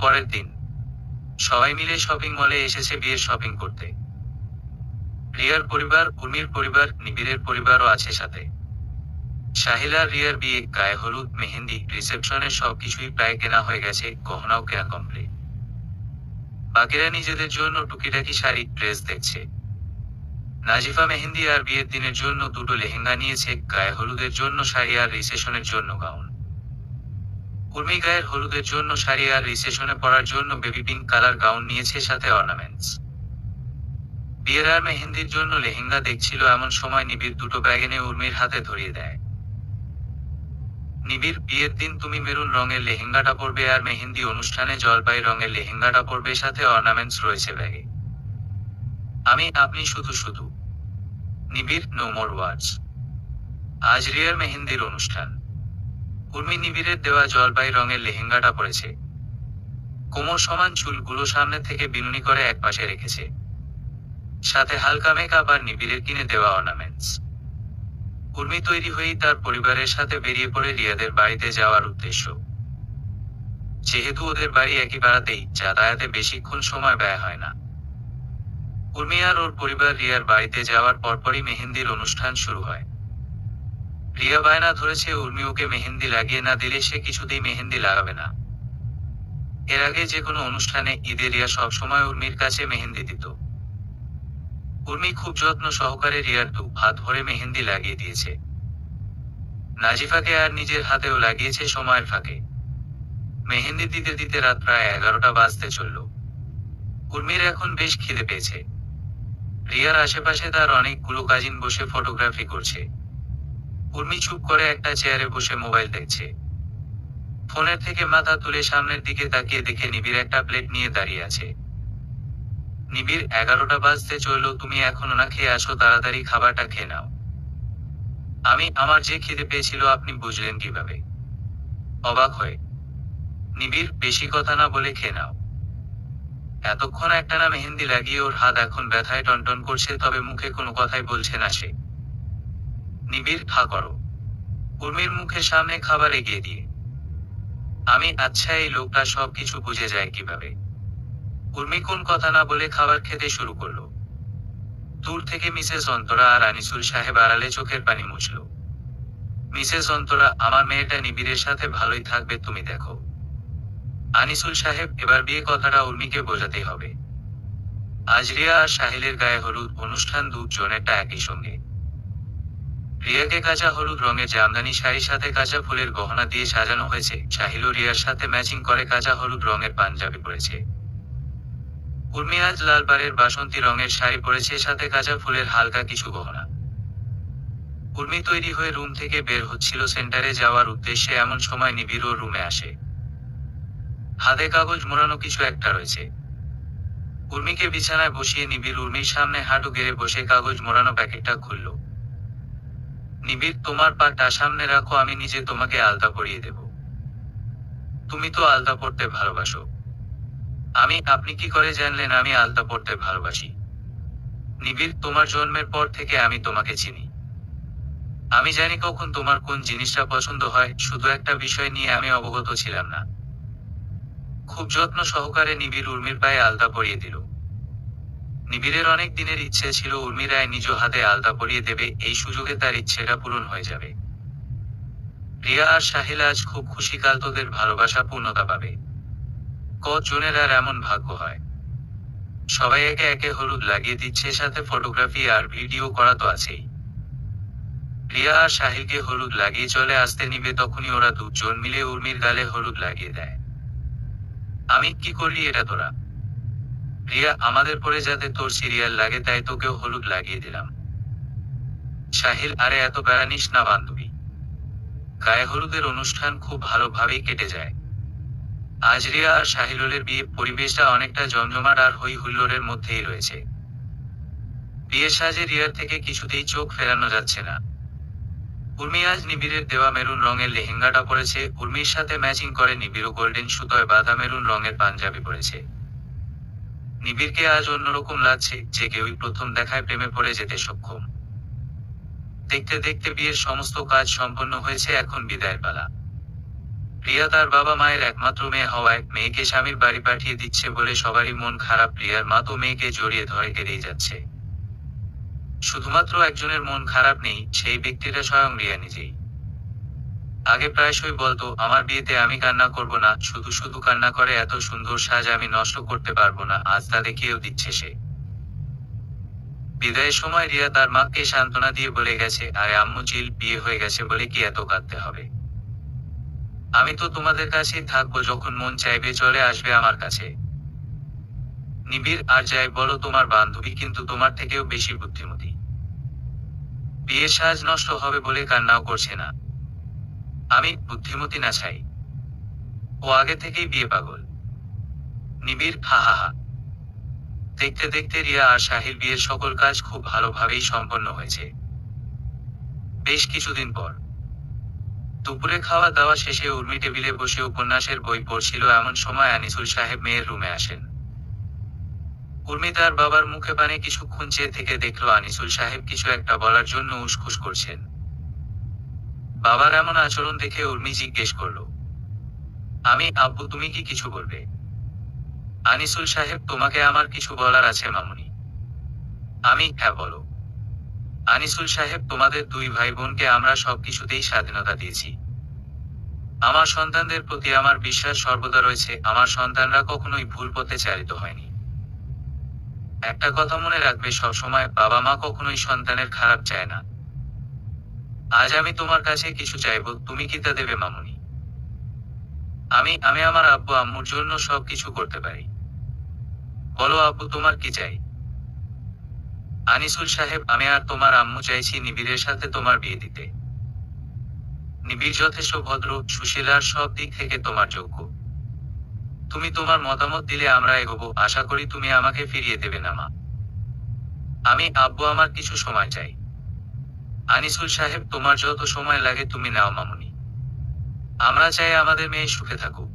পরের দিন সবাই মিলে শপিং মলে এসেছে বিয়ের শপিং করতে। রিয়ার পরিবার, উর্মির পরিবার, নিবিড়ের পরিবারও আছে সাথে। সাহিল আর রিয়ার বিয়ে, গায়ে হলুদ, মেহেন্দি, রিসেপশনের সবকিছুই প্রায় কেনা হয়ে গেছে, গহনাও কেনা কমপ্লিট। বাকিরা নিজেদের জন্য টুকিটাকি শাড়ি, ড্রেস দেখছে। নাজিফা মেহেন্দি আর বিয়ের দিনের জন্য দুটো লেহেঙ্গা নিয়েছে, গায়ে হলুদের জন্য শাড়ি আর রিসেপশনের জন্য গাউন। উর্মি গায়ের হলুদের জন্য শাড়ি আর রিসেপশনে পরার জন্য বেবি পিঙ্ক কালার গাউন নিয়েছে, সাথে অর্নামেন্টস। বিয়ের আর মেহেন্দির জন্য লেহেঙ্গা দেখছিল, এমন সময় নিবিড় দুটো ব্যাগ এনে উর্মির হাতে ধরিয়ে দেয়। নিবিড়, বিয়ের দিন তুমি মেরুন রঙের লেহেঙ্গাটা পরবে আর মেহেন্দি অনুষ্ঠানে জলপাই রঙের লেহেঙ্গাটা পরবে, সাথে অর্নামেন্টস রয়েছে ব্যাগে। আপনি শুধু শুধু। নিবিড়, নো মোর ওয়ার্ডস। আজ রিয়ার মেহেন্দির অনুষ্ঠান। উর্মি নিবিড়ের দেওয়া জলপাই রঙের লেহেঙ্গাটা পরেছে। কোমর সমান চুলগুলো সামনে থেকে বিনুনি করে একপাশে রেখেছে, সাথে হালকা মেকআপ আর নিবিড়ের কিনে দেওয়া অর্নামেন্টস। উর্মি তৈরি হয়েই তার পরিবারের সাথে বেরিয়ে পড়ে রিয়াদের বাড়িতে যাওয়ার উদ্দেশ্য। যেহেতু ওদের বাড়ি একই পাড়াতেই, যাতায়াতে বেশিক্ষণ সময় ব্যয় হয় না। উর্মি আর ওর পরিবার রিয়ার বাড়িতে যাওয়ার পরপরই মেহেন্দির অনুষ্ঠান শুরু হয়। রিয়া বায়না ধরেছে উর্মি ওকে মেহেন্দি লাগিয়ে না দিলে সে কিছুতেই মেহেন্দি লাগাবে না। এর আগে যে কোনো অনুষ্ঠানে, ঈদে রিয়া সবসময় উর্মির কাছে মেহেন্দি দিত। উর্মি খুব যত্ন সহকারে রিয়ার হাত ভরে মেহেন্দি লাগিয়ে দিয়েছে। নাজিফাকে আর নিজের হাতেও লাগিয়েছে সময়ের ফাঁকে। মেহেন্দি দিতে দিতে রাত প্রায় 11টা বাজতে চলল। উর্মির এখন বেশ খিদে পেয়েছে। রিয়ার আশেপাশে তার অনেকগুলো কাজিন বসে ফটোগ্রাফি করছে। উর্মি চুপ করে একটা চেয়ারে বসে মোবাইল দেখছে। ফোনের থেকে মাথা তুলে সামনের দিকে তাকিয়ে দেখে নিবিড় একটা প্লেট নিয়ে দাঁড়িয়ে আছে। নিবিড়, 11টা বাজতে চলল, তুমি এখনো না খেয়ে আসো, তাড়াতাড়ি খাবারটা খেয়ে নাও। আমার যে খিদে পেয়েছিল আপনি বুঝলেন কিভাবে? অবাক হয়ে নিবিড়, বেশি কথা না বলে খেয়ে নাও। এতক্ষণ একটানা মেহেন্দি লাগিয়ে ওর হাত এখন ব্যথায় টনটন করছে, তবে মুখে কোনো কথাই বলছে না সে। নিবিড়, খা করো। উর্মির মুখের সামনে খাবার এগিয়ে দিয়ে। আচ্ছা, এই লোকটা সবকিছু বুঝে যায় কিভাবে? উর্মি কোন কথা না বলে খাবার খেতে শুরু করলো। দূর থেকে মিসেস অন্তরা আর আনিসুল সাহেব আড়ালে চোখের পানি মুছল। মিসেস অন্তরা, আমার মেয়েটা নিবিড়ের সাথে ভালোই থাকবে, তুমি দেখো। আনিসুল সাহেব, এবার বিয়ে কথাটা উর্মিকে বোঝাতেই হবে। আজ রিয়া আর সাহিলের গায়ে হলুদ অনুষ্ঠান দুজনেরটা একই সঙ্গে। রিয়াকে কাঁচা হলুদ রঙের জামদানি শাড়ির সাথে কাঁচা ফুলের গহনা দিয়ে সাজানো হয়েছে। সাহিলও রিয়ার সাথে ম্যাচিং করে কাঁচা হলুদ রঙের পাঞ্জাবি পরেছে। উর্মি আজ লাল পাড়ের বাসন্তী রঙের শাড়ি পরেছে, সাথে কাঁচা ফুলের হালকা কিছু গহনা। উর্মি তৈরি হয়ে রুম থেকে বের হচ্ছিল সেন্টারে যাওয়ার উদ্দেশ্যে, এমন সময় নিবিড় ওর রুমে আসে। হাতে কাগজ মোড়ানো কিছু একটা রয়েছে। উর্মিকে বিছানায় বসিয়ে নিবিড় উর্মির সামনে হাঁটু গেড়ে বসে কাগজ মোড়ানো প্যাকেটটা খুলল। নিবিড়, তোমার পাটা সামনে রাখো, আমি নিজে তোমাকে আলতা পরিয়ে দেব। তুমি তো আলতা পরতে ভালোবাসো। আপনি কি করে জানলেন আমি আলতা পরতে ভালোবাসি? নিবিড়, তোমার জন্মের পর থেকে আমি তোমাকে চিনি। আমি জানি কখন তোমার কোন জিনিসটা পছন্দ হয়, শুধু একটা বিষয় নিয়ে আমি অবগত ছিলাম না। খুব যত্ন সহকারে নিবিড় উর্মির পায়ে আলতা পরিয়ে দিল। নিবিড়ের অনেক দিনের ইচ্ছে ছিল উর্মি রায় নিজ হাতে আলতা পরিয়ে দেবে, এই সুযোগে তার ইচ্ছেটা পূরণ হয়ে যাবে। রিয়া আর সাহিল আজ খুব খুশি, কাল তোদের ভালোবাসা পূর্ণতা পাবে। কজনের আর এমন ভাগ্য হয়? সবাই একে একে হলুদ লাগিয়ে দিচ্ছে, সাথে ফটোগ্রাফি আর ভিডিও করা তো আছেই। রিয়া আর সাহিলকে হলুদ লাগিয়ে চলে আসতে নিবে, তখনই ওরা দুজন মিলে উর্মির গালে হলুদ লাগিয়ে দেয়। আমি কি করলি এটা তোরা? রিয়া, আমাদের পরে যাতে তোর সিরিয়াল লাগে তাই তোকেও হলুদ লাগিয়ে দিলাম। সাহিল, আরে এত প্যারা নিস না বান্ধবী। গায়ে হলুদের অনুষ্ঠান খুব ভালোভাবেই কেটে যায়। আজ রিয়া আর সাহিলের বিয়ে, পরিবেশটা অনেকটা জমজমাট আর হই হুল্লোড়ের মধ্যেই রয়েছে। বিয়ের সাজে রিয়ার থেকে কিছুতেই চোখ ফেরানো যাচ্ছে না। উর্মি আজ নিবিড়ের দেওয়া মেরুন রঙের লেহেঙ্গাটা পরেছে, উর্মির সাথে ম্যাচিং করে নিবিড়ও গোল্ডেন সুতোয় বাঁধা মেরুন রঙের পাঞ্জাবি পরেছে। নিবিড়কে আজ অন্যরকম লাগছে, যে কেউই প্রথম দেখায় প্রেমে পড়ে যেতে সক্ষম। দেখতে দেখতে বিয়ের সমস্ত কাজ সম্পন্ন হয়েছে, এখন বিদায়ের পালা। রিয়া তার বাবা মায়ের একমাত্র মেয়ে হওয়ায় মেয়েকে স্বামীর বাড়ি পাঠিয়ে দিচ্ছে বলে সবারই মন খারাপ। রিয়ার মা তো মেয়েকে জড়িয়ে ধরে কেঁদেই যাচ্ছে। শুধুমাত্র একজনের মন খারাপ নেই, সেই ব্যক্তিটা স্বয়ং রিয়া নিজেই। আগে প্রায়শই বলতো, আমার বিয়েতে আমি কান্না করব না, শুধু শুধু কান্না করে এত সুন্দর সাজ আমি নষ্ট করতে পারবো না। আজ তা দেখিয়েও দিচ্ছে সে। বিদায়ের সময় রিয়া তার মাকে সান্ত্বনা দিয়ে বলে গেছে, আরে আম্মু চিল, বিয়ে হয়ে গেছে বলে কি এত কাঁদতে হবে? আমি তো তোমাদের কাছেই থাকবো, যখন মন চাইবে চলে আসবে আমার কাছে। নিবিড়, আর যাই বলো তোমার বান্ধবী কিন্তু তোমার থেকেও বেশি বুদ্ধিমতী। বিয়ের সাজ নষ্ট হবে বলে কান্নাও করছে না। আমি বুদ্ধিমতী না চাই? ও আগে থেকেই বিয়ে পাগল। নিবিড়, হা হা হা। দেখতে দেখতে রিয়া আর সাহিল বিয়ের সকল কাজ খুব ভালোভাবেই সম্পন্ন হয়েছে। বেশ কিছুদিন পর দুপুরে খাওয়া দাওয়া শেষে উর্মি টেবিলে বসে উপন্যাসের বই পড়ছিল, এমন সময় আনিসুল সাহেব মেয়ের রুমে আসেন। উর্মি তার বাবার মুখে পানে কিছুক্ষণ চেয়ে থেকে দেখলো আনিসুল সাহেব কিছু একটা বলার জন্য উসখুস করছেন। বাবার এমন আচরণ দেখে উর্মি জিজ্ঞেস করল, আব্বু তুমি কি কিছু বলবে? আনিসুল সাহেব, তোমাকে আমার কিছু বলার আছে মামুনি। হ্যাঁ বলো। আনিসুল সাহেব, তোমাদের দুই ভাই বোনকে আমরা সবকিছুতেই স্বাধীনতা দিয়েছি। আমার সন্তানদের প্রতি আমার বিশ্বাস সর্বদা রয়েছে, আমার সন্তানরা কখনোই ভুল পথে চালিত হয়নি। একটা কথা মনে রাখবে, সবসময় বাবা মা কখনোই সন্তানের খারাপ চায় না। আজ আমি তোমার কাছে কিছু চাইবো, তুমি কি তা দেবে মামুনি? আমি আমার আব্বু আম্মুর জন্য সবকিছু করতে পারি। বলো আব্বু, তোমার কি চাই? আনিসুল সাহেব, আমি আর তোমার আম্মু চাইছি নিবিড়ের সাথে তোমার বিয়ে দিতে। নিবিড় যথেষ্ট ভদ্র, সুশীল আর সব দিক থেকে তোমার যোগ্য। তুমি তোমার মতামত দিলে আমরা এগোবো, আশা করি তুমি আমাকে ফিরিয়ে দেবে না মা। আব্বু, আমার কিছু সময় চাই। আনিসুল সাহেব, তোমার যত সময় লাগে তুমি নাও মামুনি। আমরা চাই আমাদের মেয়ে সুখে থাকুক।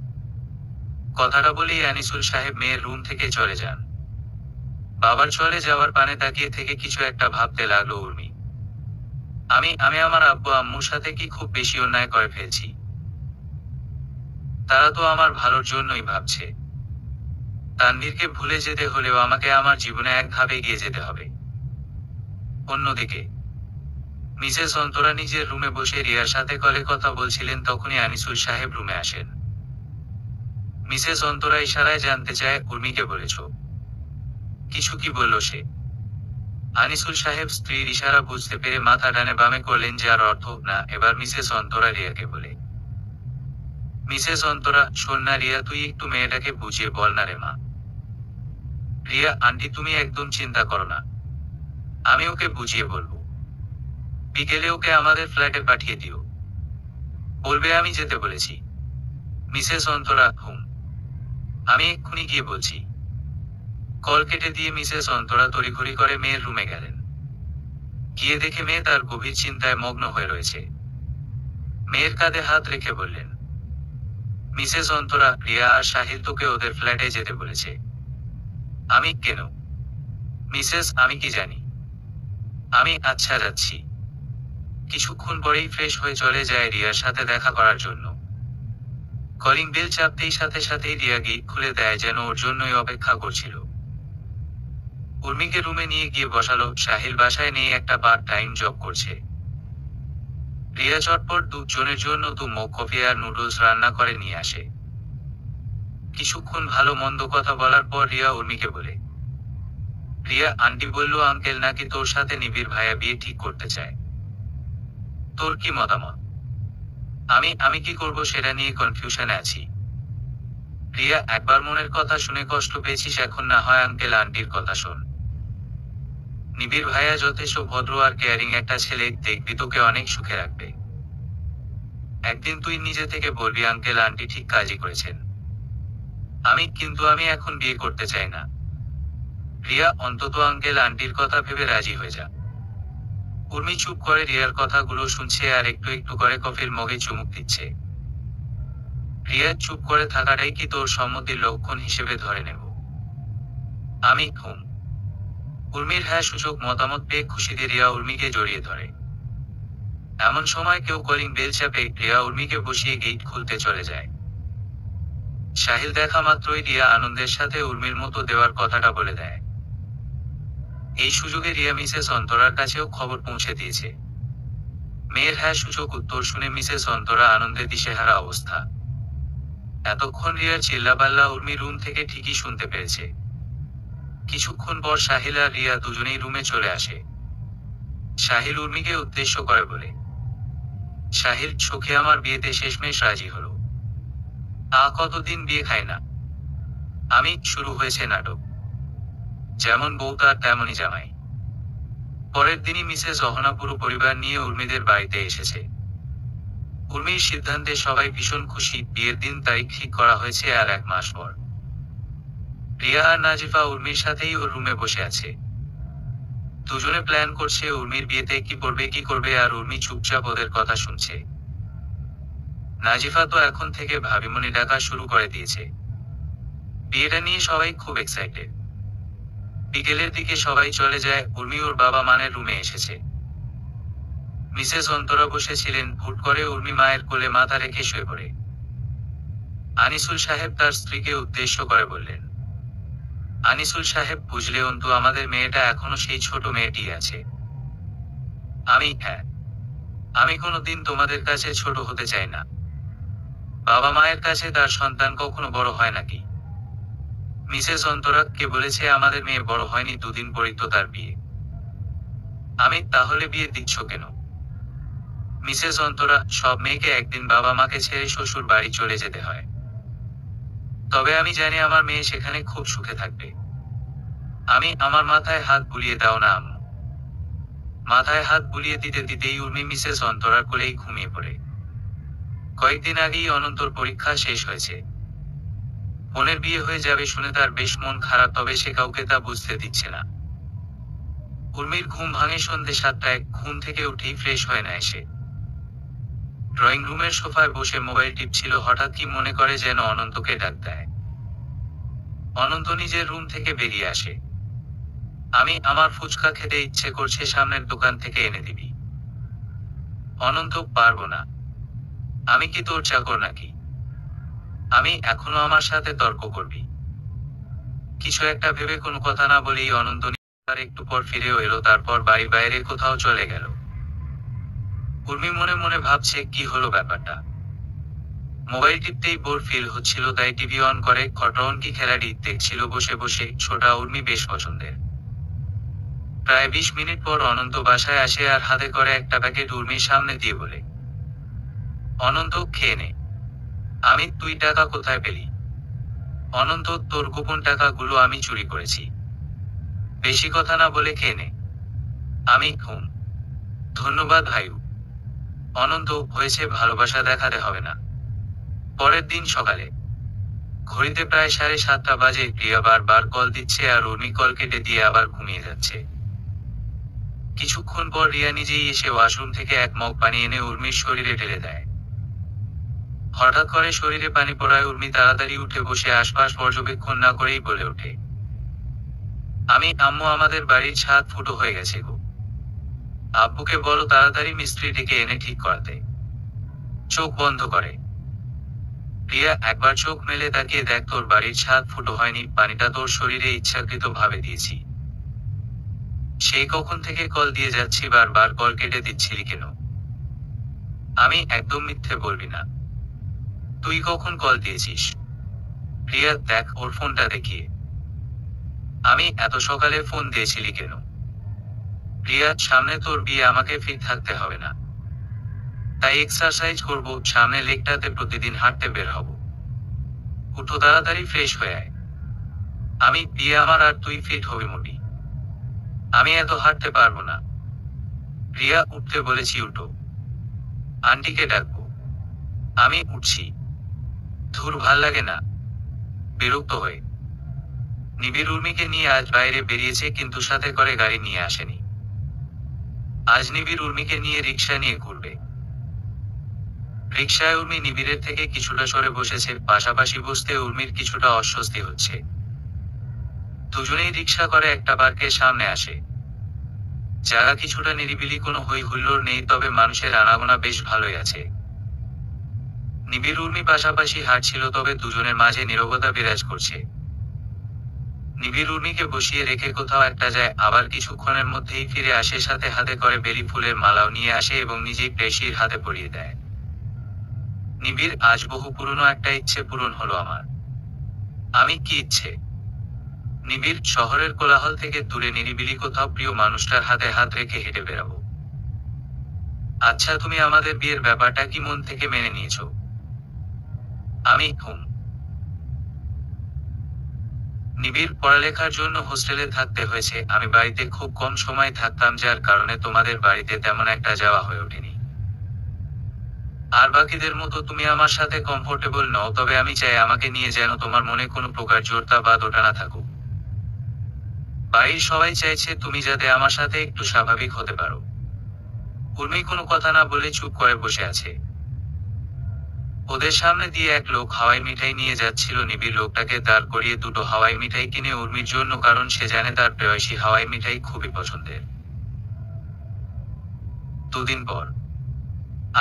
কথাটা বলেই আনিসুল সাহেব মেয়ের রুম থেকে চলে যান। বাবার চলে যাওয়ার পানে তাকিয়ে থেকে কিছু একটা ভাবতে লাগলো উর্মি। আমি আমার আব্বু আম্মুর সাথে কি খুব বেশি অন্যায় করে ফেলছি? তারা তো আমার ভালোর জন্যই ভাবছে। তানভীরকে ভুলে যেতে হলেও আমাকে আমার জীবনে এক ধাপ এগিয়ে যেতে হবে। অন্যদিকে মিসেস অন্তরা নিজের রুমে বসে রিয়ার সাথে কলে কথা বলছিলেন, তখনই আনিসুল সাহেব রুমে আসেন। মিসেস অন্তরা ইশারায় জানতে চায়, উর্মিকে বলেছো? কিছু কি বলল সে? আনিসুল সাহেব স্ত্রীর ইশারা বুঝতে পেরে মাথা ডানে বামে করলেন, যার অর্থ না। এবার মিসেস অন্তরা রিয়াকে বলে, মিসেস অন্তরা, শোন না রিয়া, তুই একটু মেয়েটাকে বুঝিয়ে বল না রে মা। রিয়া, আন্টি তুমি একদম চিন্তা করো না, আমি ওকে বুঝিয়ে বলবো। বিকেলে ওকে আমাদের ফ্ল্যাটে পাঠিয়ে দিও, বলবে আমি যেতে বলেছি। মিসেস অন্তরা, আমি এক্ষুনি গিয়ে বলছি। কল কেটে দিয়ে মিসেস অন্তরা তড়িঘড়ি করে মেয়ের রুমে গেলেন। গিয়ে দেখে মেয়ে তার গভীর চিন্তায় মগ্ন হয়ে রয়েছে। মেয়ের কাঁধে হাত রেখে বললেন, মিসেস অন্তরা, রিয়া আর সাহিল তোকে ওদের ফ্ল্যাটে যেতে বলেছে। আমি কেন? মিসেস, আমি কি জানি। আমি আচ্ছা যাচ্ছি। কিছুক্ষণ পরেই ফ্রেশ হয়ে চলে যায় রিয়ার সাথে দেখা করার জন্য। কলিং বেল চাপতেই সাথে সাথেই রিয়া গেট খুলে দেয়, যেন ওর জন্যই অপেক্ষা করছিল। উর্মিকে রুমে নিয়ে গিয়ে বসালো। সাহিল বাসায় নেই, একটা পার্ট টাইম জব করছে। রিয়া চটপট দুজনের জন্য মগ কফি আর নুডলস রান্না করে নিয়ে আসে। কিছুক্ষণ ভালো মন্দ কথা বলার পর রিয়া উর্মিকে বলে, রিয়া, আন্টি বলল আঙ্কেল নাকি তোর সাথে নিবিড় ভাইয়া বিয়ে ঠিক করতে চায়। তোর কি মতামত? আমি কি করব সেটা নিয়ে কনফিউশনে আছি। রিয়া, একবার মনের কথা শুনে কষ্ট পেয়েছিস, এখন না হয় আঙ্কেল আন্টির কথা শোন। নিবিড় ভাইয়া যথেষ্ট ভদ্র আর কেয়ারিং একটা ছেলে, দেখবি তোকে অনেক সুখে রাখবে। একদিন তুই নিজে থেকে বলবি আঙ্কেল আন্টি ঠিক কাজই করেছেন। কিন্তু আমি এখন বিয়ে করতে চাই না। রিয়া, অন্তত আঙ্কেল আন্টির কথা ভেবে রাজি হয়ে যা। উর্মি চুপ করে রিয়ার কথাগুলো শুনছে আর একটু একটু করে কফির মগে চুমুক দিচ্ছে। রিয়া, চুপ করে থাকাটাই কি তোর সম্মতির লক্ষণ হিসেবে ধরে নেব? আমি উর্মির হ্যাঁ সূচক মতামত পেয়ে খুশিতে রিয়া উর্মিকে জড়িয়ে ধরে। এমন সময় কেউ কলিং বেল চাপে। রিয়া উর্মিকে বসিয়ে গেট খুলতে চলে যায়। সাহিল দেখা মাত্রই রিয়া আনন্দের সাথে উর্মির মতো দেওয়ার কথাটা বলে দেয়। এই সুযোগে রিয়া মিসেস অন্তরার কাছেও খবর পৌঁছে দিয়েছে। মেয়ের হ্যাঁ সূচক উত্তর শুনে মিসেস অন্তরা আনন্দে দিশেহারা অবস্থা। এতক্ষণ রিয়ার চিল্লাপাল্লা উর্মি রুম থেকে ঠিকই শুনতে পেরেছে। কিছুক্ষণ পর সাহিল আর রিয়া দুজনেই রুমে চলে আসে। সাহিল উর্মিকে উদ্দেশ্য করে বলে, সাহিল, চোখে আমার বিয়েতে শেষমেশ রাজি হলো। কতদিন বিয়ে খায় না। শুরু হয়েছে নাটক। যেমন বউ তার তেমনই জামাই। পরের দিনই মিসেস অহনা পুরো পরিবার নিয়ে উর্মিদের বাড়িতে এসেছে। উর্মির সিদ্ধান্তে সবাই ভীষণ খুশি। বিয়ের দিন তারিখ ঠিক করা হয়েছে আর 1 মাস পর। রিয়া আর নাজিফা উর্মির সাথেই ওর রুমে বসে আছে। দুজনে প্ল্যান করছে উর্মির বিয়েতে কি করবে আর উর্মি চুপচাপ ওদের কথা শুনছে। নাজিফা তো এখন থেকে ভাবিমণি ডাকা শুরু করে দিয়েছে। বিয়েটা নিয়ে সবাই খুব এক্সাইটেড। বিকেলের দিকে সবাই চলে যায়। উর্মি ওর বাবা মানের রুমে এসেছে। মিসেস অন্তরা বসেছিলেন। হুট করে উর্মি মায়ের কোলে মাথা রেখে শুয়ে পড়ে। আনিসুল সাহেব তার স্ত্রীকে উদ্দেশ্য করে বললেন, আনিসুল সাহেব, বুঝলে অন্তু, আমাদের মেয়েটা এখনো সেই ছোট মেয়েটি আছে। আমি কোনোদিন তোমাদের কাছে ছোট হতে চাই না। বাবা মায়ের কাছে তার সন্তান কখনো বড় হয় নাকি? মিসেস অন্তরা, কে বলেছে আমাদের মেয়ে বড় হয়নি? 2 দিন পরই তো তার বিয়ে। তাহলে বিয়ে দিচ্ছ কেন? মিসেস অন্তরা, সব মেয়েকে একদিন বাবা মাকে ছেড়ে শ্বশুর বাড়ি চলে যেতে হয়। তবে আমি জানি আমার মেয়ে সেখানে খুব সুখে থাকবে। আমার মাথায় হাত বুলিয়ে দাও না আম্মু। মাথায় হাত বুলিয়ে দিতে দিতেই উর্মি মিসেস অন্তরার কোলেই ঘুমিয়ে পড়ে। কয়েকদিন আগেই অনন্তর পরীক্ষা শেষ হয়েছে। বোনের বিয়ে হয়ে যাবে শুনে তার বেশ মন খারাপ, তবে সে কাউকে তা বুঝতে দিচ্ছে না। উর্মির ঘুম ভাঙে সন্ধ্যে 7টায়। ঘুম থেকে উঠেই ফ্রেশ হয়ে নেয় সে। ড্রয়িং রুমের সোফায় বসে মোবাইল টিপছিল। হঠাৎ কি মনে করে যেন অনন্তকে ডাক দেয়। অনন্ত নিজের রুম থেকে বেরিয়ে আসে। আমার ফুচকা খেতে ইচ্ছে করছে, সামনের দোকান থেকে এনে দিবি। অনন্ত, পারবো না। আমি কি তোর চাকর নাকি? এখনো আমার সাথে তর্ক করবি? কিছু একটা ভেবে কোনো কথা না বলেই অনন্ত আর একটু পর ফিরেও এলো। তারপর বাড়ি বাইরে কোথাও চলে গেল। উর্মি মনে মনে ভাবছে কি হলো ব্যাপারটা। মোবাইল টিপতেই বোর ফিল হচ্ছিল, তাই টিভি অন করে খটরকি খেলাটি দেখছিল বসে বসে। ছোটা উর্মি বেশ পছন্দের। প্রায় 20 মিনিট পর অনন্ত বাসায় আসে আর হাতে করে একটা প্যাকেট উর্মির সামনে দিয়ে বলে, অনন্ত, খেয়ে নে। আমি, তুই টাকা কোথায় পেলি? অনন্ত, তোর গোপন টাকাগুলো আমি চুরি করেছি। বেশি কথা না বলে খেয়ে নে। আমি, হুম, ধন্যবাদ ভাইউ। অনন্ত, হয়েছে, ভালোবাসা দেখাতে হবে না। পরের দিন সকালে ঘড়িতে প্রায় 7:30 বাজে। প্রিয়া বারবার কল দিচ্ছে আর উর্মি কল কেটে দিয়ে আবার ঘুমিয়ে যাচ্ছে। কিছুক্ষণ পর রিয়া নিজেই এসে ওয়াশরুম থেকে এক মগ পানি এনে উর্মির শরীরে ঢেলে দেয়। হঠাৎ করে শরীরে পানি পড়ায় উর্মি তাড়াতাড়ি উঠে বসে আশপাশ পর্যবেক্ষণ না করেই বলে ওঠে, আম্মু, আমাদের বাড়ির ছাদ ফুটো হয়ে গেছে গো। আব্বুকে বলো তাড়াতাড়ি মিস্ত্রি ডেকে এনে ঠিক করাতে। চোখ বন্ধ করে। রিয়া, একবার চোখ মেলে তাকিয়ে দেখ, তোর বাড়ির ছাদ ফুটো হয়নি, পানিটা তোর শরীরে ইচ্ছাকৃত ভাবে দিয়েছি। সেই কখন থেকে কল দিয়ে যাচ্ছি, বারবার কল কেটে দিচ্ছিলি কেন? একদম মিথ্যে বলবি না। তুই কখন কল দিয়েছিস? রিয়া, দেখ ওর ফোনটা দেখিয়ে। এত সকালে ফোন দিয়েছিলি কেন? রিয়া, সামনে তোর বিয়ে, আমাকে ফিট থাকতে হবে না, তাই এক্সারসাইজ করব, সামনে লেকটাতে প্রতিদিন হাঁটতে বের হব। উঠো তাড়াতাড়ি, ফ্রেশ হয়ে আয়। বিয়ে আমার আর তুই ফিট হবি মোটি। আমি এত হাঁটতে পারবো না। রিয়া, উঠতে বলেছি, উঠো। আন্টিকে ডাকবো। উঠছি। ধুর, ভাল লাগে না? বিরক্ত হয়ে নিবিড় উর্মিকে নিয়ে আজ বাইরে বেরিয়েছে, কিন্তু সাথে করে গাড়ি নিয়ে আসেনি। আজ নিবিড় উর্মিকে নিয়ে রিক্সা নিয়ে ঘুরবে। রিক্সায় উর্মি নিবিড়ের থেকে কিছুটা সরে বসেছে, পাশাপাশি বসতে উর্মির কিছুটা অস্বস্তি হচ্ছে। দুজনেই রিক্সা করে একটা পার্কের সামনে আসে। জায়গা কিছুটা নিরিবিলি, কোনো হই হুল্লোড় নেই, তবে মানুষের আনাগোনা বেশ ভালোই আছে। নিবিড় উর্মি পাশাপাশি হাঁটছিল, তবে দুজনের মাঝে নীরবতা বিরাজ করছে। নিবিড় উর্মিকে বসিয়ে রেখে কোথাও একটা যায়, আবার কিছুক্ষণের মধ্যেই ফিরে আসে, সাথে হাতে করে বেলি ফুলের মালাও নিয়ে আসে এবং নিজেই প্রেয়সীর হাতে পরিয়ে দেয়। নিবিড়, আজ বহু পুরনো একটা ইচ্ছে পূরণ হলো আমার। কি ইচ্ছে? নিবিড়, শহরের কোলাহল থেকে দূরে নিরিবিলি কোথাও প্রিয় মানুষটার হাতে হাত রেখে হেঁটে বেড়াবো। আচ্ছা, তুমি আমাদের বিয়ের ব্যাপারটা কি মন থেকে মেনে নিয়েছো? হুম। নিবিড়, পড়ালেখার জন্য হোস্টেলে থাকতে হয়েছে, আমি বাড়িতে খুব কম সময় থাকতাম, যার কারণে তোমাদের বাড়িতে তেমন একটা যাওয়া হয়ে ওঠেনি। আর বাকিদের মতো তুমি আমার সাথে কমফোর্টেবল নও, তবে আমি চাই আমাকে নিয়ে যেন তোমার মনে কোনো প্রকার জোরতা বা দোটা না থাকুক। বাড়ির সবাই চাইছে তুমি যাতে আমার সাথে একটু স্বাভাবিক হতে পারো। উর্মি কোনো কথা না বলে চুপ করে বসে আছে। ওদের সামনে দিয়ে এক লোক হাওয়াই মিঠাই নিয়ে যাচ্ছিল। নিবিড় লোকটাকে দাঁড় করিয়ে দুটো হাওয়াই মিঠাই কিনে উর্মির জন্য, কারণ সে জানে তার প্রেয়সী হাওয়াই মিঠাই খুবই পছন্দের। দুদিন পর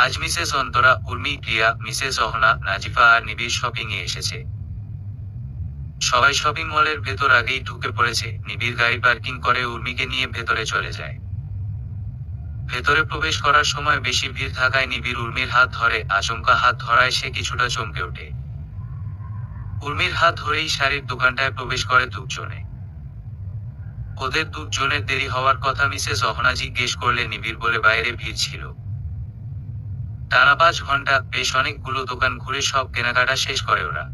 আজ মিসেস অন্তরা, উর্মি, প্রিয়া, মিসেস অহনা, নাজিফা আর নিবিড় শপিং এ এসেছে। সবাই শপিং মলের ভেতর আগেই ঢুকে পড়েছে। নিবিড় গাড়ি পার্কিং করে উর্মিকে নিয়ে ভেতরে চলে যায়। ভেতরে প্রবেশ করার সময় বেশি ভিড় থাকায় নিবিড় উর্মির হাত ধরে। আচমকা হাত ধরায় সে কিছুটা চমকে ওঠে। উর্মির হাত ধরেই শাড়ির দোকানটায় প্রবেশ করে দুজনে। ওদের দুজনের দেরি হওয়ার কথা মিসেস অহনা জিজ্ঞেস করলে নিবিড় বলে বাইরে ভিড় ছিল। টানা 5 ঘন্টা, বেশ অনেকগুলো দোকান ঘুরে সব কেনাকাটা শেষ করে ওরা।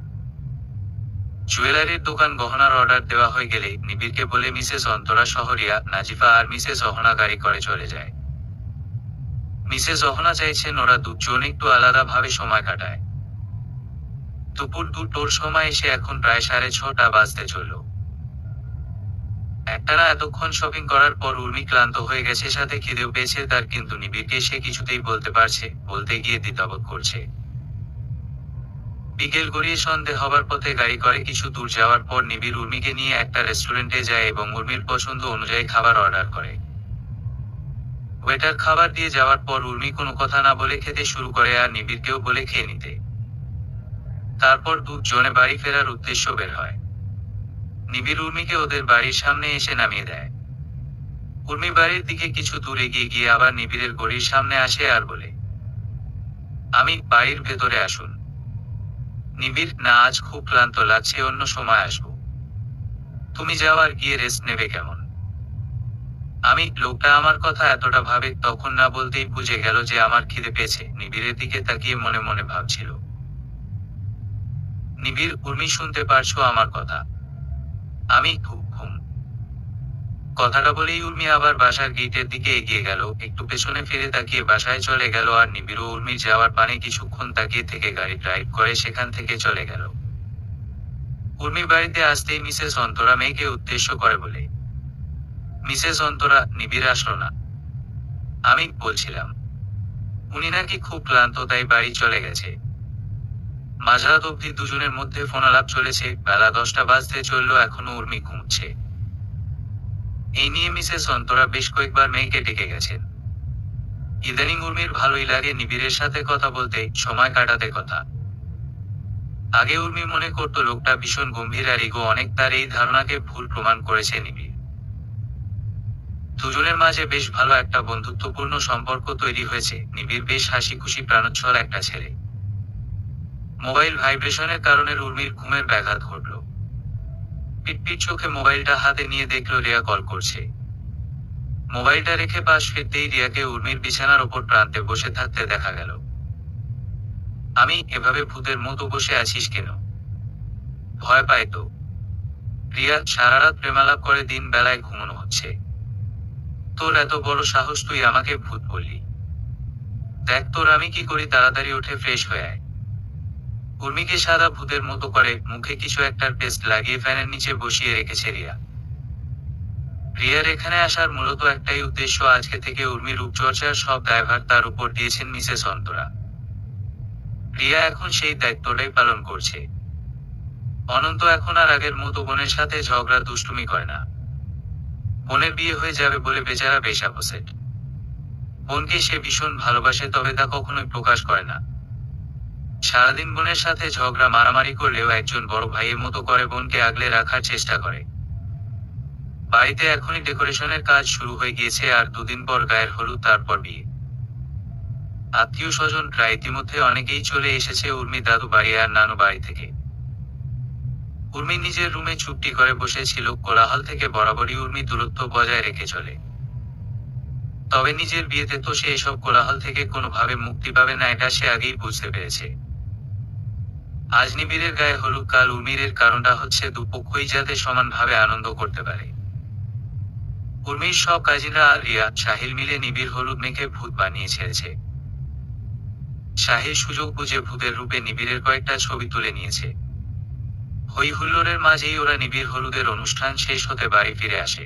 জুয়েলারির দোকান, গহনার অর্ডার দেওয়া হয়ে গেলে নিবিড়কে বলে মিসেস অন্তরা শহরিয়া, নাজিফা আর মিসেস অহনা গাড়ি করে চলে যায়। মিসেস অহনা চাইছেন ওরা দুজন একটু আলাদা ভাবে সময় কাটায়। দুপুর 2টোর সময় এসে এখন প্রায় 6:30 বাজতে চলল। একটানা এতক্ষণ শপিং করার পর উর্মি ক্লান্ত হয়ে গেছে, সাথে খিদেও পেয়েছে তার, কিন্তু নিবিড়কে সে কিছুতেই বলতে পারছে, বলতে গিয়ে দ্বিধাবোধ করছে। বিকেল গড়িয়ে সন্ধে হবার পথে গাড়ি করে কিছু দূর যাওয়ার পর নিবিড় উর্মিকে নিয়ে একটা রেস্টুরেন্টে যায় এবং উর্মির পছন্দ অনুযায়ী খাবার অর্ডার করে। ওয়েটার খাবার দিয়ে যাওয়ার পর উর্মি কোনো কথা না বলে খেতে শুরু করে আর নিবিড়কেও বলে খেয়ে নিতে। তারপর দুজনে বাড়ি ফেরার উদ্দেশ্য বের হয়। নিবিড় উর্মিকে ওদের বাড়ির সামনে এসে নামিয়ে দেয়। উর্মি বাড়ির দিকে কিছু দূর এগিয়ে গিয়ে আবার নিবিড়ের গড়ির সামনে আসে আর বলে, বাড়ির ভেতরে আসুন। নিবিড়, না আজ খুব ক্লান্ত লাগছে, অন্য সময় আসবো। তুমি যাওয়ার গিয়ে রেস্ট নেবে কেমন? আমি, লোকটা আমার কথা এতটা ভাবে তখন না বলতেই বুঝে গেল যে আমার খিদে পেয়েছে। নিবিড়ের দিকে তাকিয়ে মনে মনে ভাবছিল, নিবিড়, উর্মি শুনতে পারছো আমার কথা? আমি, ঘুম। কথাটা বলেই উর্মি আবার বাসার গেটের দিকে এগিয়ে গেল, একটু পেছনে ফিরে তাকিয়ে বাসায় চলে গেল। আর নিবিড়ও উর্মির যাওয়ার পানে কিছুক্ষণ তাকিয়ে থেকে গাড়ি ড্রাইভ করে সেখান থেকে চলে গেল। উর্মি বাড়িতে আসতেই মিসেস অন্তরা মেয়েকে উদ্দেশ্য করে বলে, মিসেস অন্তরা, নিবিড় আসলো না? আমি বলছিলাম, উনি নাকি খুব ক্লান্ত তাই বাড়ি চলে গেছে। মাঝরাত অবধি দুজনের মধ্যে ফোনালাপ চলেছে, বেলা 10টা বাজতে চললো, এখনো উর্মি ঘুমছে। এই নিয়ে মিসেস অন্তরা বেশ কয়েকবার মেয়েকে ডেকে গেছেন। ইদানিং উর্মির ভালোই লাগে নিবিড়ের সাথে কথা বলতে, সময় কাটাতে। কথা আগে উর্মি মনে করত লোকটা ভীষণ গম্ভীর আর ইগো অনেক, তার এই ধারণাকে ভুল প্রমাণ করেছে নিবিড়। দুজনের মাঝে বেশ ভালো একটা বন্ধুত্বপূর্ণ সম্পর্ক তৈরি হয়েছে। নিবিড় বেশ হাসি খুশি প্রাণোচ্ছল একটা ছেলে। মোবাইল ভাইব্রেশনের কারণে উর্মির ঘুমের ব্যাঘাত ঘটল। পিটপিট চোখে মোবাইলটা হাতে নিয়ে দেখল রিয়া কল করছে। মোবাইলটা রেখে পাশ ফিরতেই রিয়াকে উর্মির বিছানার ওপর প্রান্তে বসে থাকতে দেখা গেল। আমি, এভাবে ভূতের মতো বসে আছিস কেন? ভয় পাই তো। রিয়া, সারারাত প্রেমালাপ করে দিন বেলায় ঘুমানো হচ্ছে। তোর এত বড় সাহস, তুই আমাকে ভূত বললি? দেখ তোর আমি কি করি, তাড়াতাড়ি উঠে ফ্রেশ হয়ে আয়। উর্মিকে সাদা ভূতের মতো করে মুখে কিছু একটার পেস্ট লাগিয়ে ফ্যানের নিচে বসিয়ে রেখেছে রিয়া। রিয়ার এখানে আসার মূলত একটাই উদ্দেশ্য, আজকে থেকে উর্মির রূপচর্চার সব দায়ভার তার উপর দিয়েছেন মিসেস অন্তরা। রিয়া এখন সেই দায়িত্বটাই পালন করছে। অনন্ত এখন আর আগের মতো বোনের সাথে ঝগড়া দুষ্টুমি করে না। বোনের বিয়ে হয়ে যাবে বলে বেচারা বেশ আপসেট। বোনকে সে ভীষণ ভালোবাসে, তবে তা কখনোই প্রকাশ করে না। সারাদিন বোনের সাথে ঝগড়া মারামারি করলেও একজন বড় ভাইয়ের মতো করে বোনকে আগলে রাখার চেষ্টা করে। বাড়িতে এখনই ডেকোরেশনের কাজ শুরু হয়ে গিয়েছে, আর দুদিন পর গায়ের হলুদ, তারপর বিয়ে। আত্মীয় স্বজনরা ইতিমধ্যে অনেকেই চলে এসেছে উর্মি দাদু বাড়ি আর নানু বাড়ি থেকে। উর্মি নিজের রুমে চুপটি করে বসেছিল। কোলাহল থেকে বরাবরই উর্মি দূরত্ব বজায় রেখে চলে। তবে নিজের বিয়েতে তো সে এসব কোলাহল থেকে কোনোভাবে মুক্তি পাবে না, এটা সে আগেই বুঝতে পেরেছে। আজ নিবিড়ের গায়ে হলুদ, কাল উর্মির কারণটা হচ্ছে দুপক্ষই যাতে সমানভাবে আনন্দ করতে পারে। উর্মির সব কাজিনরা আর রিয়া, সাহিল মিলে নিবিড় হলুদ মেখে ভূত বানিয়ে ছেড়েছে। সাহিল সুযোগ বুঝে ভূতের রূপে নিবিড়ের কয়েকটা ছবি তুলে নিয়েছে। হই হুল্লোড়ের মাঝেই ওরা নিবিড় হলুদের অনুষ্ঠান শেষ হতে বাড়ি ফিরে আসে।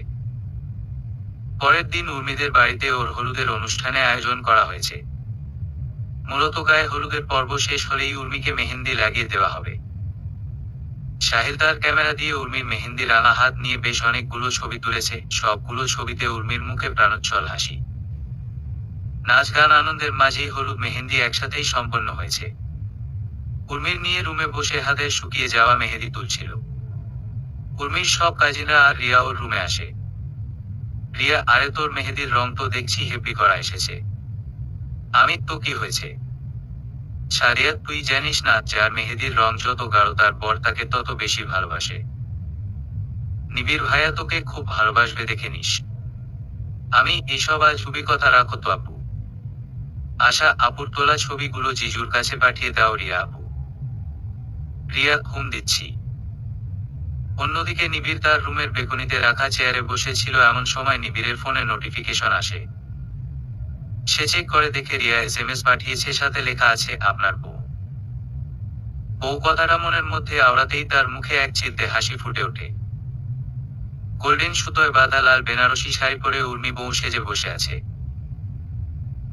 পরের দিন উর্মিদের বাড়িতে ওর হলুদের অনুষ্ঠানে আয়োজন করা হয়েছে। মূলত গায়ে হলুদের পর্ব শেষ হলেই উর্মিকে মেহেন্দি লাগিয়ে দেওয়া হবে। সাহিল তার ক্যামেরা দিয়ে উর্মির মেহেন্দি রাঙা হাত নিয়ে বেশ অনেকগুলো ছবি তুলেছে। সবগুলো ছবিতে উর্মির মুখে প্রাণোচ্ছল হাসি। নাচ গান আনন্দের মাঝেই হলুদ মেহেন্দি একসাথেই সম্পন্ন হয়েছে। উর্মির নিয়ে রুমে বসে হাতে শুকিয়ে যাওয়া মেহেদি তুলছিল। উর্মির সব কাজিনরা আর রিয়া ওর রুমে আসে। রিয়া, আরে তোর মেহেদির রং তো দেখছি হেব্বি করা এসেছে। আমি, তো কি হয়েছে? সারিয়া, তুই জানিস না যার মেহেদির রং যত গাঢ় তার বর তাকে তত বেশি ভালোবাসে। নিবিড় ভাইয়া তোকে খুব ভালোবাসবে, দেখে নিস। আমি, এইসব আজগুবি কথা রাখো তো আপু। আশা, আপুর তোলা ছবিগুলো জিজুর কাছে পাঠিয়ে দাও। রিয়া আপু। রিয়া, ঘুম দিচ্ছি। অন্যদিকে নিবিড় তার রুমের বেকনিতে রাখা চেয়ারে বসেছিল, এমন সময় নিবিড়ের ফোনে নোটিফিকেশন আসে। সে চেক করে দেখে রিয়া এসএমএস পাঠিয়েছে, সাথে লেখা আছে, আপনার বউ। বউ কথাটা মনের মধ্যে আওড়াতেই তার মুখে এক চিলতে হাসি ফুটে ওঠে। গোল্ডেন সুতোয় বাঁধা লাল বেনারসি শাড়ি পরে উর্মি বউ সেজে বসে আছে।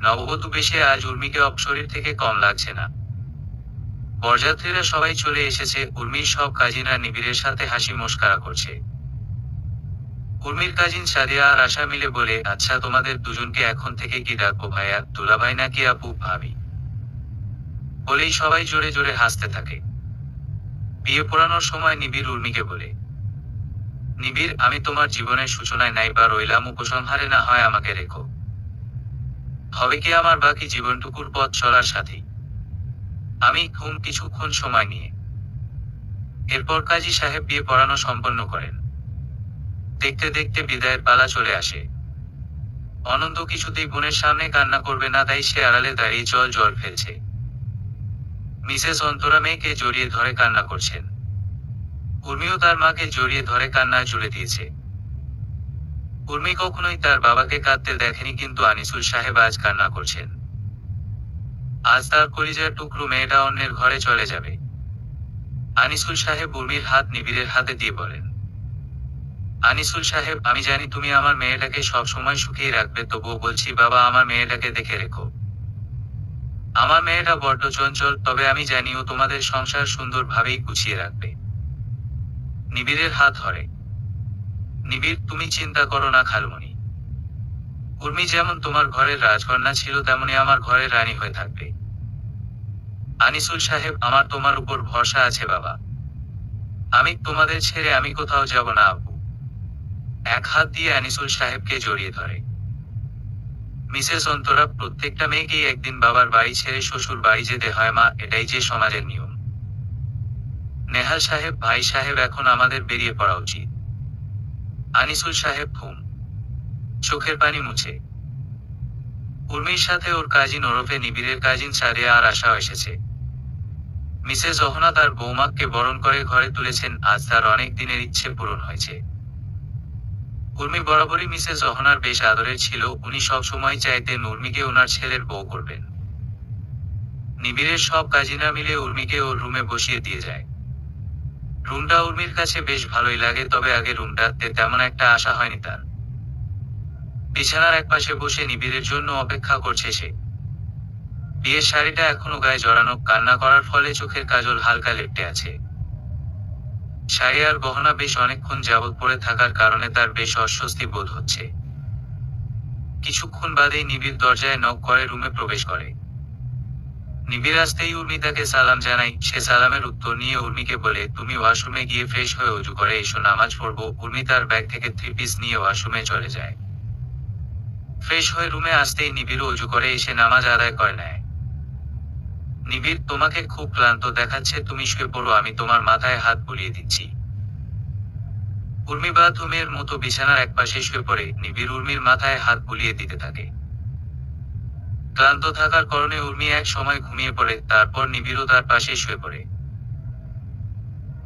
নববধূ বেশে আজ উর্মিকে অপশরীর থেকে কম লাগছে না। বরযাত্রীরা সবাই চলে এসেছে। উর্মির সব কাজিনরা নিবিড়ের সাথে হাসি মস্করা করছে। উর্মির কাজিন সাদিয়া আর আশা মিলে বলে, আচ্ছা তোমাদের দুজনকে এখন থেকে কি ডাকবো, ভাইয়া, দুলাভাই নাকি আপু, ভাবি? বলেই সবাই জোরে জোরে হাসতে থাকে। বিয়ে পড়ানোর সময় নিবিড় উর্মিকে বলে, নিবিড়, আমি তোমার জীবনের সূচনায় নাইবা রইলাম, উপসংহারে না হয় আমাকে রেখো। হবে কি আমার বাকি জীবনটুকুর পথ চলার সাথী। আমি, কিছুক্ষণ সময় নিয়ে এরপর কাজী সাহেব বিয়ে পড়ানো সম্পন্ন করেন। দেখতে দেখতে বিদায়ের পালা চলে আসে। অনন্ত কিছুতেই বোনের সামনে কান্না করবে না, তাই সে আড়ালে দাঁড়িয়ে জল ফেলছে। মিসেস অন্তরা মেয়েকে জড়িয়ে ধরে কান্না করছেন। উর্মিও তার মাকে জড়িয়ে ধরে কান্নায় জুড়ে দিয়েছে। উর্মি কখনোই তার বাবাকে কাঁদতে দেখেনি, কিন্তু আনিসুল সাহেব আজ কান্না করছেন। আজ তার কলিজার টুকরো মেয়েটা অন্যের ঘরে চলে যাবে। আনিসুল সাহেব উর্মির হাত নিবিড়ের হাতে দিয়ে বলেন, আনিসুল সাহেব, আমি জানি তুমি আমার মেয়েটাকে সব সময় সুখেই রাখবে, তবুও বলছি বাবা, আমার মেয়েটাকে দেখে রেখো। আমার মেয়েটা বড্ড চঞ্চল, তবে আমি জানি ও তোমাদের সংসার সুন্দরভাবেই গুছিয়ে রাখবে। নিবিড়ের হাত ধরে। নিবিড়, তুমি চিন্তা করো না খালুমণি। উর্মি যেমন তোমার ঘরের রাজকন্যা ছিল, তেমনি আমার ঘরের রানী হয়ে থাকবে। আনিসুল সাহেব, আমার তোমার উপর ভরসা আছে বাবা। আমি তোমাদের ছেড়ে আমি কোথাও যাব না আব্বু। এক হাত দিয়ে আনিসুল সাহেবকে জড়িয়ে ধরে। মিসেস অন্তরা, প্রত্যেকটা মেয়েকেই একদিন বাবার বাড়ি ছেড়ে শ্বশুর বাড়ি যেতে হয় মা, এটাই যে সমাজের নিয়ম। নেহাল সাহেব, ভাই সাহেব, এখন আমাদের বেরিয়ে পড়া উচিত। আনিসুল সাহেব ঘুম চোখের পানি মুছে। উর্মির সাথে ওর কাজিন ওরফে নিবিড়ের কাজিন সারিয়া আর আশাও এসেছে। মিসেস অহনা তার বৌমাকে বরণ করে ঘরে তুলেছেন। আজ তার অনেক দিনের ইচ্ছে পূরণ হয়েছে। উর্মি বরাবরই মিসেস অহনার বেশ আদরের ছিল। উনি সব সময় চাইতেন উর্মিকে ওনার ছেলের বউ করবেন। নিবিড়ের সব কাজিনরা মিলে উর্মিকে ওর রুমে বসিয়ে দিয়ে যায়। রুমটা উর্মির কাছে বেশ ভালোই লাগে, তবে আগে রুমটাতে তেমন একটা আশা হয়নি তার। বিছানার একপাশে বসে নিবিড়ের জন্য অপেক্ষা করছে সে। বিয়ের শাড়িটা এখনো গায়ে জড়ানো, কান্না করার ফলে চোখের কাজল হালকা লেপটে আছে। শাড়ি আর গহনা বেশ অনেকক্ষণ যাবৎ পরে থাকার কারণে তার বেশ অস্বস্তি বোধ হচ্ছে। কিছুক্ষণ বাদেই নিবিড় দরজায় নক করে রুমে প্রবেশ করে। নিবিড় আসতেই উর্মি তাকে সালাম জানায়। সে সালামের উত্তর নিয়ে উর্মিকে বলে, তুমি ওয়াশরুমে গিয়ে ফ্রেশ হয়ে অজু করে এসো, নামাজ পড়বো। উর্মি তার ব্যাগ থেকে 3 পিস নিয়ে ওয়াশরুমে চলে যায়। ফ্রেশ হয়ে রুমে আসতেই নিবিড় অজু করে এসে নামাজ আদায় করে নেয়। নিবিড়, তোমাকে খুব ক্লান্ত দেখাচ্ছে, তুমি শুয়ে পড়ো, আমি তোমার মাথায় হাত বুলিয়ে দিচ্ছি। উর্মি বাথরুমের মতো বিছানার একপাশে শুয়ে পড়ে। নিবিড় উর্মির মাথায় হাত বুলিয়ে দিতে থাকে। ক্লান্ত থাকার কারণে উর্মি এক সময় ঘুমিয়ে পড়ে। তারপর নিবিড়ও তার পাশে শুয়ে পড়ে।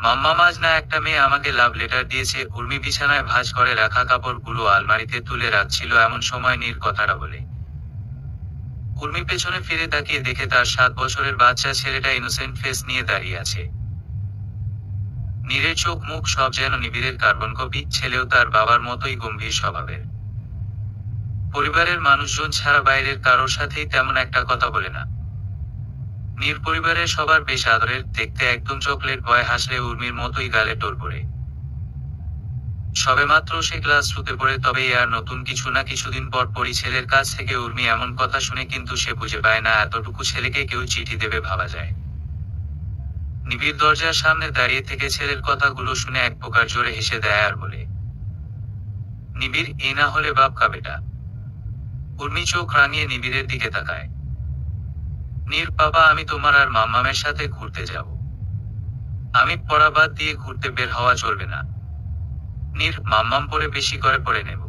মাম্মা, মাঝ না একটা মেয়ে আমাকে লাভ লেটার দিয়েছে। উর্মি বিছানায় ভাঁজ করে রাখা কাপড়গুলো আলমারিতে তুলে রাখছিল এমন সময় নীর কথাটা বলে। উর্মি পেছনে ফিরে তাকিয়ে দেখে তার 7 বছরের বাচ্চা ছেলেটা ইনোসেন্ট ফেস নিয়ে দাঁড়িয়ে আছে। নীরের চোখ মুখ সব যেন নিবিড়ের কার্বন কপি। ছেলেও তার বাবার মতোই গম্ভীর স্বভাবের। পরিবারের মানুষজন ছাড়া বাইরের কারোর সাথেই তেমন একটা কথা বলে না। নীর পরিবারের সবার বেশ আদরের, দেখতে একদম চকলেট বয়। হাসলে উর্মির মতোই গালে টোল পড়ে। সবেমাত্র সে ক্লাস 2-তে পড়ে, তবে আর নতুন কিছু না কিছুদিন পর পরই ছেলের কাছ থেকে উর্মি এমন কথা শুনে, কিন্তু সে বুঝে পায় না এতটুকু ছেলেকে কেউ চিঠি দেবে ভাবা যায়। নিবিড় দরজার সামনে দাঁড়িয়ে থেকে ছেলের কথাগুলো শুনে এক প্রকার জোরে হেসে দেয় আর বলে, নিবিড়, এই না হলে বাপ কা বেটা। উর্মি চোখ রাঙিয়ে নিবিড়ের দিকে তাকায়। নীর, বাবা, আমি তোমার আর মাম্মামের সাথে ঘুরতে যাব। আমি পড়া বাদ দিয়ে ঘুরতে বের হওয়া চলবে না। নীর, মাম্মাম পরে বেশি করে পড়ে নেব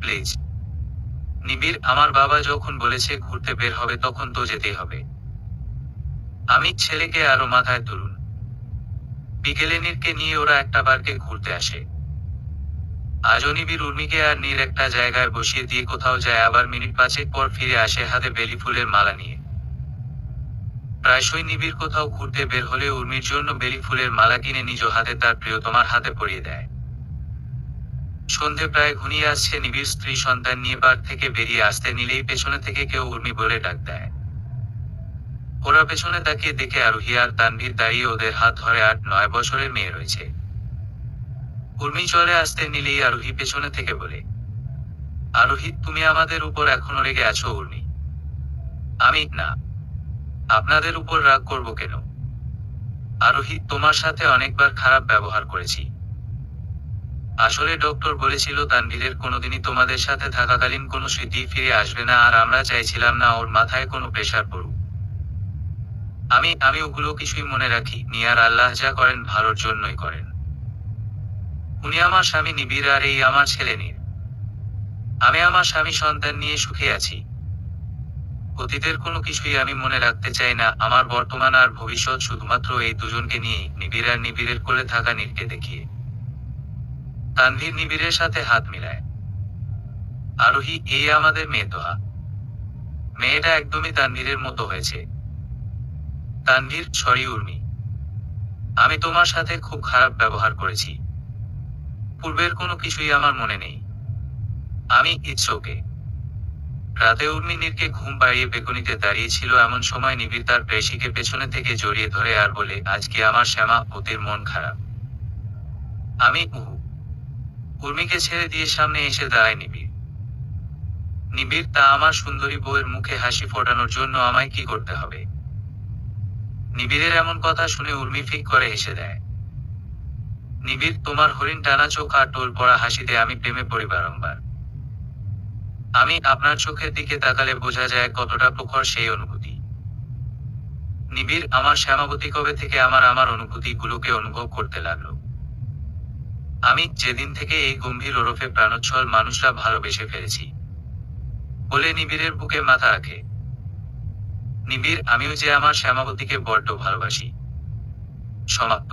প্লিজ। নিবিড়, আমার বাবা যখন বলেছে ঘুরতে বের হবে, তখন তো যেতেই হবে। আমি ছেলেকে আরো মাথায় তুলুন। বিকেলে নীরকে নিয়ে ওরা একটা পার্কে ঘুরতে আসে। আজও নিবিড় উর্মিকে আর নীর একটা জায়গায় বসিয়ে দিয়ে কোথাও যায়, আবার মিনিট 5 পর ফিরে আসে হাতে বেলি ফুলের মালা নিয়ে। প্রায়শই নিবিড় কোথাও ঘুরতে বের হলে উর্মির জন্য বেলি ফুলের মালা কিনে নিজ হাতে তার প্রিয়তমার হাতে পরিয়ে দেয়। সন্ধে প্রায় ঘনিয়ে আসছে। নিবিড় স্ত্রী সন্তান নিয়ে পার্ক থেকে বেরিয়ে আসতে নিলেই পেছনে থেকে কেউ উর্মি বলে ডাক দেয়। ওরা পেছনে তাকিয়ে দেখে আরোহী আর তানভীর দাঁড়িয়ে ওদের হাত ধরে 8-9 বছরের মেয়ে রয়েছে। উর্মি চলে আসতে নিলেই আরোহী পেছনে থেকে বলে, আরোহী, তুমি আমাদের উপর এখনো রেগে আছো? উর্মি, আমি না। আপনাদের উপর রাগ করব কেন? আরোহী, তোমার সাথে অনেকবার খারাপ ব্যবহার করেছি। আসলে ডক্টর বলেছিল তানভীরের কোনোদিনই তোমাদের সাথে থাকাকালীন কোনো স্মৃতি ফিরে আসবে না, আর আমরা চাইছিলাম না ওর মাথায় কোনো প্রেশার পড়ুক। আমি ওগুলো কিছুই মনে রাখি নি, আর আল্লাহ যা করেন ভালোর জন্যই করেন। উনি আমার স্বামী নিবিড়, আর এই আমার ছেলে নীর। আমি আমার স্বামী সন্তান নিয়ে সুখে আছি। অতীতের কোনো কিছুই আমি মনে রাখতে চাই না, আমার বর্তমান আর ভবিষ্যৎ শুধুমাত্র এই দুজনকে নিয়েই। নিবিড় আর নিবিড়ের কোলে থাকা নীরকে দেখিয়ে তানভীর নিবিড়ের সাথে হাত মিলায়। আরোহী, এই আমাদের মেয়ে তোহা। মেয়েটা একদমই তানভীরের মতো হয়েছে। তানভীর, সরি উর্মি, আমি তোমার সাথে খুব খারাপ ব্যবহার করেছি। পূর্বের কোনো কিছুই আমার মনে নেই। It's okay. রাতে উর্মি নীরকে ঘুম পাড়িয়ে বেকনিতে দাঁড়িয়েছিল, এমন সময় নিবিড় তার প্রেয়সীকে পেছনে থেকে জড়িয়ে ধরে আর বলে, আজকে আমার শ্যামা পতির মন খারাপ। উহু। উর্মিকে ছেড়ে দিয়ে সামনে এসে দাঁড়ায় নিবিড়। নিবিড়, তা আমার সুন্দরী বউয়ের মুখে হাসি ফোটানোর জন্য আমায় কি করতে হবে? নিবিড়ের এমন কথা শুনে উর্মি ফিক করে হেসে দেয়। নিবিড়, তোমার হরিণ টানা চোখ আর টোল পড়া হাসিতে আমি প্রেমে পড়ি বারংবার। আপনার চোখের দিকে তাকালে বোঝা যায় কতটা প্রখর সেই অনুভূতি। নিবিড়, আমার শ্যামাবতী কবে থেকে আমার অনুভূতি গুলোকে অনুভব করতে লাগলো। যেদিন থেকে এই গম্ভীর ওরফে প্রাণোচ্ছল মানুষরা ভালোবেসে ফেলেছি, বলে নিবিড়ের বুকে মাথা রাখে। নিবিড়, আমিও যে আমার শ্যামাবতীকে বড্ড ভালোবাসি। সমাপ্ত।